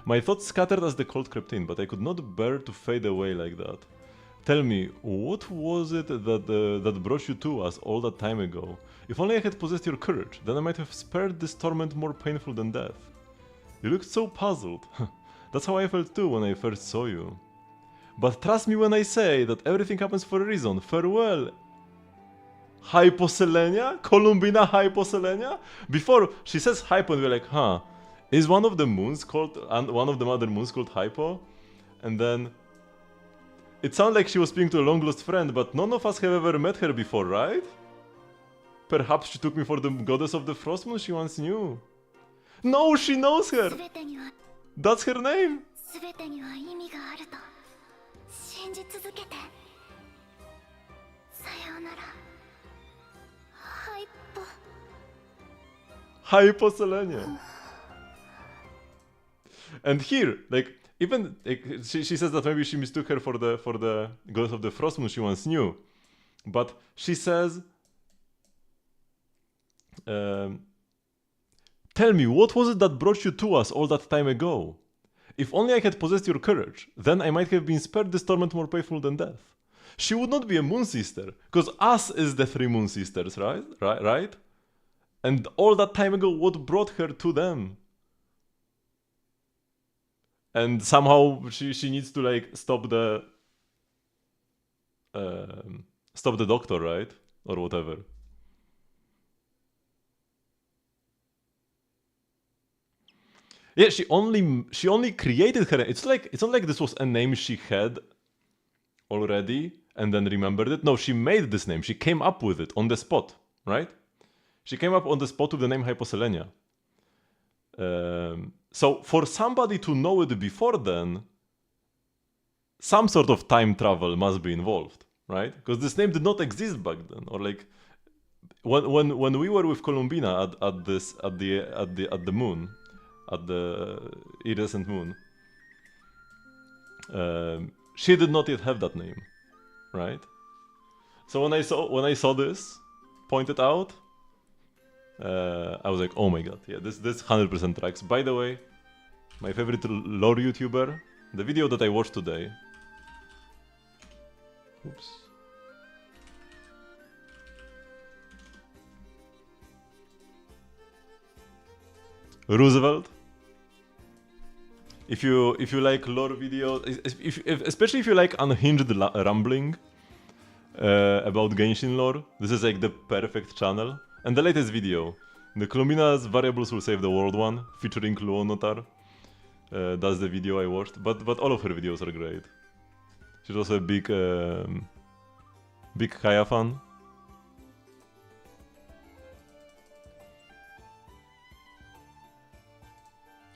My thoughts scattered as the cold crept in, but I could not bear to fade away like that. Tell me, what was it that brought you to us all that time ago? If only I had possessed your courage, then I might have spared this torment more painful than death. You looked so puzzled. That's how I felt too when I first saw you. But trust me when I say that everything happens for a reason. Farewell. Hyposelenia? Columbina Hyposelenia? Before she says Hypo and we're like, huh, is one of the moons called, and one of the other moons called Hypo? And then it sounded like she was speaking to a long lost friend, but none of us have ever met her before, right? Perhaps she took me for the goddess of the frost moon she once knew. No, she knows her! That's her name! Hyposelenia. And here, like, even like, she says that maybe she mistook her for the goddess of the frost moon she once knew, but she says, "Tell me, what was it that brought you to us all that time ago? If only I had possessed your courage, then I might have been spared this torment more painful than death. She would not be a moon sister, because us is the three moon sisters, right? And all that time ago, what brought her to them?" And somehow she needs to like stop the doctor, right? Or whatever. Yeah, she only created her. It's not like this was a name she had already and then remembered it. No, she made this name. She came up with it on the spot, right? She came up on the spot with the name Hyposelenia. So for somebody to know it before then, some sort of time travel must be involved, right? Because this name did not exist back then, or like when we were with Columbina at the moon, at the iridescent moon, she did not yet have that name, right? So when I saw this pointed out, I was like, oh my god, yeah, this 100% tracks. By the way, my favorite lore YouTuber, the video that I watched today. Oops. Roosevelt. If you like lore videos, especially if you like unhinged rambling about Genshin lore, this is like the perfect channel. And the latest video, the Columbina's Variables Will Save the World one, featuring Luonotar. That's the video I watched, but all of her videos are great. She's also a big Kaya fan.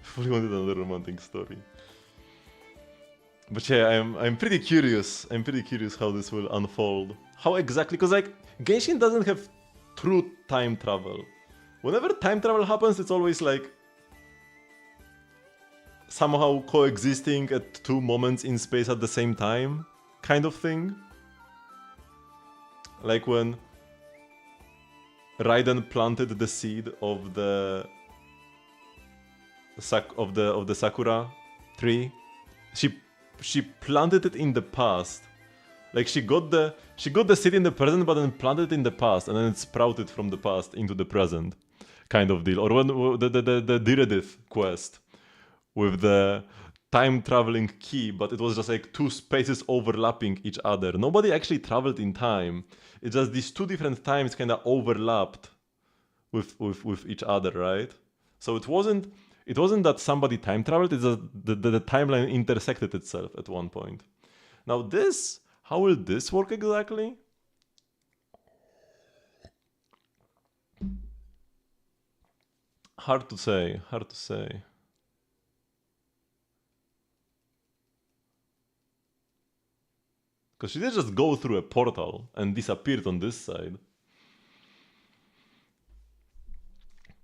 Fully wanted another romantic story. But yeah, I'm pretty curious. I'm pretty curious how this will unfold. How exactly? Because like Genshin doesn't have true time travel. Whenever time travel happens, it's always like somehow coexisting at two moments in space at the same time, kind of thing. Like when Raiden planted the seed of the Sakura tree. She planted it in the past. Like she got the seed in the present, but then planted it in the past, and then it sprouted from the past into the present, kind of deal. Or when the Diredith quest with the time traveling key, but it was just like two spaces overlapping each other. Nobody actually traveled in time. It's just these two different times kind of overlapped with each other, right? So it wasn't that somebody time traveled. It's just the timeline intersected itself at one point. Now this, how will this work exactly? Hard to say. Because she did just go through a portal and disappeared on this side.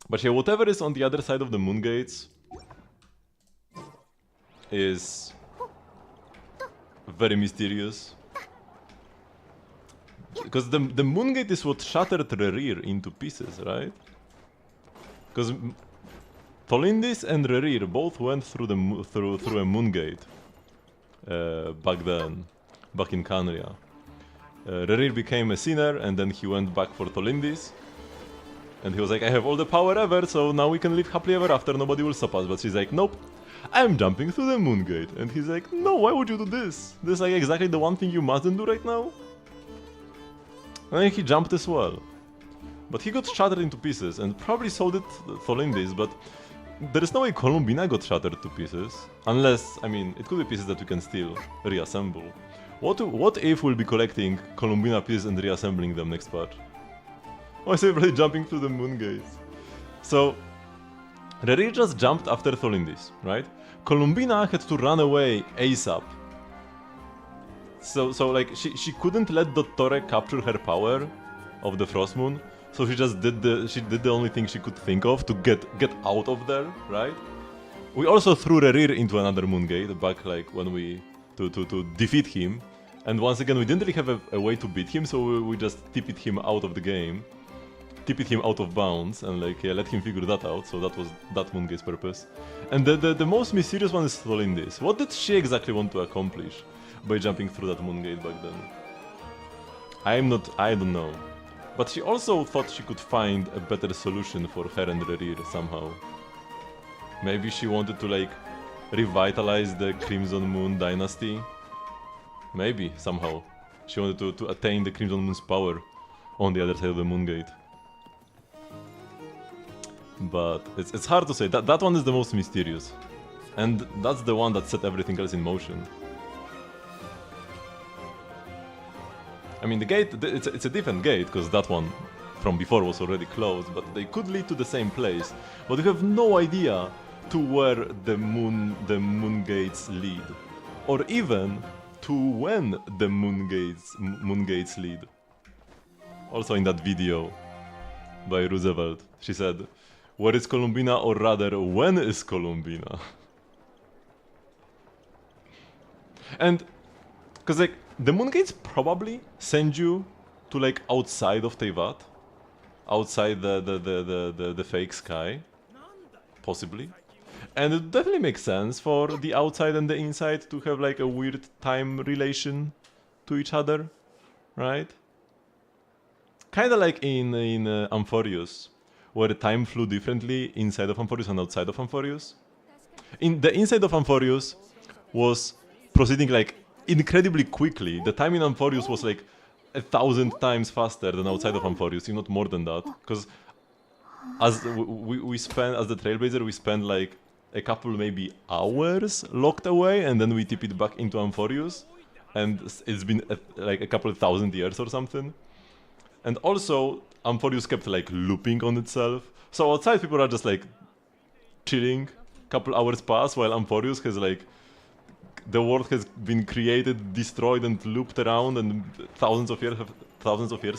But yeah, whatever is on the other side of the moon gates is very mysterious. Because the moon gate is what shattered Rerir into pieces, right? Because Tolindis and Rerir both went through through a moon gate back then, back in Canria. Rerir became a sinner, and then he went back for Tolindis. And he was like, I have all the power ever, so now we can live happily ever after, nobody will stop us. But she's like, nope, I'm jumping through the moon gate. And he's like, no, why would you do this? This is like exactly the one thing you mustn't do right now. And then he jumped as well. But he got shattered into pieces, and probably so did Tholindis, but there is no way Columbina got shattered to pieces. Unless, I mean, it could be pieces that we can still reassemble. What if we'll be collecting Columbina pieces and reassembling them next patch? Oh, I see everybody jumping through the moon gates. So, Rerir just jumped after Tholindis, right? Columbina had to run away ASAP. So like, she couldn't let Dottore capture her power of the Frost Moon, so she just did the only thing she could think of to get out of there, right? We also threw Rerir into another moon gate back like when we to defeat him, and once again we didn't really have a way to beat him, so we just tipped him out of the game. Tipped him out of bounds and like, yeah, let him figure that out, so that was that moon gate's purpose. And the most mysterious one is Tholindis. What did she exactly want to accomplish by jumping through that moon gate back then? I don't know. But she also thought she could find a better solution for her and Rerir somehow. Maybe she wanted to like revitalize the Crimson Moon dynasty. Maybe, somehow. She wanted to attain the Crimson Moon's power on the other side of the moon gate. But it's hard to say. That one is the most mysterious. And that's the one that set everything else in motion. I mean, the gate, it's a different gate, because that one from before was already closed, but they could lead to the same place. But we have no idea to where the moon gates lead. Or even to when the moon gates lead. Also in that video by Roosevelt, she said, where is Columbina, or rather, when is Columbina? And, cause like, the moon gates probably send you to like outside of Teyvat. Outside the fake sky. Possibly. And it definitely makes sense for the outside and the inside to have like a weird time relation to each other, right? Kinda like in Amphorius, where time flew differently inside of Amphorius and outside of Amphorius. In the inside of Amphorius was proceeding like incredibly quickly. The time in Amphorius was like 1,000 times faster than outside of Amphorius, if not more than that. Because as we spend, as the Trailblazer, we spend like a couple maybe hours locked away, and then we tip it back into Amphorius, and it's been like a couple of thousand years or something. And also, Amphorius kept like looping on itself. So outside people are just like chilling, couple hours pass, while Amphorius has like, the world has been created, destroyed, and looped around, and thousands of years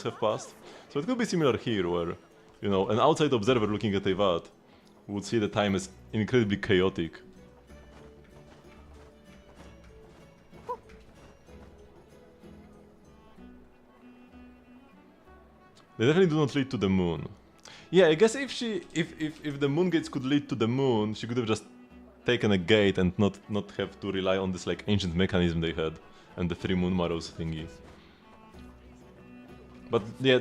have passed. So it could be similar here, where, you know, an outside observer looking at Teyvat would see the time as incredibly chaotic. They definitely do not lead to the moon. Yeah, I guess if the moon gates could lead to the moon, she could have just taken a gate and not have to rely on this like ancient mechanism they had and the 3 moon marrows thingy. But yeah,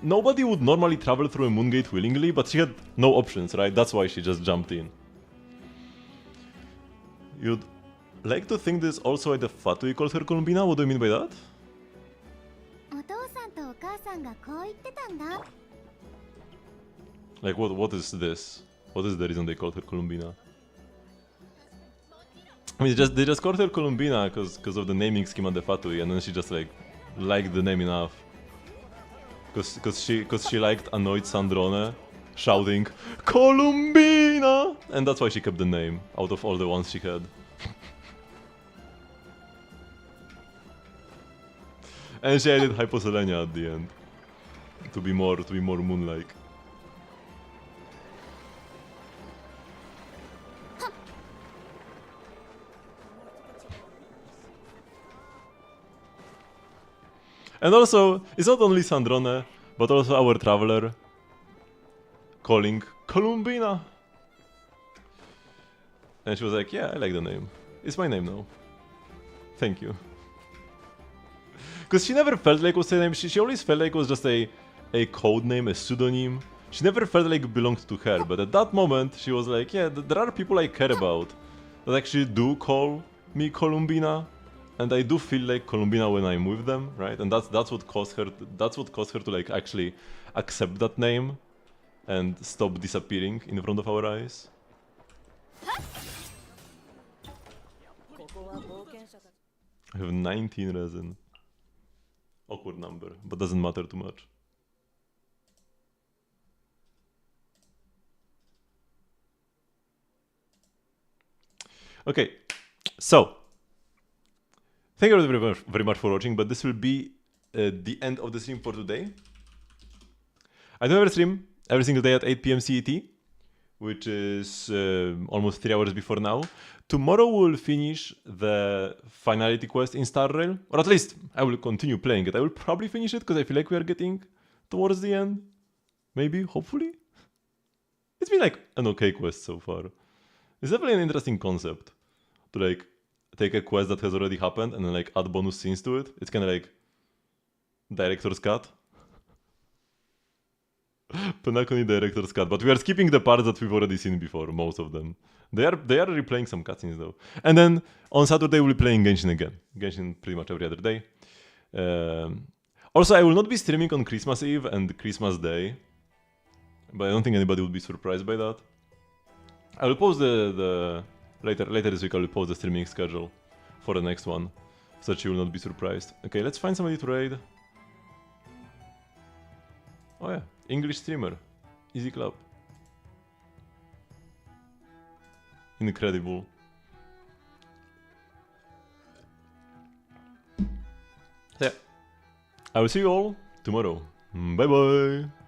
nobody would normally travel through a moon gate willingly, but she had no options, right? That's why she just jumped in. You'd like to think there's also a Fatui calls her Columbina? What do you mean by that? お父さんとお母さんがこう言ってたんだ。 Like what is this? What is the reason they called her Columbina? I mean, they just called her Columbina because of the naming scheme on the Fatui, and then she just like liked the name enough. Because she liked annoyed Sandrone shouting Columbina, and that's why she kept the name out of all the ones she had. And she added Hyposelenia at the end to be more moon-like. And also, it's not only Sandrone, but also our traveler calling Columbina. And she was like, yeah, I like the name. It's my name now. Thank you. Because she never felt like it was her name, she always felt like it was just a code name, a pseudonym. She never felt like it belonged to her, but at that moment she was like, yeah, there are people I care about that actually do call me Columbina. And I do feel like Columbina when I'm with them, right? And that's what caused her to like actually accept that name and stop disappearing in front of our eyes. I have 19 resin. Awkward number, but doesn't matter too much. Okay, so thank you very much for watching, but this will be the end of the stream for today. I do have a stream every single day at 8 PM CET, which is almost 3 hours before now. Tomorrow we'll finish the finality quest in Star Rail, or at least I will continue playing it. I will probably finish it because I feel like we are getting towards the end. Maybe, hopefully. It's been like an okay quest so far. It's definitely an interesting concept to like take a quest that has already happened and then like add bonus scenes to it. It's kind of like director's cut. Penacony director's cut, but we are skipping the parts that we've already seen before, most of them. They are replaying some cutscenes though. And then on Saturday we'll be playing Genshin again. Genshin pretty much every other day. Also, I will not be streaming on Christmas Eve and Christmas Day, but I don't think anybody would be surprised by that. I will post the later this week. I will post the streaming schedule for the next one, so that you will not be surprised. Okay, let's find somebody to raid. Oh yeah, English streamer, easy club. Incredible. So yeah, I will see you all tomorrow. Bye bye.